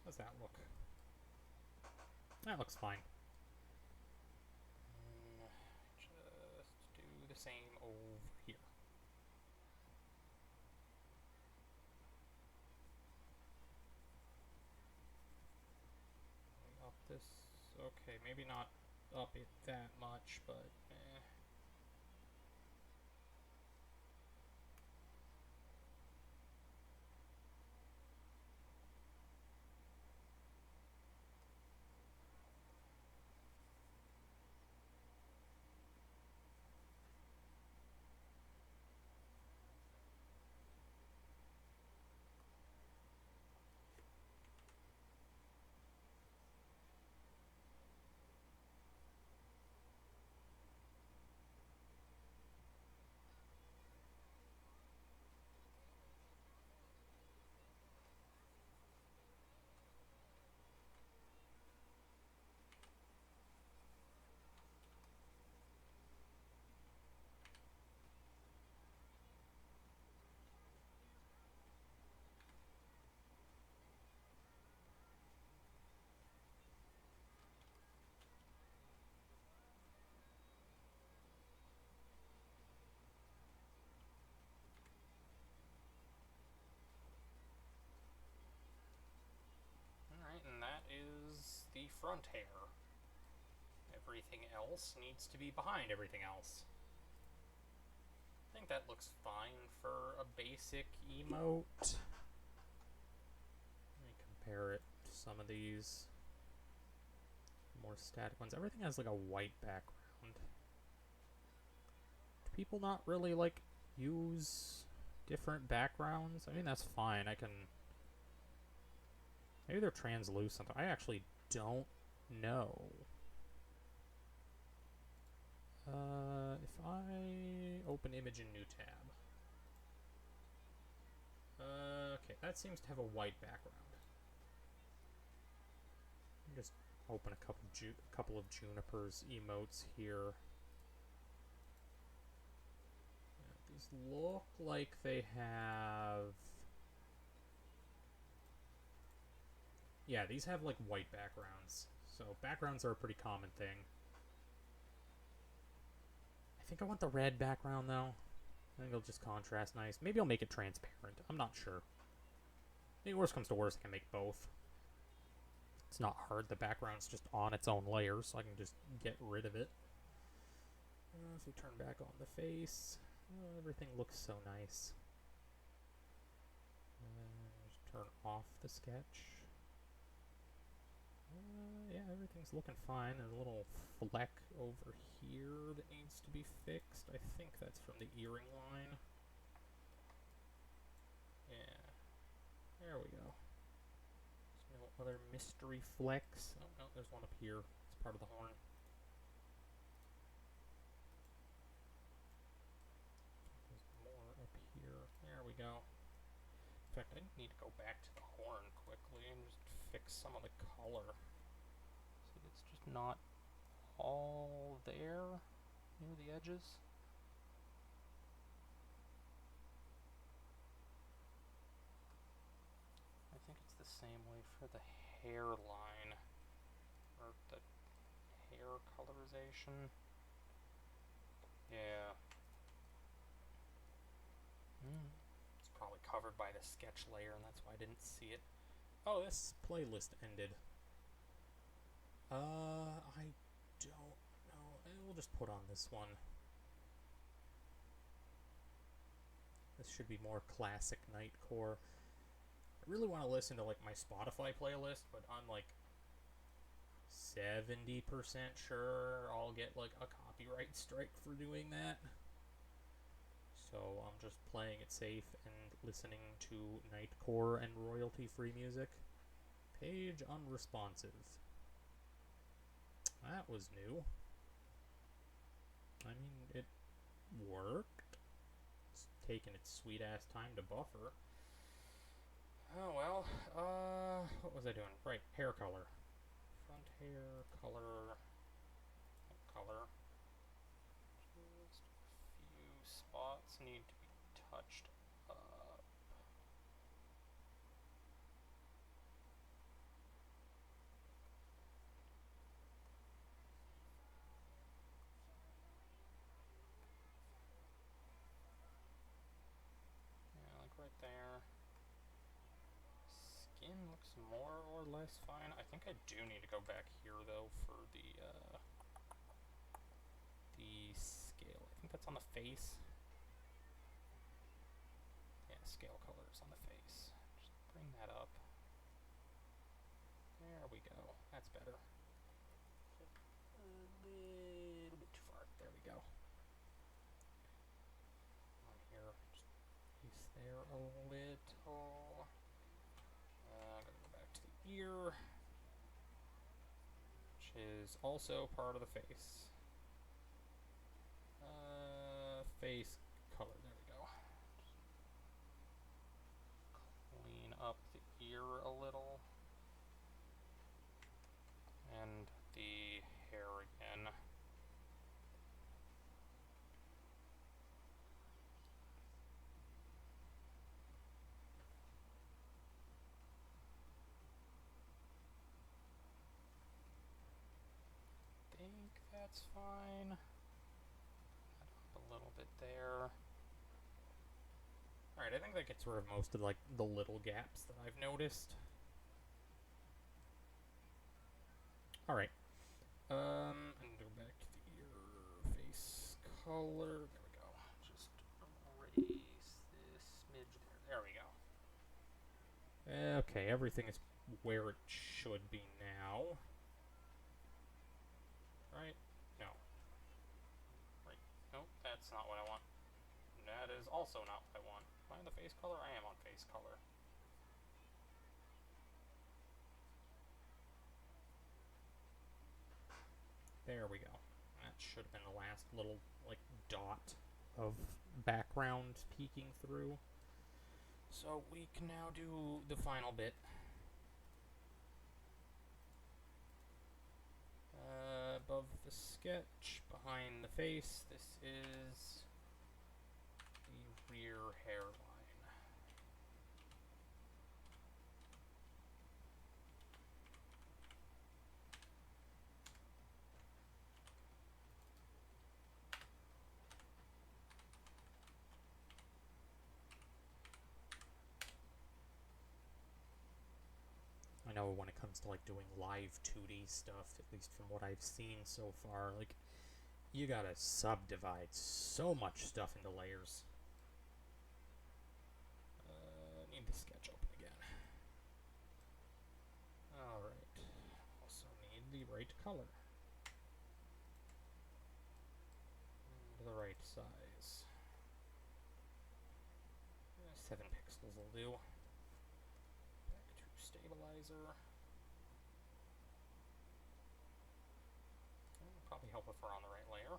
How's that look? That looks fine. Just do the same over here. Up this, okay, maybe not up it that much, but eh. front hair. Everything else needs to be behind everything else. I think that looks fine for a basic emote. Let me compare it to some of these more static ones. Everything has like a white background. Do people not really like use different backgrounds? I mean, that's fine. I can... Maybe they're translucent. I actually don't know. If I open image in new tab. Okay, that seems to have a white background. Just open a couple of Juniper's emotes here. Yeah, these look like they have... Yeah, these have like white backgrounds. So backgrounds are a pretty common thing. I think I want the red background though. I think it'll just contrast nice. Maybe I'll make it transparent. I'm not sure. Maybe worst comes to worst, I can make both. It's not hard. The background's just on its own layer, so I can just get rid of it. If we turn back on the face, everything looks so nice. Just turn off the sketch. Yeah, everything's looking fine. There's a little fleck over here that needs to be fixed. I think that's from the earring line. Yeah. There we go. There's no other mystery flecks. Oh, no, there's one up here. It's part of the horn. There's more up here. There we go. In fact, I need to go back to the horn quickly and just fix some of the color. So it's just not all there near the edges. I think it's the same way for the hairline, or the hair colorization. Yeah. It's probably covered by the sketch layer, and that's why I didn't see it. Oh, this playlist ended. I don't know. We'll just put on this one. This should be more classic Nightcore. I really want to listen to like my Spotify playlist, but I'm like 70% sure I'll get like a copyright strike for doing that. So I'm just playing it safe and listening to Nightcore and royalty-free music. Page unresponsive. That was new. I mean, it worked. It's taking its sweet-ass time to buffer. Oh, well, what was I doing? Right, hair color. Front hair color. Color. Just a few spots need to be touched up. Yeah, like right there. Skin looks more or less fine. I think I do need to go back here though for the scale. I think that's on the face. Yeah, scale color is on the face. Just bring that up. There we go. That's better. A little bit too far. There we go. On here, just piece there a little. I'm gonna go back to the ear, which is also part of the face. Face color. There we go. Just clean up the ear a little. And the hair again. I think that's fine. Add up a little bit there. Alright, I think that gets rid of most of like the little gaps that I've noticed. Alright. And go back to the ear face color. There we go. Just erase this smidge there. There we go. Okay, everything is where it should be now. Right? No. Right. Nope, that's not what I want. That is also not what I want. Am I on the face color? I am on face color. There we go. That should have been the last little, like, dot of background peeking through. So we can now do the final bit. Above the sketch, behind the face, this is the rear hairline. I know when it comes to like doing live 2D stuff, at least from what I've seen so far, like you gotta subdivide so much stuff into layers. Need the sketch open again. Alright. Also need the right color. And the right size. 7 pixels will do. Back to stabilizer. That'll probably help if we're on the right layer.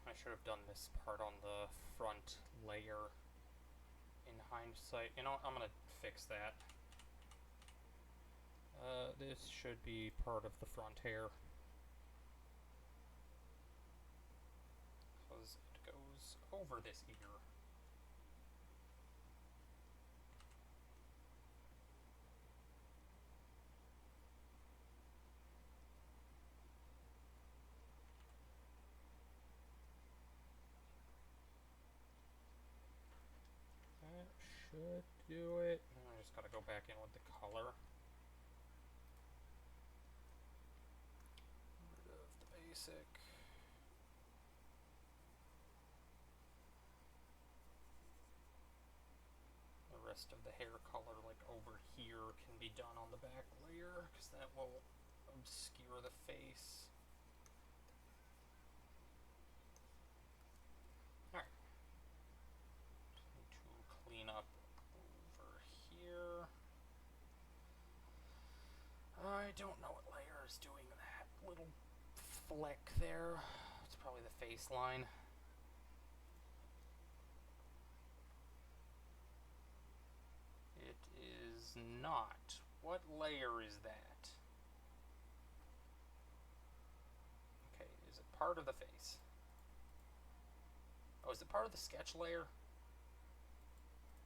I should have done this part on the front layer in hindsight. You know, I'm gonna fix that. This should be part of the front hair. Because it goes over this ear. That should do it. I just gotta go back in with the color. Rid of the basic. The rest of the hair color, like over here, can be done on the back layer, because that will obscure the face. Alright. Just need to clean up over here. I don't know what layer is doing that little fleck there. It's probably the face line. It is not. What layer is that? Okay, is it part of the face? Oh, is it part of the sketch layer?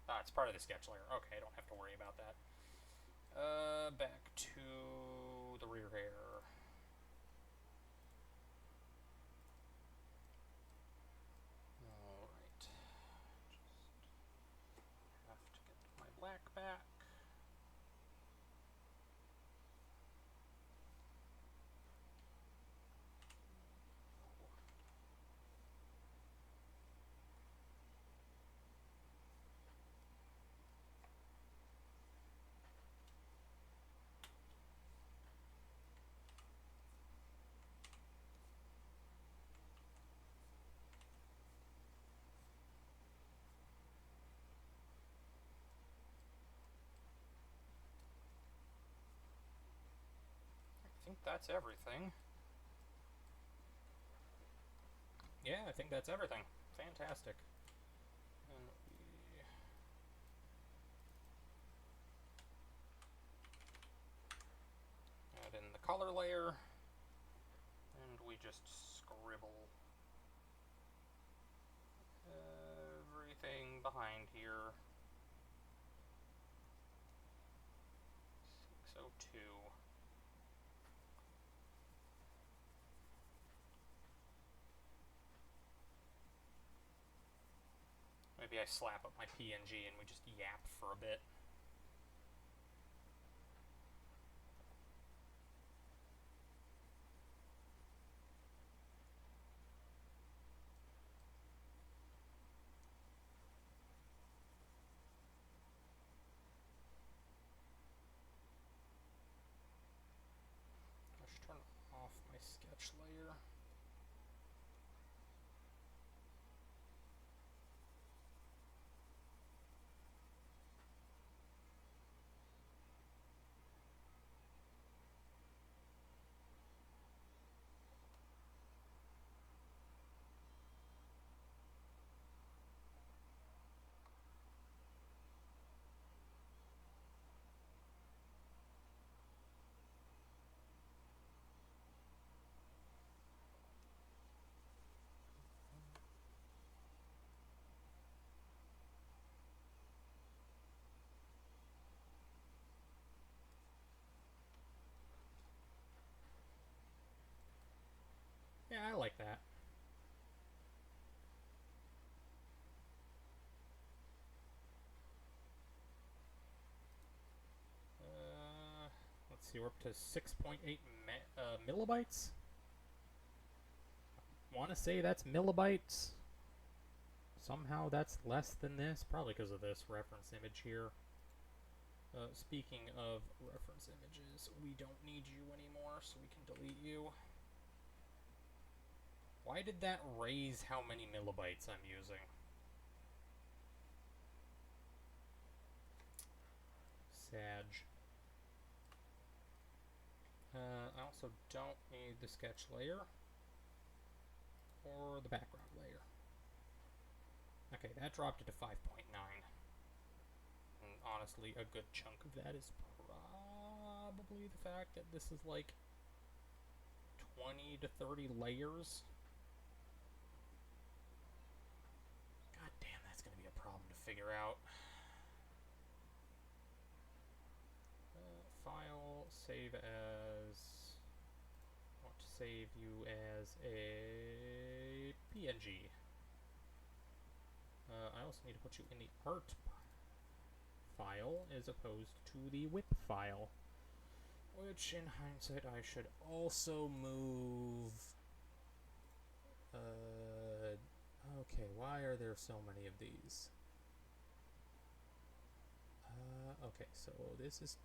Ah, it's part of the sketch layer. Okay, I don't have to worry about that. Back to the rear hair. Alright. Just have to get my black back. that's everything. Yeah, I think that's everything. Fantastic. And we add in the color layer, and we just scribble everything behind here. 602. Maybe I slap up my PNG and we just yap for a bit. I should turn off my sketch layer. Yeah, I like that. Let's see, we're up to 6.8 millibytes. Want to say that's millibytes. Somehow that's less than this, probably because of this reference image here. Speaking of reference images, we don't need you anymore, so we can delete you. Why did that raise how many millibytes I'm using? Sag. I also don't need the sketch layer or the background layer. Okay, that dropped it to 5.9. And honestly, a good chunk of that is probably the fact that this is like 20 to 30 layers. God damn, that's going to be a problem to figure out. File, save as... I want to save you as a PNG. I also need to put you in the art file as opposed to the whip file. Which, in hindsight, I should also move... okay, why are there so many of these? Okay, so this is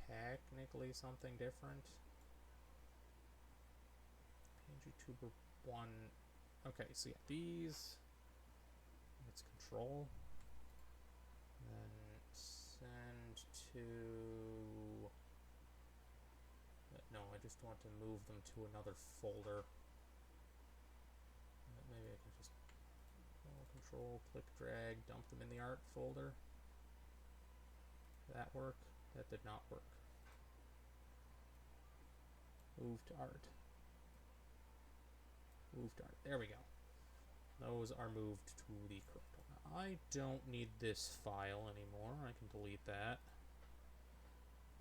technically something different. PNGTuber 1. Okay, so yeah, these... Let's control. Then send to... no, I just want to move them to another folder. Maybe I can just control, click, drag, dump them in the art folder. Did that work? That did not work. Move to art. Move to art. There we go. Those are moved to the correct one. I don't need this file anymore. I can delete that.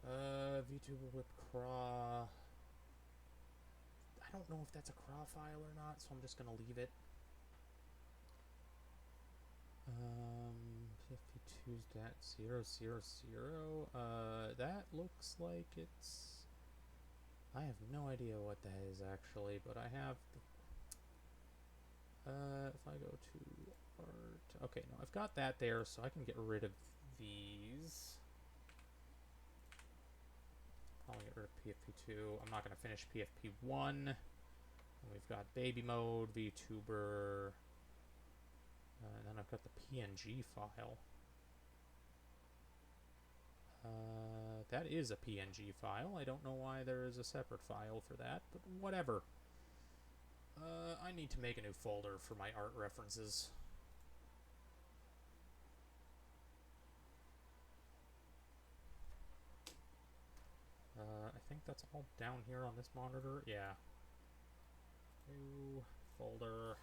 VTuber with craw. I don't know if that's a craw file or not, so I'm just gonna leave it. 52.000. That looks like it's... I have no idea what that is actually, but I have... if I go to art... Okay, no, I've got that there, so I can get rid of these. I'll get rid of PFP2. I'm not going to finish PFP1. And we've got baby mode, VTuber... and then I've got the PNG file. That is a PNG file. I don't know why there is a separate file for that, but whatever. I need to make a new folder for my art references. I think that's all down here on this monitor. Yeah. New folder.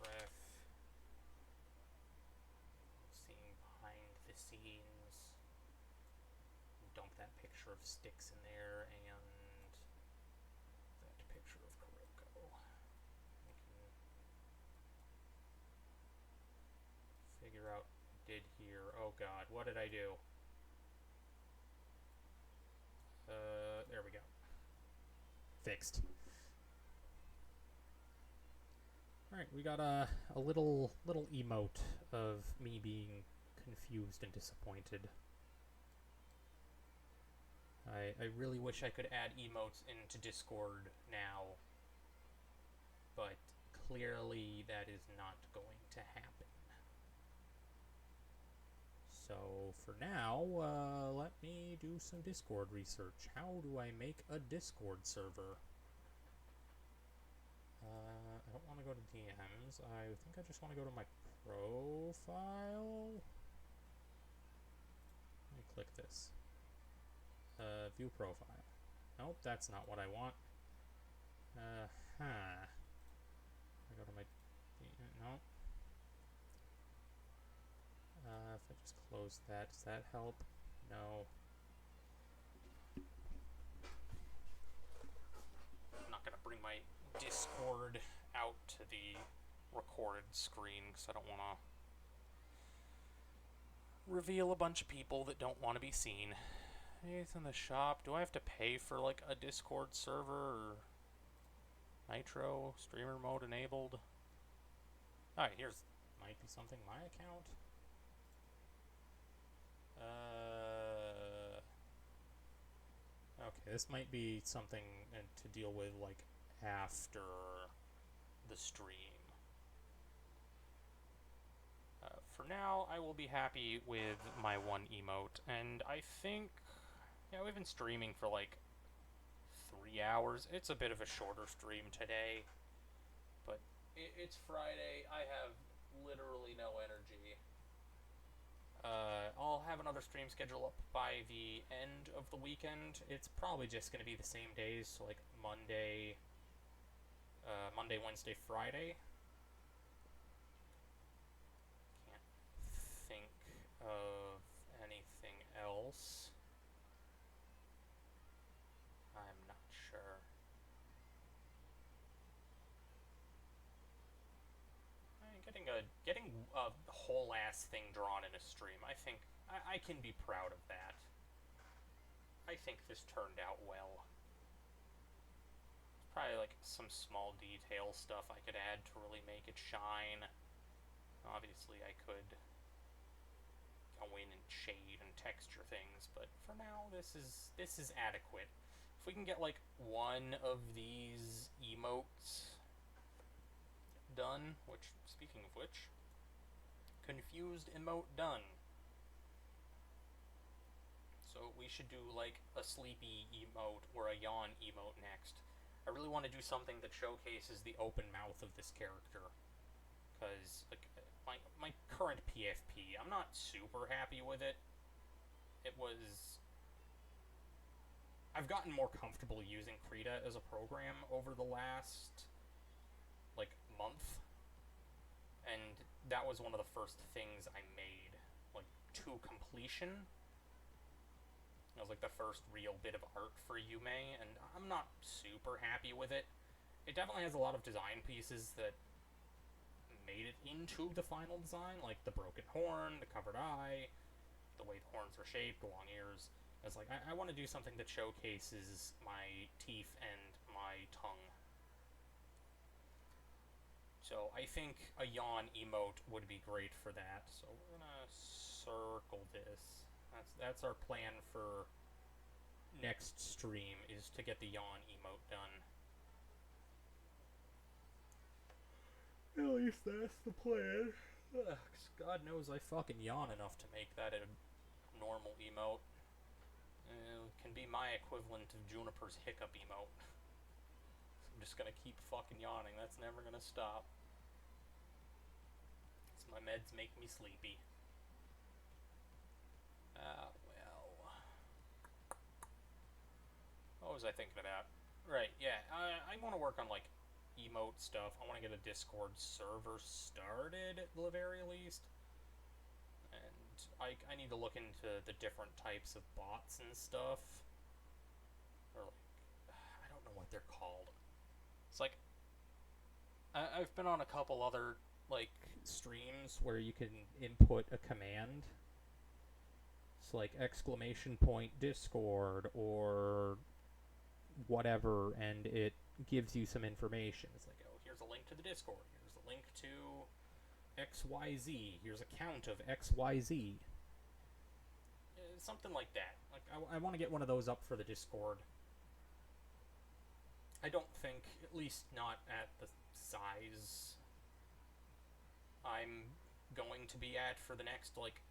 Ref. Seeing behind the scenes. Dump that picture of Styx in there and that picture of Kuroko. We can figure out what I did here. Oh god, what did I do? There we go. Fixed. Alright, we got a little emote of me being confused and disappointed. I really wish I could add emotes into Discord now, but clearly that is not going to happen. So for now, let me do some Discord research. How do I make a Discord server? I don't want to go to DMs. I think I just want to go to my profile. Let me click this. View profile. Nope, that's not what I want. I go to my... No. If I just close that, does that help? No. I'm not going to bring my Discord out to the recorded screen because I don't want to reveal a bunch of people that don't want to be seen. It's in the shop. Do I have to pay for like a Discord server or Nitro streamer mode enabled? Alright, here's might be something my account. Okay, this might be something to deal with like after the stream. For now, I will be happy with my one emote, and I think, yeah, we've been streaming for like 3 hours. It's a bit of a shorter stream today, but it's Friday. I have literally no energy. I'll have another stream schedule up by the end of the weekend. It's probably just going to be the same days, so like Monday, Wednesday, Friday. Can't think of anything else. I'm not sure. Getting a whole ass thing drawn in a stream, I think I can be proud of that. I think this turned out well. There's probably like some small detail stuff I could add to really make it shine. Obviously I could go in and shade and texture things, but for now this is adequate. If we can get like one of these emotes done, which, speaking of which, confused emote done. So we should do like a sleepy emote or a yawn emote next. I really want to do something that showcases the open mouth of this character, because like my current PFP, I'm not super happy with it. I've gotten more comfortable using Krita as a program over the last like month, and that was one of the first things I made like to completion. It was like the first real bit of art for Yume, and I'm not super happy with it. It definitely has a lot of design pieces that made it into the final design, like the broken horn, the covered eye, the way the horns are shaped, the long ears. It's like I want to do something that showcases my teeth and my tongue. So I think a yawn emote would be great for that. So we're gonna circle this. That's our plan for next stream, is to get the yawn emote done. At least that's the plan. Ugh, 'cause God knows I fucking yawn enough to make that a normal emote. Can be my equivalent of Juniper's hiccup emote. I'm just gonna keep fucking yawning. That's never gonna stop. So my meds make me sleepy. Well. What was I thinking about? Right, yeah. I want to work on, like, emote stuff. I want to get a Discord server started, at the very least. And I need to look into the different types of bots and stuff. Or, like, I don't know what they're called. It's like, I've been on a couple other, like, streams where you can input a command. It's like !Discord or whatever, and it gives you some information. It's like, oh, here's a link to the Discord. Here's a link to XYZ. Here's a count of XYZ. Something like that. Like, I want to get one of those up for the Discord. I don't think, at least not at the size I'm going to be at for the next, like,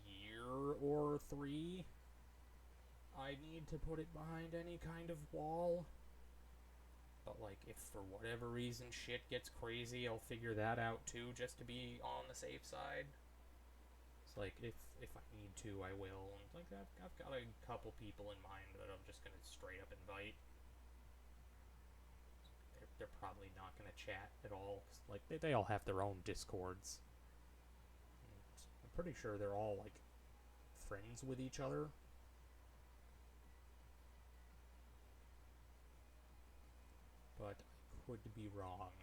year or 3, I need to put it behind any kind of wall. But, like, if for whatever reason shit gets crazy, I'll figure that out too, just to be on the safe side. It's like, if I need to, I will. And, like, I've got a couple people in mind that I'm just gonna straight up invite. They're probably not gonna chat at all, 'cause, like, they all have their own Discords. And I'm pretty sure they're all, like, friends with each other. But I could be wrong.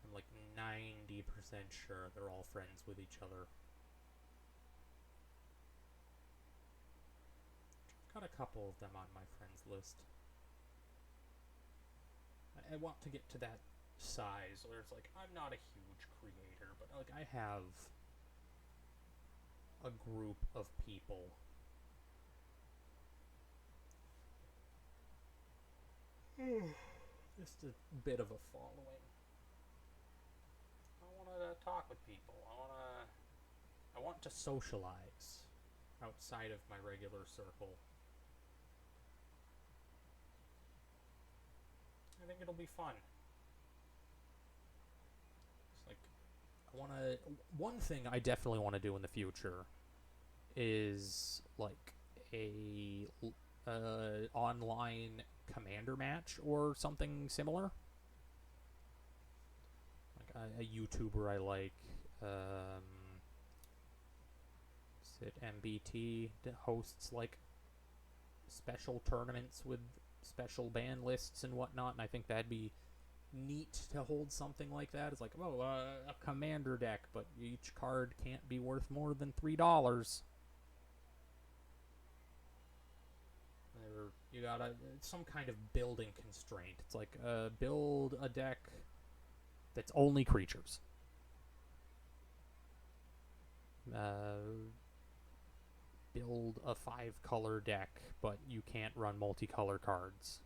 I'm like 90% sure they're all friends with each other. I've got a couple of them on my friends list. I want to get to that size where it's like, I'm not a huge creator, but, like, I have a group of people. Just a bit of a following. I want to talk with people. I want to socialize outside of my regular circle. I think it'll be fun. It's like, one thing I definitely want to do in the future is, like, a online commander match or something similar. Like a YouTuber I like, is it MBT, that hosts, like, special tournaments with special ban lists and whatnot, and I think that'd be neat to hold something like that. It's like, oh, a commander deck, but each card can't be worth more than $3. You got some kind of building constraint. It's like, build a deck that's only creatures. Build a 5-color deck, but you can't run multicolor cards.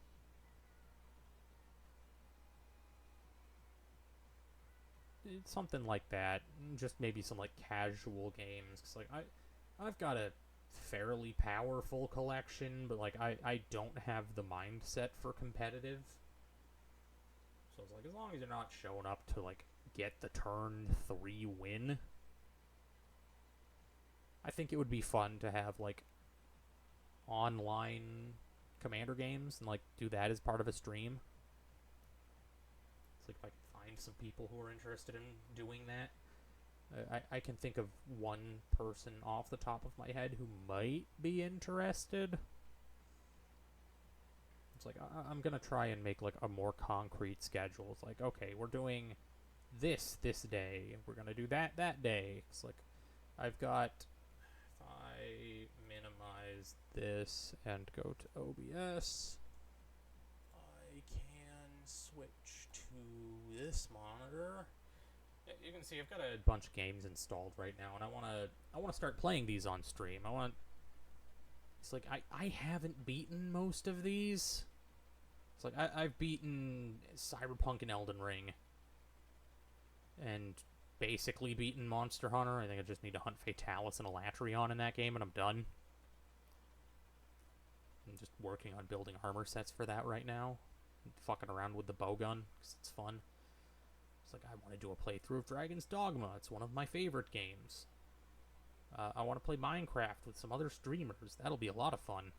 It's something like that. Just maybe some, like, casual games. Cause, like, I've got a fairly powerful collection, but, like, I don't have the mindset for competitive. So it's like, as long as you're not showing up to, like, get the turn 3 win, I think it would be fun to have, like, online commander games and, like, do that as part of a stream. It's like, if I can find some people who are interested in doing that. I can think of one person off the top of my head who might be interested. It's like, I'm gonna try and make, like, a more concrete schedule. It's like, okay, we're doing this day. We're gonna do that day. It's like, I've got, if I minimize this and go to OBS, I can switch to this monitor. You can see I've got a bunch of games installed right now, and I want to start playing these on stream. It's like, I haven't beaten most of these. It's like, I've beaten Cyberpunk and Elden Ring. and basically beaten Monster Hunter. I think I just need to hunt Fatalis and Elatrion in that game, and I'm done. I'm just working on building armor sets for that right now. I'm fucking around with the bowgun, because it's fun. It's like, I want to do a playthrough of Dragon's Dogma. It's one of my favorite games. I want to play Minecraft with some other streamers. That'll be a lot of fun.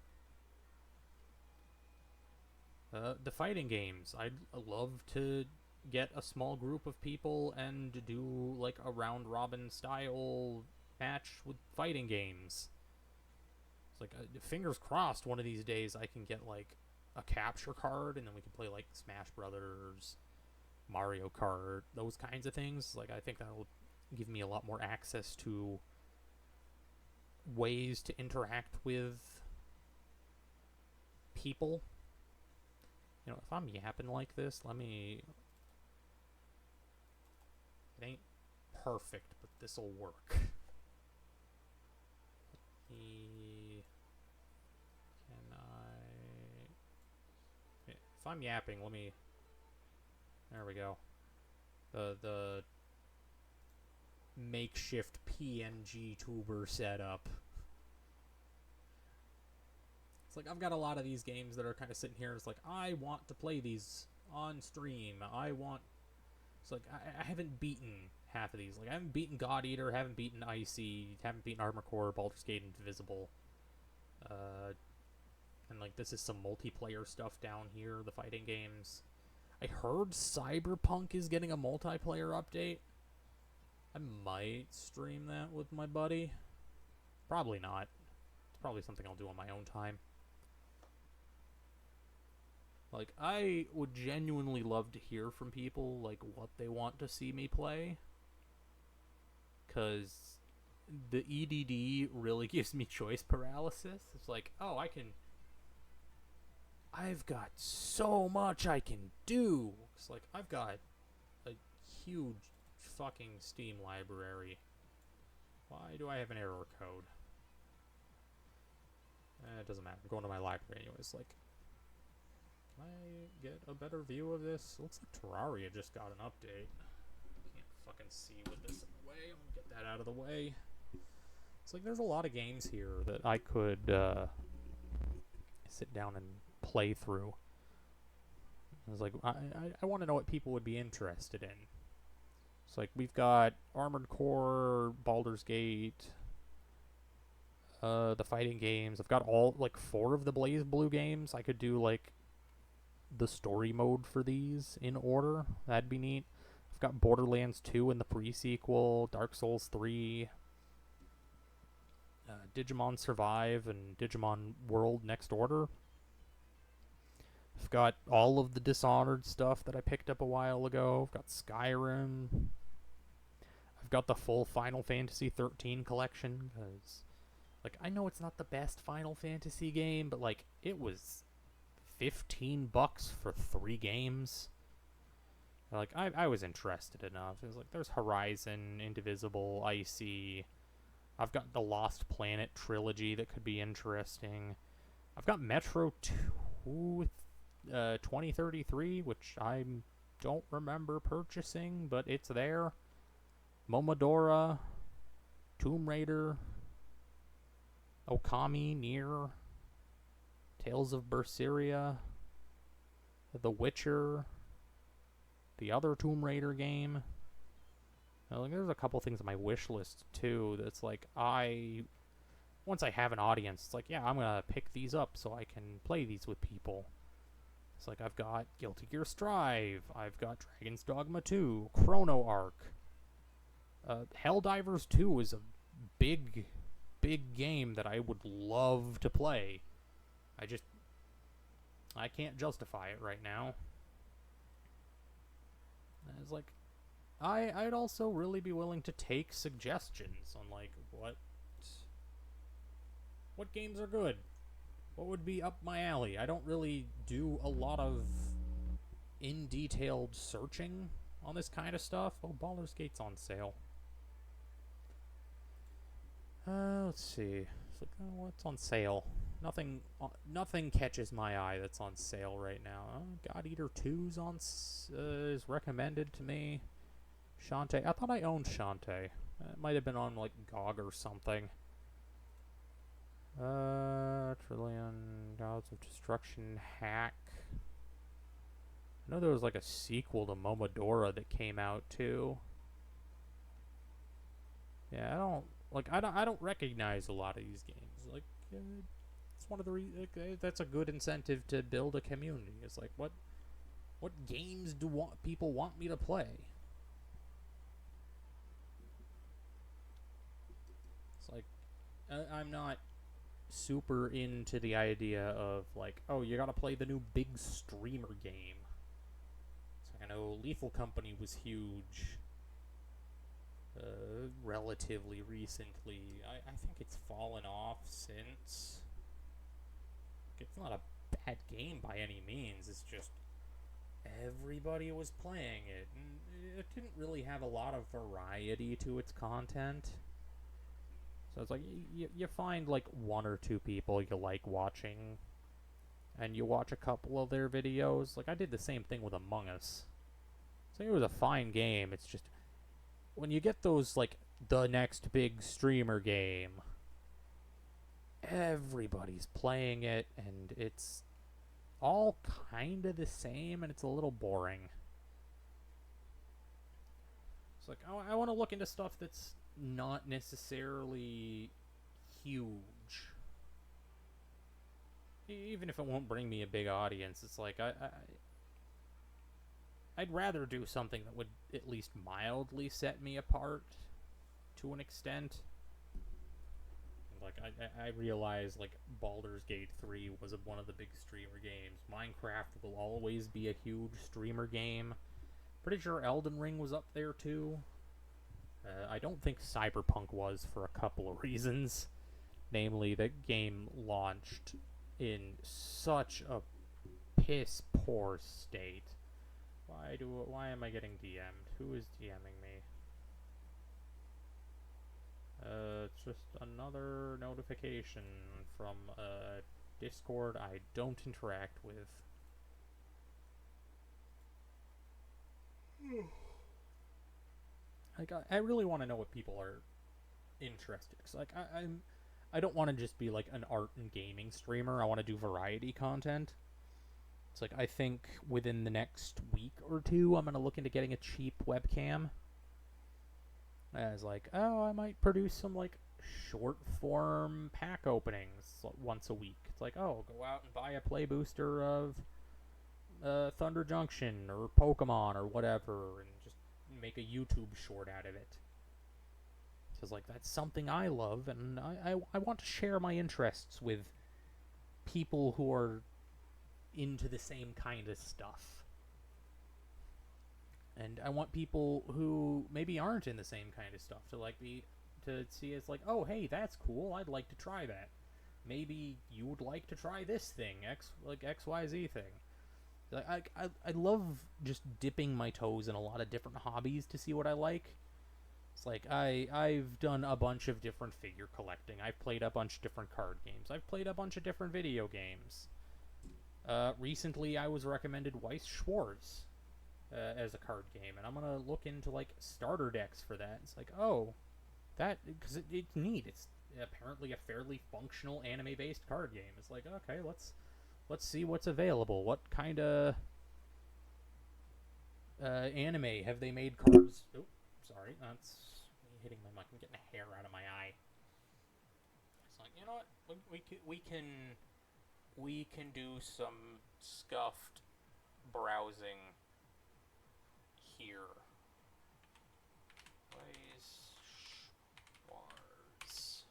The fighting games. I'd love to get a small group of people and do like a round robin style match with fighting games. It's like, fingers crossed one of these days I can get like a capture card and then we can play like Smash Brothers, Mario Kart, those kinds of things. Like, I think that'll give me a lot more access to ways to interact with people. You know, if I'm yapping like this, let me... It ain't perfect, but this'll work. Can I... If I'm yapping, let me... There we go. The makeshift PNG tuber setup. It's like, I've got a lot of these games that are kind of sitting here. It's like, I want to play these on stream. It's like, I haven't beaten half of these. Like, I haven't beaten God Eater, haven't beaten Icy, haven't beaten Armor Core, Baldur's Gate Indivisible. And like, this is some multiplayer stuff down here, the fighting games. I heard Cyberpunk is getting a multiplayer update. I might stream that with my buddy. Probably not. It's probably something I'll do on my own time. Like, I would genuinely love to hear from people, like, what they want to see me play. Because the EDD really gives me choice paralysis. It's like, oh, I've got so much I can do. It's like, I've got a huge fucking Steam library. Why do I have an error code? It doesn't matter. I'm going to my library anyways. Like, can I get a better view of this? It looks like Terraria just got an update. Can't fucking see with this in the way. I'm gonna get that out of the way. It's like, there's a lot of games here that I could sit down and play through. I was like, I want to know what people would be interested in. It's like, we've got Armored Core, Baldur's Gate, the fighting games. I've got all, like, 4 of the Blaze Blue games. I could do, like, the story mode for these in order. That'd be neat. I've got Borderlands 2 in the pre-sequel, Dark Souls 3, Digimon Survive, and Digimon World Next Order. I've got all of the Dishonored stuff that I picked up a while ago. I've got Skyrim. I've got the full Final Fantasy 13 collection, because, like, I know it's not the best Final Fantasy game, but, like, it was $15 for 3 games. Like, I was interested enough. It was like, there's Horizon, Indivisible, Icy. I've got the Lost Planet trilogy that could be interesting. I've got Metro 2 2033, which I don't remember purchasing, but it's there. Momodora, Tomb Raider, Okami, Nier, Tales of Berseria, The Witcher, the other Tomb Raider game. Like, there's a couple things on my wish list too that's like, once I have an audience, it's like, yeah, I'm gonna pick these up so I can play these with people. It's like, I've got Guilty Gear Strive, I've got Dragon's Dogma 2, Chrono Arc. Helldivers 2 is a big game that I would love to play. I can't justify it right now. And it's like, I'd also really be willing to take suggestions on, like, what games are good. What would be up my alley? I don't really do a lot of in-detailed searching on this kind of stuff. Oh, Baldur's Gate's on sale. Let's see. It's like, what's on sale? Nothing catches my eye that's on sale right now. God Eater 2's is recommended to me. Shantae. I thought I owned Shantae. It might have been on, like, GOG or something. Trillion Gods of Destruction hack. I know there was, like, a sequel to Momodora that came out, too. Yeah, I don't recognize a lot of these games. Like, it's one of the that's a good incentive to build a community. It's like, what games do people want me to play? It's like, I'm not super into the idea of, like, oh, you gotta play the new big streamer game. It's like, I know Lethal Company was huge relatively recently. I think it's fallen off since. It's not a bad game by any means. It's just everybody was playing it, and it didn't really have a lot of variety to its content. So it's like you find like one or two people you like watching, and you watch a couple of their videos. Like I did the same thing with Among Us. So it was a fine game. It's just when you get those like the next big streamer game, everybody's playing it, and it's all kind of the same, and it's a little boring. It's like, oh, I want to look into stuff that's not necessarily huge. Even if it won't bring me a big audience, it's like, I'd rather do something that would at least mildly set me apart to an extent. Like, I realize, like, Baldur's Gate 3 was one of the big streamer games. Minecraft will always be a huge streamer game. Pretty sure Elden Ring was up there, too. I don't think Cyberpunk was for a couple of reasons. Namely, the game launched in such a piss-poor state. Why am I getting DM'd? Who is DMing me? It's just another notification from Discord I don't interact with. Like, I really want to know what people are interested. Cause like I don't want to just be like an art and gaming streamer. I want to do variety content. It's like I think within the next week or two, I'm gonna look into getting a cheap webcam. As like, oh, I might produce some like short form pack openings once a week. It's like, oh, go out and buy a play booster of Thunder Junction or Pokemon or whatever, and just make a YouTube short out of it. Because like that's something I love, and I want to share my interests with people who are into the same kind of stuff. And I want people who maybe aren't in the same kind of stuff to like to see it's like, oh hey, that's cool. I'd like to try that. Maybe you would like to try this thing, XYZ thing. Like I love just dipping my toes in a lot of different hobbies to see what I like. It's like I've done a bunch of different figure collecting. I've played a bunch of different card games. I've played a bunch of different video games. Recently, I was recommended Weiss Schwarz as a card game, and I'm gonna look into like starter decks for that. It's like, oh, that because it's neat. It's apparently a fairly functional anime-based card game. It's like, okay, let's see what's available. What kind of anime have they made cards? Oh, sorry, that's me hitting my mic. I'm getting a hair out of my eye. It's like, you know what? We can do some scuffed browsing here. Schwarz.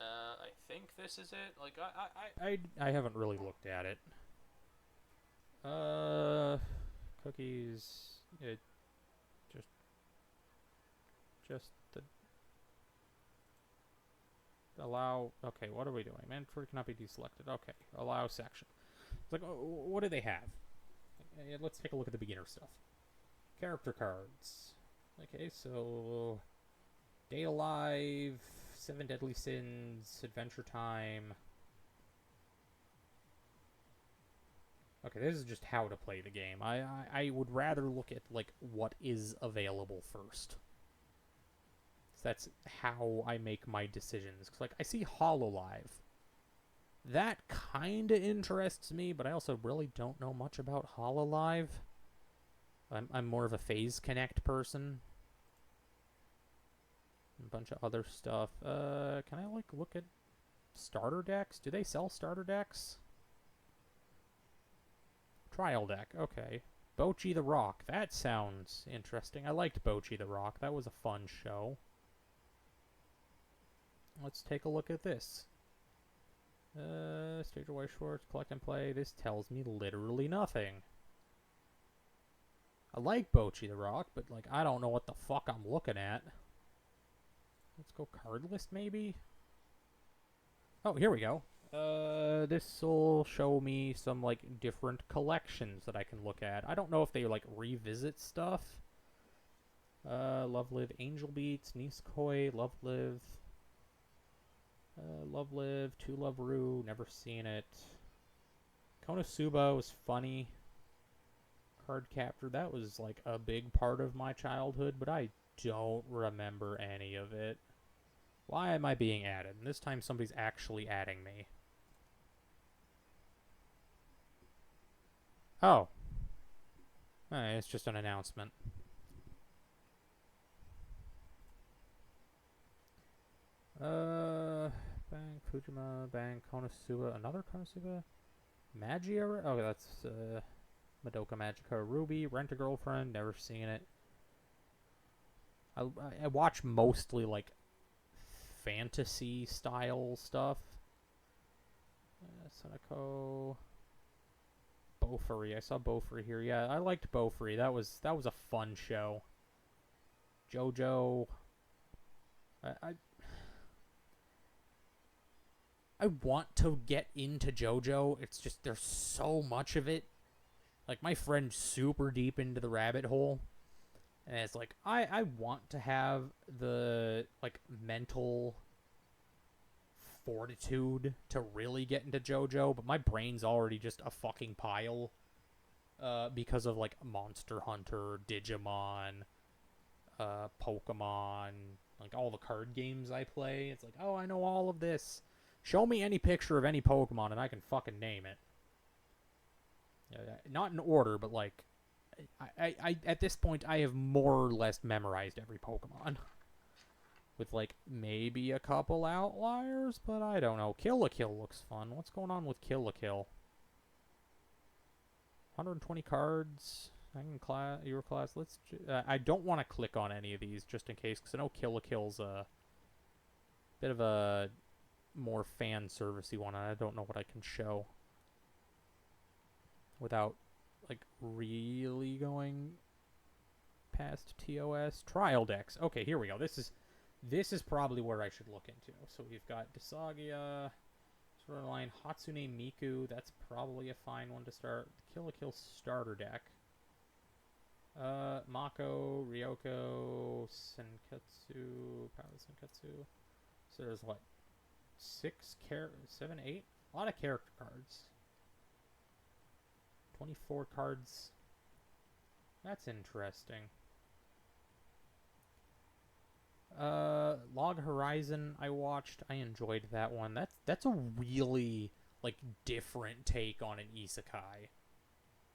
I think this is it. Like I haven't really looked at it. Cookies. It just the allow. Okay, what are we doing? Mandatory cannot be deselected. Okay, allow section. It's like, oh, what do they have? Let's take a look at the beginner stuff. Character cards. Okay, so Day Alive, Seven Deadly Sins, Adventure Time. Okay, this is just how to play the game. I would rather look at, like, what is available first. That's how I make my decisions. Cause, like, I see HoloLive. That kinda interests me, but I also really don't know much about HoloLive. I'm more of a Phase Connect person. A bunch of other stuff. Can I, like, look at starter decks? Do they sell starter decks? Trial deck, okay. Bocchi the Rock, that sounds interesting. I liked Bocchi the Rock, that was a fun show. Let's take a look at this. Stage Away Schwartz, collect and play. This tells me literally nothing. I like Bocchi the Rock, but, like, I don't know what the fuck I'm looking at. Let's go card list, maybe? Oh, here we go. This'll show me some, like, different collections that I can look at. I don't know if they, like, revisit stuff. Love Live, Angel Beats, Nisekoi, Love Live. Love Live, Two Love Ru, never seen it. Konosuba was funny. Card Captor, that was, like, a big part of my childhood, but I don't remember any of it. Why am I being added? And this time somebody's actually adding me. Oh. It's just an announcement. Bang, Fujima, Bang, Konosuba, another Konosuba? Magia? Oh, that's, Madoka Magica Ruby, Rent a Girlfriend, never seen it. I watch mostly, like, fantasy style stuff. Seneko. Bofuri. I saw Bofuri here. Yeah, I liked Bofuri. That was a fun show. JoJo. I want to get into JoJo. It's just there's so much of it. Like, my friend's super deep into the rabbit hole. And it's like, I want to have the, like, mental fortitude to really get into JoJo, but my brain's already just a fucking pile. Because of, like, Monster Hunter, Digimon, Pokemon, like, all the card games I play. It's like, oh, I know all of this. Show me any picture of any Pokemon and I can fucking name it. Not in order, but, like, I at this point, I have more or less memorized every Pokemon. With, like, maybe a couple outliers, but I don't know. Kill la Kill looks fun. What's going on with Kill la Kill? 120 cards. Your class. Let's. I don't want to click on any of these just in case, because I know Kill la Kill's a bit of a more fan servicey one, and I don't know what I can show without, like, really going past TOS. Trial decks. Okay, here we go. This is probably where I should look into. So we've got Disagia, sort of line Hatsune Miku. That's probably a fine one to start. The Kill la Kill starter deck. Mako, Ryoko, Senketsu, Power Senketsu. So there's what? 7, 8? A lot of character cards. 24 cards. That's interesting. Log Horizon I watched. I enjoyed that one. That's a really, like, different take on an isekai.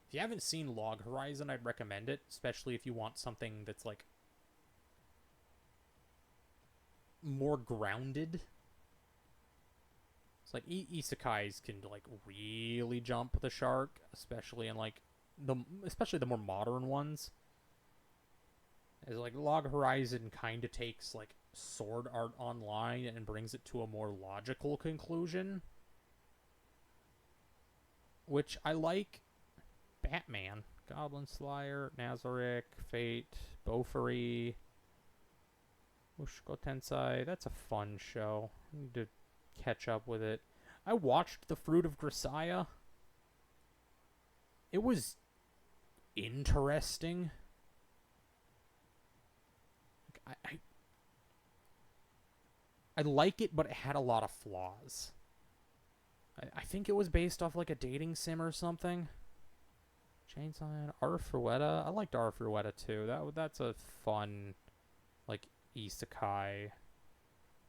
If you haven't seen Log Horizon, I'd recommend it, especially if you want something that's, like, more grounded. It's like isekais can, like, really jump the shark, especially in, like, especially the more modern ones. As, like, Log Horizon kind of takes, like, Sword Art Online and brings it to a more logical conclusion, which I like. Batman, Goblin Slayer, Nazarick, Fate, Bofuri, Mushoku Tensei. That's a fun show. I need to catch up with it. I watched The Fruit of Grisaya. It was interesting. I like it, but it had a lot of flaws. I think it was based off, like, a dating sim or something. Chainsaw, Arfuetta. I liked Arfuetta too. That's a fun, like, isekai.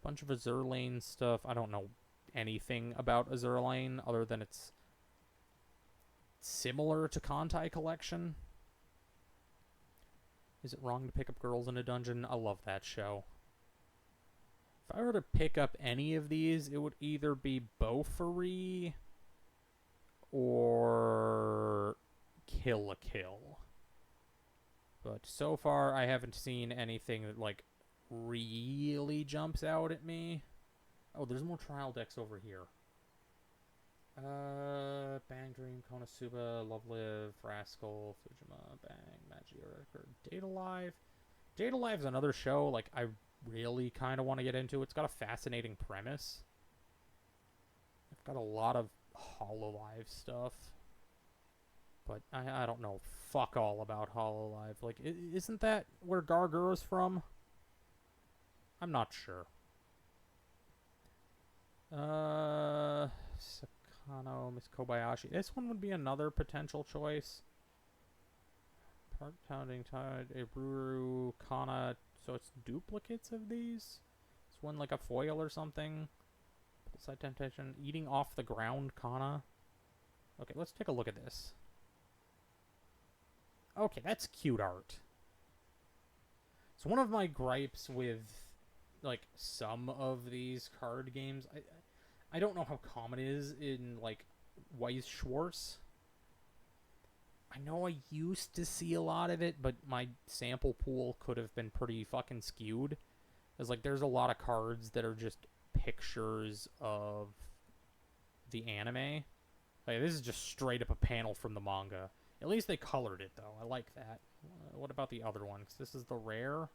Bunch of Azur Lane stuff. I don't know anything about Azur Lane other than it's similar to Kantai Collection. Is it wrong to pick up girls in a dungeon? I love that show. If I were to pick up any of these, it would either be Bofuri or Kill la Kill. But so far, I haven't seen anything that, like, really jumps out at me. Oh, there's more trial decks over here. Bang Dream, Konosuba, Love Live, Rascal, Fujima, Bang, Magic Record, Data Live. Data Live's another show, like, I really kind of want to get into. It's got a fascinating premise. I've got a lot of Hololive stuff. But I don't know fuck all about Hololive. Like, isn't that where Gargura's from? I'm not sure. Sakano, Miss Kobayashi. This one would be another potential choice. Park Pounding Tide, Eburu, Kana. So it's duplicates of these? Is one like a foil or something? Side Temptation. Eating off the ground, Kana. Okay, let's take a look at this. Okay, that's cute art. So one of my gripes with, like, some of these card games, I don't know how common it is in, like, Weiss Schwarz. I know I used to see a lot of it, but my sample pool could have been pretty fucking skewed. Because, like, there's a lot of cards that are just pictures of the anime. Like, this is just straight up a panel from the manga. At least they colored it, though. I like that. What about the other one? 'Cause this is the rare.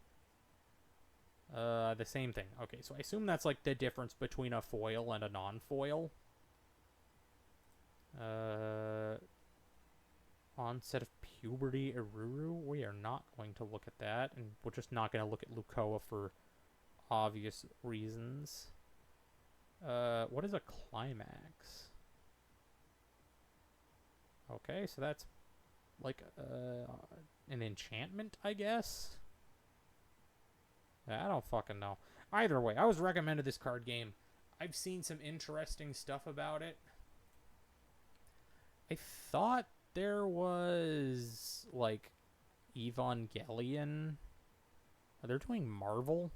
The same thing. Okay, so I assume that's, like, the difference between a foil and a non-foil. Onset of puberty, Iruru. We are not going to look at that, and we're just not going to look at Lukoa for obvious reasons. What is a climax? Okay, so that's like an enchantment, I guess? I don't fucking know. Either way, I was recommended this card game. I've seen some interesting stuff about it. I thought there was, like, Evangelion. Are they doing Marvel?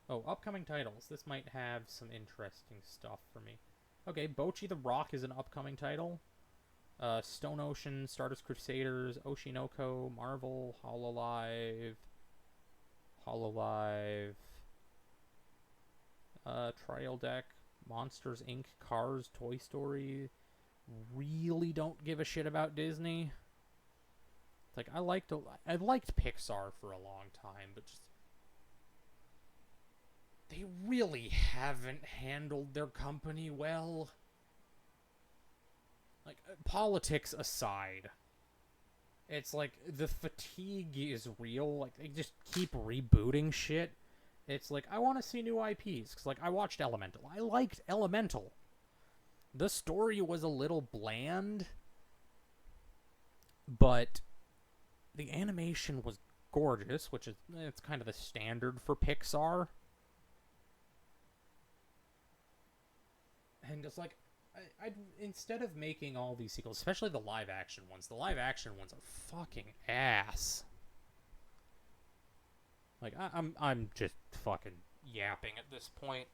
Oh, upcoming titles. This might have some interesting stuff for me. Okay, Bocchi the Rock is an upcoming title. Stone Ocean, Stardust Crusaders, Oshinoko, Marvel, Hololive, Trial Deck, Monsters Inc., Cars, Toy Story. Really don't give a shit about Disney. Like, I liked Pixar for a long time, but just they really haven't handled their company well. Like, politics aside, it's like the fatigue is real. Like, they just keep rebooting shit. It's like, I want to see new IPs. Because, like, I watched Elemental. I liked Elemental. The story was a little bland, but the animation was gorgeous, which is, it's kind of the standard for Pixar. And it's like, I'd instead of making all these sequels, especially the live action ones are fucking ass. Like, I'm just fucking yapping at this point.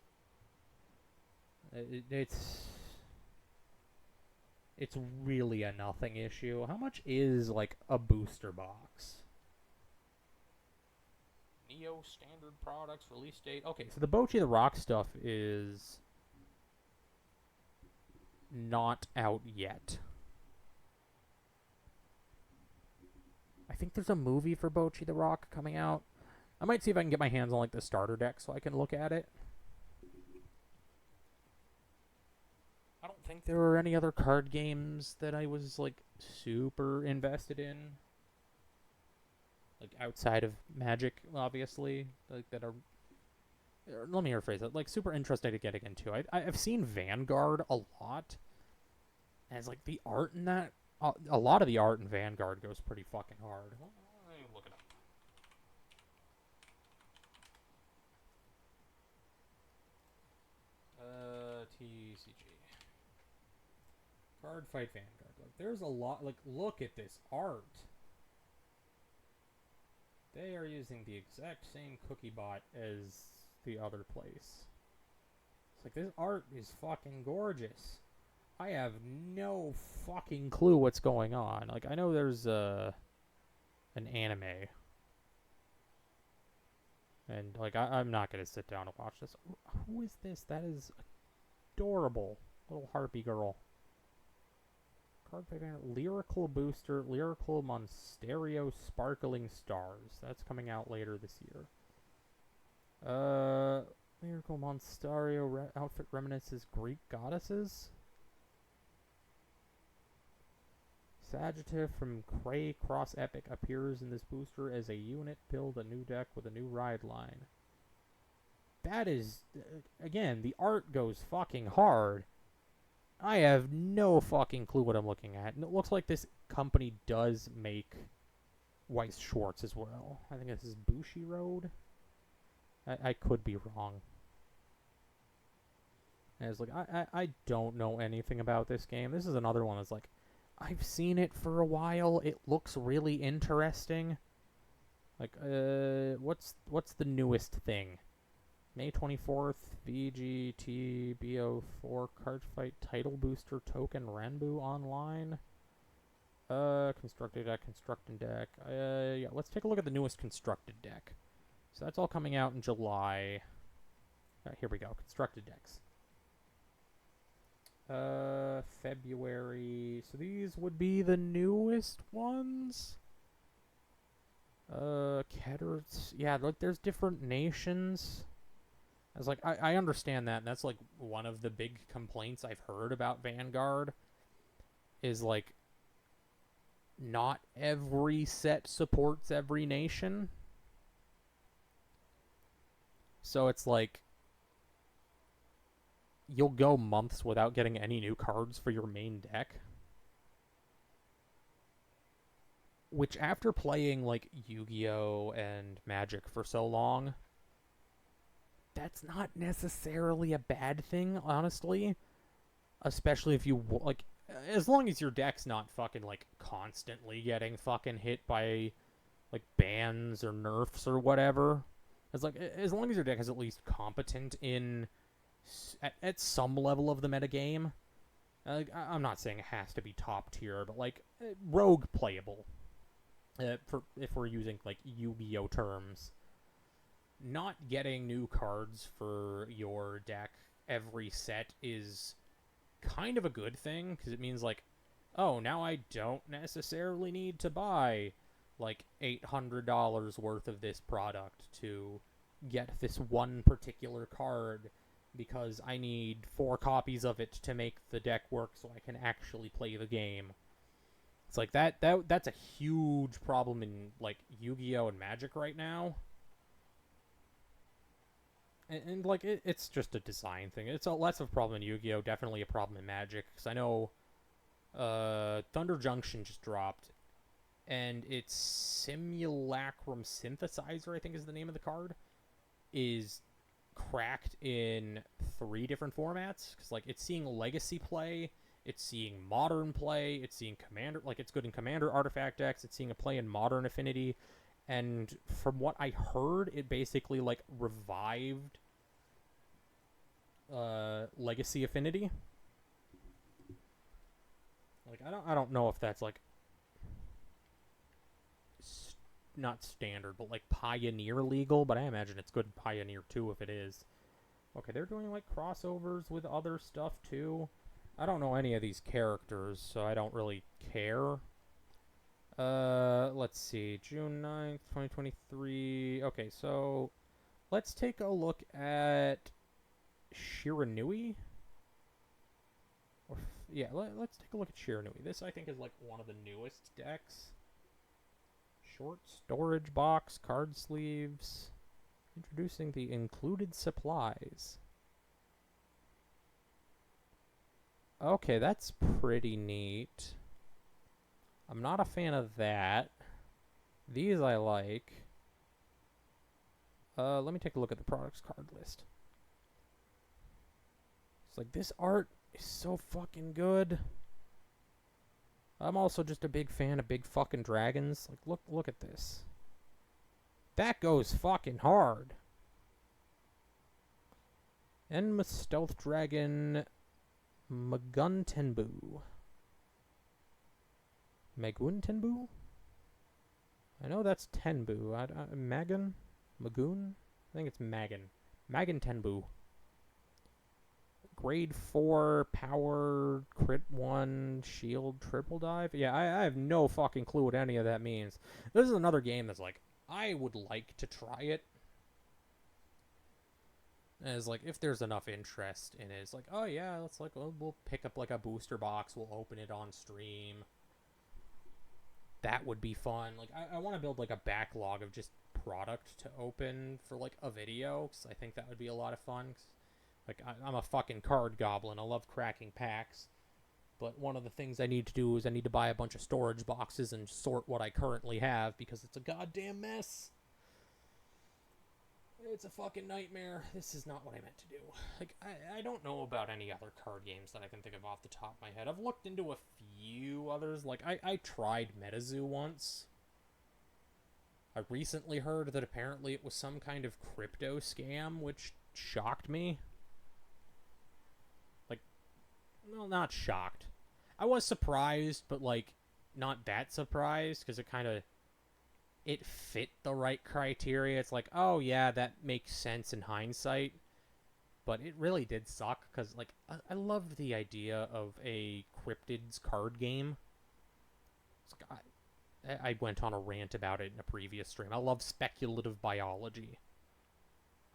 It's really a nothing issue. How much is, like, a booster box? Neo standard products, release date. Okay, so the Bocchi the Rock stuff is not out yet. I think there's a movie for Bocchi the Rock coming out. I might see if I can get my hands on, like, the starter deck so I can look at it. I don't think there were any other card games that I was, like, super invested in. Like, outside of Magic, obviously. Like, that are... Let me rephrase it. Like, super interested in getting into. I've seen Vanguard a lot. And it's like, the art in that A lot of the art in Vanguard goes pretty fucking hard. Let me look it up. TCG. Card Fight Vanguard. Like, there's a lot. Like, look at this art. They are using the exact same cookie bot as the other place. It's like, this art is fucking gorgeous. I have no fucking clue what's going on. Like, I know there's an anime. And, like, I'm not going to sit down and watch this. Who is this? That is adorable. Little harpy girl. Card paper, Lyrical Booster, Lyrical Monsterio Sparkling Stars. That's coming out later this year. Lyrical Monsterio outfit reminisces Greek goddesses. Sagittative from Cray Cross Epic appears in this booster as a unit. Build a new deck with a new ride line. That is, again, the art goes fucking hard. I have no fucking clue what I'm looking at. And it looks like this company does make Weiss Schwarz as well. I think this is Bushiroad. I could be wrong. And it's like, I don't know anything about this game. This is another one that's like, I've seen it for a while. It looks really interesting. Like, what's the newest thing? May 24th, VGT BO4 Card Fight Title Booster Token Renbu Online. Constructed deck, constructed deck. Yeah, let's take a look at the newest constructed deck. So that's all coming out in July. Here we go, constructed decks. February. So these would be the newest ones. Ketters. Yeah, look, there's different nations. I was like, I understand that. And that's like one of the big complaints I've heard about Vanguard. Is like, not every set supports every nation. So it's like, you'll go months without getting any new cards for your main deck. Which, after playing, like, Yu-Gi-Oh! And Magic for so long, that's not necessarily a bad thing, honestly. Especially if you, like, as long as your deck's not fucking, like, constantly getting fucking hit by, like, bans or nerfs or whatever. It's like, as long as your deck is at least competent in, at some level of the metagame. I'm not saying it has to be top tier, but, like, rogue playable. If we're using, like, Yu-Gi-Oh! Terms. Not getting new cards for your deck every set is kind of a good thing, because it means, like, oh, now I don't necessarily need to buy, like, $800 worth of this product to get this one particular card, because I need 4 copies of it to make the deck work so I can actually play the game. It's like, that's a huge problem in, like, Yu-Gi-Oh! And Magic right now. And like, it's just a design thing. It's a less of a problem in Yu-Gi-Oh! Definitely a problem in Magic. Because I know Thunder Junction just dropped. And its Simulacrum Synthesizer, I think is the name of the card, is cracked in 3 different formats. Because, like, it's seeing Legacy play, it's seeing Modern play, it's seeing Commander, like, it's good in Commander artifact decks, it's seeing a play in Modern Affinity. And from what I heard, it basically, like, revived Legacy Affinity. Like, I don't know if that's, like, not standard, but, like, Pioneer legal, but I imagine it's good Pioneer too if it is. Okay, they're doing, like, crossovers with other stuff too. I don't know any of these characters, so I don't really care. Let's see. June 9th, 2023. Okay, so let's take a look at Shiranui. Yeah, let's take a look at Shiranui. This, I think, is, like, one of the newest decks. Short storage box, card sleeves. Introducing the included supplies. Okay, that's pretty neat. I'm not a fan of that. These I like. Let me take a look at the products card list. It's like, this art is so fucking good. I'm also just a big fan of big fucking dragons. Like, look at this. That goes fucking hard. Enma Stealth Dragon Maguntenbu. Maguntenbu? I know that's Tenbu. Magun? Magoon? I think it's Magun. Magun Tenbu. Grade 4 power, crit 1, shield, triple dive. Yeah, I have no fucking clue what any of that means. This is another game that's like, I would like to try it. As like, if there's enough interest in it, it's like, oh yeah, let's like, we'll pick up like a booster box, we'll open it on stream. That would be fun. Like, I want to build like a backlog of just product to open for like a video, because I think that would be a lot of fun. Like, I'm a fucking card goblin. I love cracking packs. But one of the things I need to do is I need to buy a bunch of storage boxes and sort what I currently have, because it's a goddamn mess. It's a fucking nightmare. This is not what I meant to do. Like, I don't know about any other card games that I can think of off the top of my head. I've looked into a few others. Like, I tried MetaZoo once. I recently heard that apparently it was some kind of crypto scam, which shocked me. Like, well, not shocked. I was surprised, but, like, not that surprised, because it fit the right criteria. It's like, oh yeah, that makes sense in hindsight. But it really did suck, because, like, I loved the idea of a cryptids card game. I went on a rant about it in a previous stream. I love speculative biology.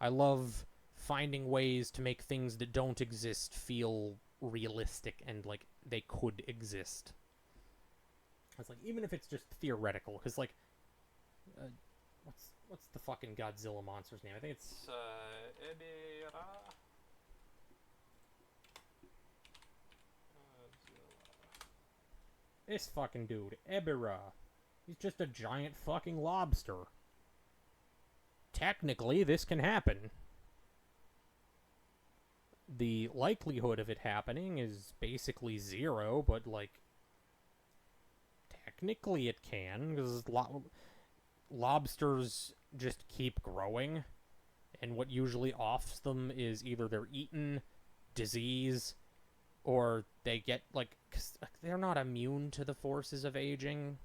I love finding ways to make things that don't exist feel realistic and like they could exist. It's like, even if it's just theoretical, because like, what's the fucking Godzilla monster's name? I think it's Ebirah. This fucking dude, Ebirah. He's just a giant fucking lobster. Technically, this can happen. The likelihood of it happening is basically 0, but, like, technically it can, because lobsters just keep growing, and what usually offs them is either they're eaten, disease, or they get, like, 'cause they're not immune to the forces of aging.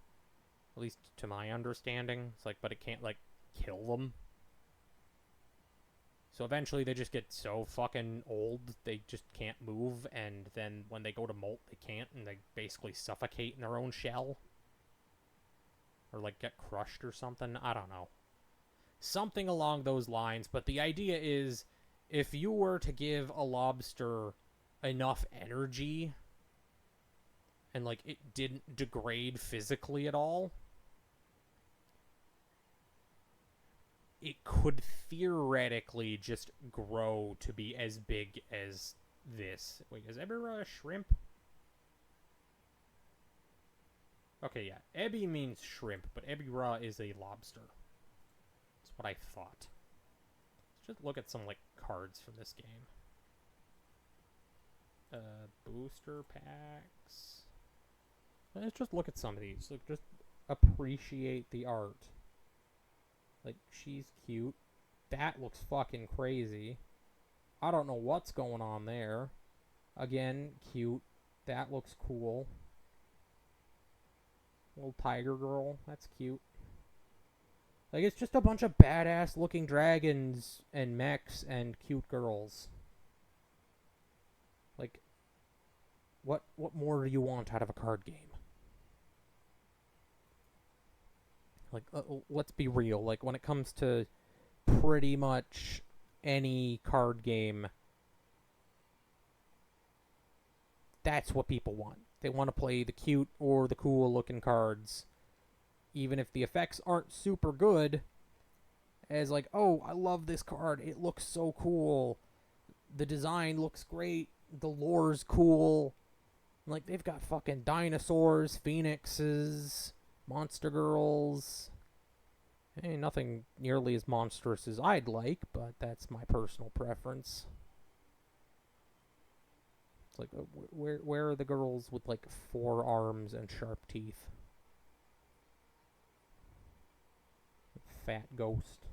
At least to my understanding. It's like, but it can't, like, kill them. So eventually they just get so fucking old, they just can't move, and then when they go to molt, they can't, and they basically suffocate in their own shell. Or, like, get crushed or something. I don't know. Something along those lines, but the idea is, if you were to give a lobster enough energy, and, like, it didn't degrade physically at all, it could theoretically just grow to be as big as this. Wait, is Ebirah a shrimp? Okay, yeah. Ebi means shrimp, but Ebirah is a lobster. That's what I thought. Let's just look at some, like, cards from this game. Booster packs. Let's just look at some of these. Like, just appreciate the art. Like, she's cute. That looks fucking crazy. I don't know what's going on there. Again, cute. That looks cool. Little tiger girl. That's cute. Like, it's just a bunch of badass looking dragons and mechs and cute girls. Like, what more do you want out of a card game? Like, let's be real. Like, when it comes to pretty much any card game, that's what people want. They want to play the cute or the cool-looking cards, even if the effects aren't super good, as like, oh, I love this card. It looks so cool. The design looks great. The lore's cool. Like, they've got fucking dinosaurs, phoenixes, monster girls. Ain't nothing nearly as monstrous as I'd like, but that's my personal preference. It's like, where are the girls with, like, 4 arms and sharp teeth? Fat ghost.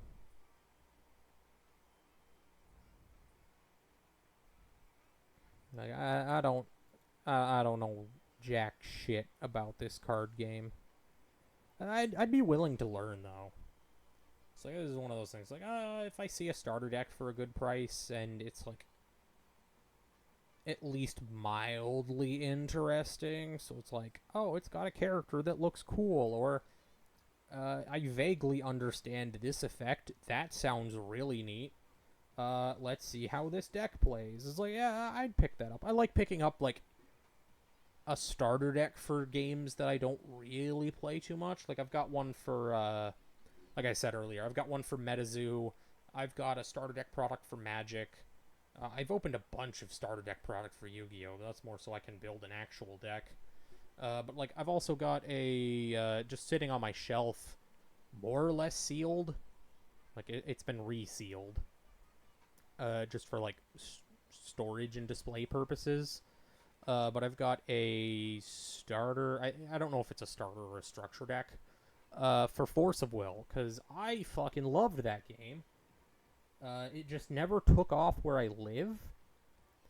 Like, I don't know jack shit about this card game. I'd be willing to learn, though. It's like, this is one of those things. Like, if I see a starter deck for a good price and it's like at least mildly interesting, so it's like, oh, it's got a character that looks cool, or I vaguely understand this effect. That sounds really neat. Let's see how this deck plays. It's like, yeah, I'd pick that up. I like picking up, like, a starter deck for games that I don't really play too much. Like, I've got one for, like I said earlier, I've got one for MetaZoo. I've got a starter deck product for Magic. I've opened a bunch of starter deck product for Yu-Gi-Oh! But that's more so I can build an actual deck. But, like, I've also got a, just sitting on my shelf, more or less sealed. Like, it's been resealed. Just for, like, storage and display purposes. But I've got a starter. I don't know if it's a starter or a structure deck. For Force of Will, because I fucking loved that game. It just never took off where I live.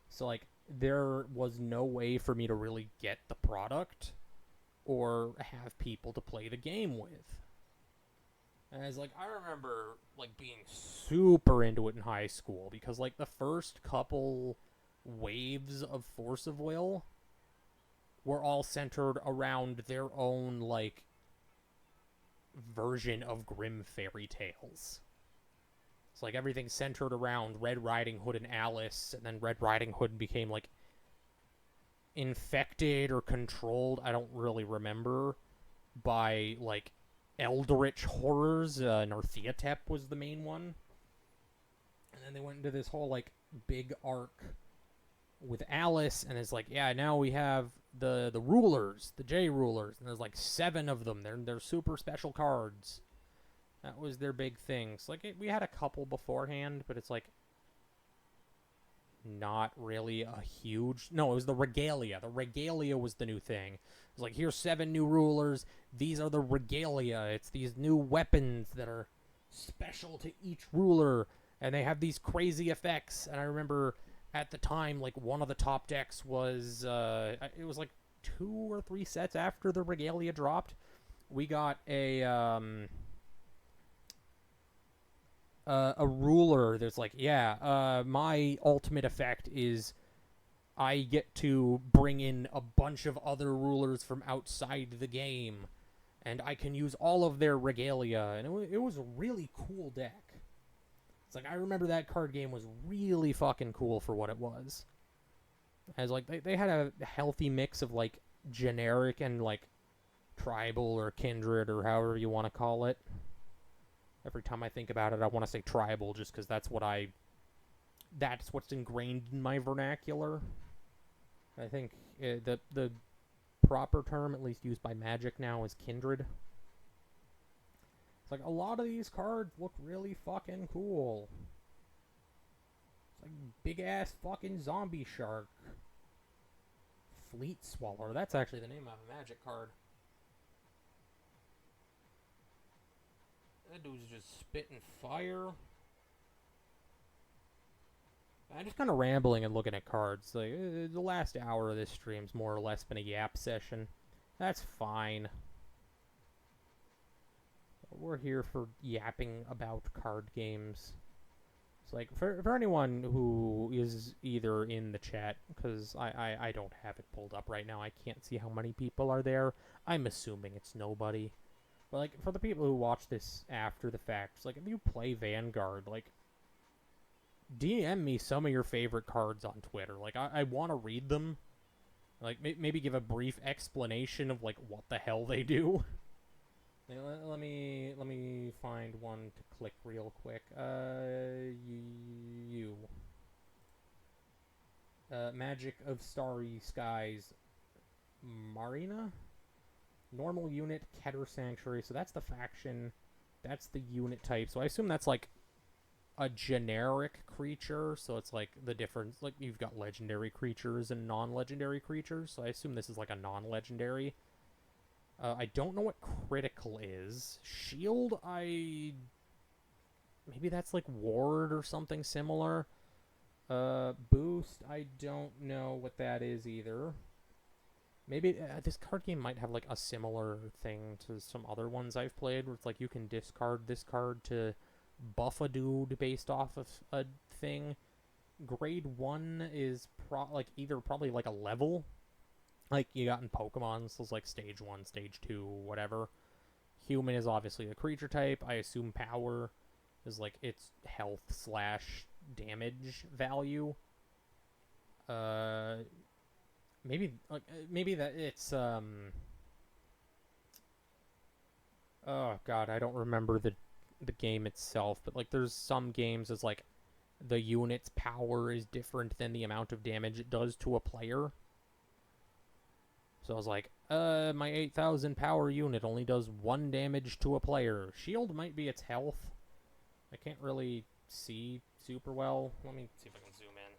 So, like, there was no way for me to really get the product or have people to play the game with. And I was like, I remember, like, being super into it in high school because, like, the first couple waves of Force of Will were all centered around their own, like, version of Grimm fairy tales. It's like everything centered around Red Riding Hood and Alice, and then Red Riding Hood became, like, infected or controlled, I don't really remember, by, like, eldritch horrors. Nartheotep was the main one. And then they went into this whole, like, big arc with Alice, and it's like, yeah, now we have the rulers, the J rulers, and there's like 7 of them. They're super special cards. That was their big thing. So, like, we had a couple beforehand, but it's like not really a huge... No, it was the Regalia. The Regalia was the new thing. It was like, here's 7 new rulers. These are the Regalia. It's these new weapons that are special to each ruler, and they have these crazy effects. And I remember at the time, like, one of the top decks was... it was like 2 or 3 sets after the Regalia dropped. We got a ruler that's like, yeah, my ultimate effect is I get to bring in a bunch of other rulers from outside the game, and I can use all of their regalia, and it was a really cool deck. It's like, I remember that card game was really fucking cool for what it was. As, like, they had a healthy mix of, like, generic and, like, tribal or kindred or however you want to call it. Every time I think about it, I want to say tribal just because that's what's ingrained in my vernacular. I think the proper term, at least used by Magic now, is kindred. It's like, a lot of these cards look really fucking cool. It's like big-ass fucking zombie shark. Fleet Swallower. That's actually the name of a Magic card. That dude's just spitting fire. I'm just kind of rambling and looking at cards. Like, the last hour of this stream's more or less been a yap session. That's fine. We're here for yapping about card games. It's like, for anyone who is either in the chat, because I don't have it pulled up right now. I can't see how many people are there. I'm assuming it's nobody. But, like, for the people who watch this after the fact, like, if you play Vanguard, like, DM me some of your favorite cards on Twitter. Like, I want to read them. Like, maybe give a brief explanation of, like, what the hell they do. Let me find one to click real quick. Magic of Starry Skies. Marina? Normal unit, Keter Sanctuary. So that's the faction. That's the unit type. So I assume that's like a generic creature. So it's like the difference. Like you've got legendary creatures and non-legendary creatures. So I assume this is like a non-legendary. I don't know what critical is. Shield, maybe that's like ward or something similar. Boost, I don't know what that is either. Maybe this card game might have like a similar thing to some other ones I've played, where it's like you can discard this card to buff a dude based off of a thing. Grade 1 is either probably like a level, like you got in Pokemon, so it's like stage 1, stage 2, whatever. Human is obviously a creature type. I assume power is like its health / damage value. Maybe that it's oh god, I don't remember the game itself, but like there's some games it's like the unit's power is different than the amount of damage it does to a player. So I was like, my 8,000 power unit only does 1 damage to a player. Shield might be its health. I can't really see super well. Let me see if I can zoom in.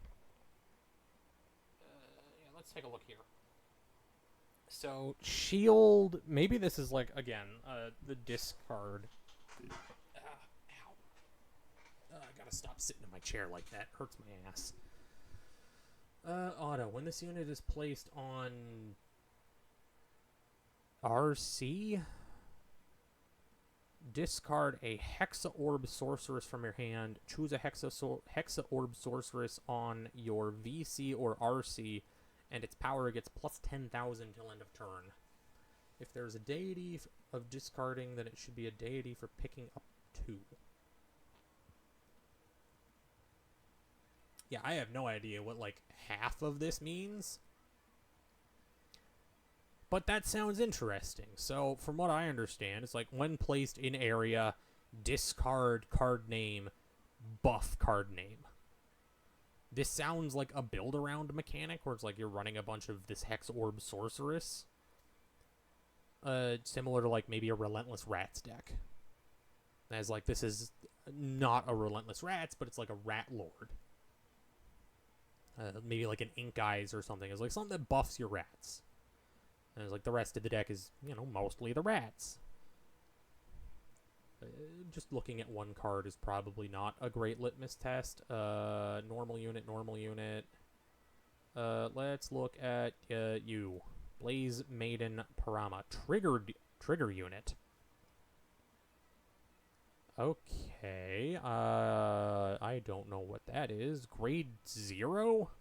Yeah, let's take a look here. So, shield, maybe this is like, again, the discard. Ow. I gotta stop sitting in my chair like that. Hurts my ass. Auto. When this unit is placed on RC, discard a Hexa Orb Sorceress from your hand. Choose a Hexa Orb Sorceress on your VC or RC, and its power gets plus 10,000 till end of turn. If there's a deity of discarding, then it should be a deity for picking up 2. Yeah, I have no idea what, like, half of this means. But that sounds interesting. So, from what I understand, it's like when placed in area, discard card name, buff card name. This sounds like a build-around mechanic, where it's like you're running a bunch of this Hex Orb Sorceress. Similar to, like, maybe a Relentless Rats deck. As, like, this is not a Relentless Rats, but it's like a Rat Lord. Maybe like an Ink Eyes or something. It's like something that buffs your rats. And it's like the rest of the deck is, you know, mostly the rats. Just looking at one card is probably not a great litmus test. Normal unit. Let's look at you. Blaze Maiden Parama. Trigger unit. Okay. I don't know what that is. Grade 0?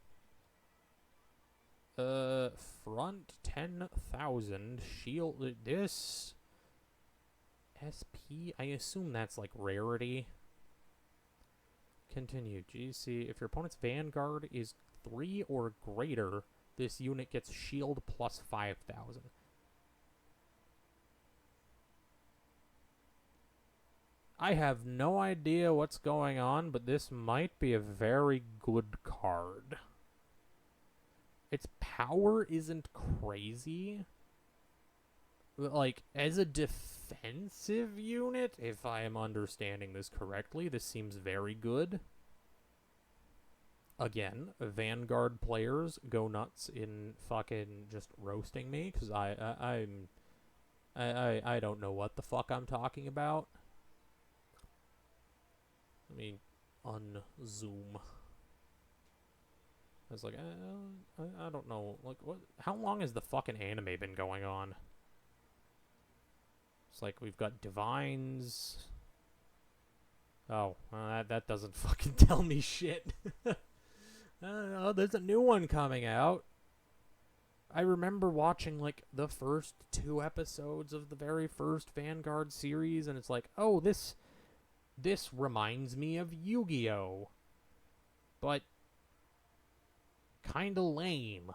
Front 10,000. Shield. This SP? I assume that's like rarity. Continue. GC. If your opponent's Vanguard is 3 or greater, this unit gets shield plus 5,000. I have no idea what's going on, but this might be a very good card. Its power isn't crazy. Like, as a defensive unit, if I am understanding this correctly, this seems very good. Again, Vanguard players go nuts in fucking just roasting me, because I don't know what the fuck I'm talking about. Let me unzoom. I was like, I don't know. Like, what? How long has the fucking anime been going on? It's like we've got Divines. Oh, that doesn't fucking tell me shit. Oh, there's a new one coming out. I remember watching like the first 2 episodes of the very first Vanguard series, and it's like, oh, this reminds me of Yu-Gi-Oh! But kinda lame.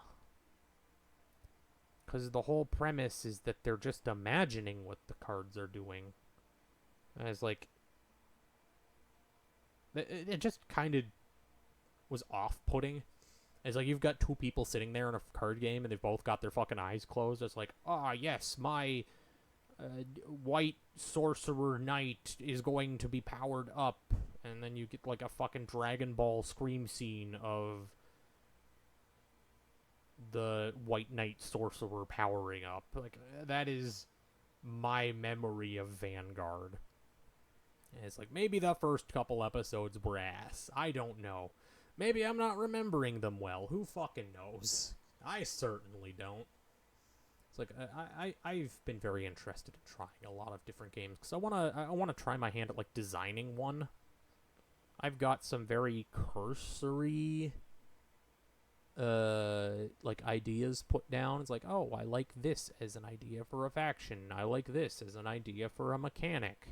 Because the whole premise is that they're just imagining what the cards are doing. And it's like, it just kind of was off-putting. It's like you've got two people sitting there in a card game and they've both got their fucking eyes closed. It's like, ah, yes, my white sorcerer knight is going to be powered up. And then you get like a fucking Dragon Ball scream scene of the white knight sorcerer powering up. Like, that is my memory of Vanguard. And it's like, maybe the first couple episodes were ass. I don't know. Maybe I'm not remembering them well. Who fucking knows? I certainly don't. It's like, I've been very interested in trying a lot of different games, because I wanna try my hand at, like, designing one. I've got some very cursory, like, ideas put down. It's like, oh, I like this as an idea for a faction. I like this as an idea for a mechanic.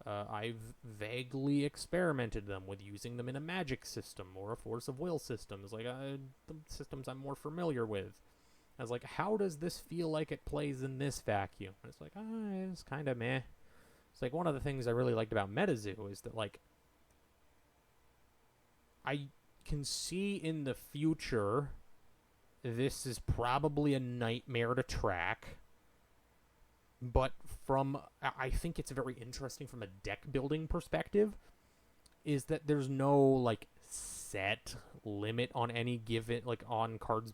I've vaguely experimented them with using them in a magic system or a force of will system. It's like, the systems I'm more familiar with. I was like, how does this feel like it plays in this vacuum? And it's like, it's kind of meh. It's like, one of the things I really liked about MetaZoo is that, like, I can see in the future this is probably a nightmare to track. But I think it's very interesting from a deck building perspective, is that there's no, like, set limit on any given, like, on cards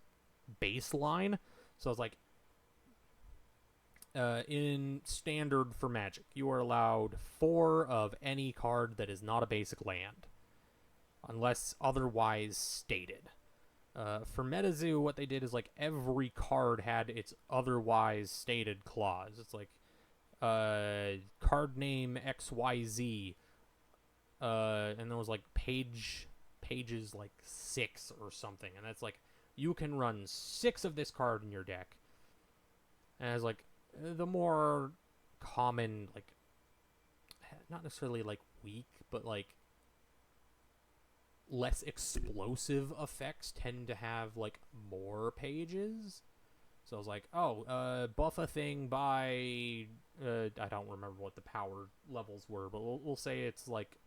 baseline. So it's like, in standard for Magic, you are allowed 4 of any card that is not a basic land, unless otherwise stated. For MetaZoo, what they did is, like, every card had its otherwise stated clause. It's like, card name XYZ, and there was, like, pages, like, 6 or something, and that's like, you can run 6 of this card in your deck. And it's like, the more common, like, not necessarily, like, weak, but, like, less explosive effects tend to have, like, more pages. So I was like, oh, buff a thing by, I don't remember what the power levels were, but we'll say it's like,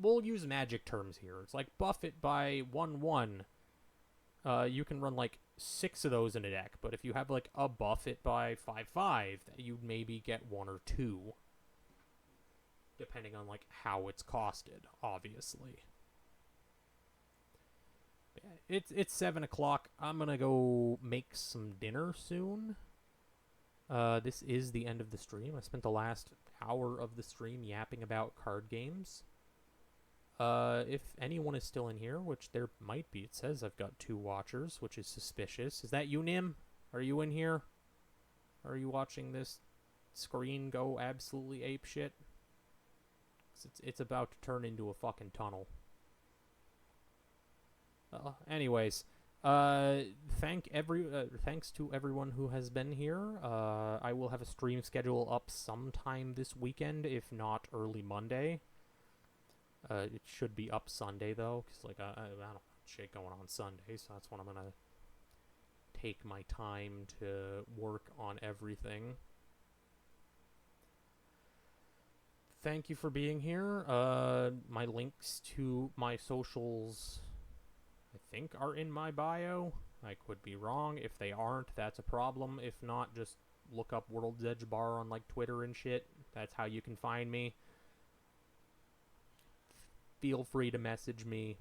we'll use magic terms here. It's like, buff it by 1/1. You can run, like, 6 of those in a deck, but if you have, like, a buff it by 5/5, you'd maybe get 1 or 2. Depending on, like, how it's costed, obviously. It's 7 o'clock. I'm gonna go make some dinner soon. This is the end of the stream. I spent the last hour of the stream yapping about card games. If anyone is still in here, which there might be, it says I've got 2 watchers, which is suspicious. Is that you, Nim? Are you in here? Are you watching this screen go absolutely apeshit? 'Cause it's about to turn into a fucking tunnel. Anyways, thanks to everyone who has been here. I will have a stream schedule up sometime this weekend, if not early Monday. It should be up Sunday, though, because, like, I don't know, shit going on Sunday, so that's when I'm gonna take my time to work on everything. Thank you for being here. My links to my socials, I think, are in my bio. I could be wrong. If they aren't, that's a problem. If not, just look up World's Edge Bar on, like, Twitter and shit. That's how you can find me. Feel free to message me.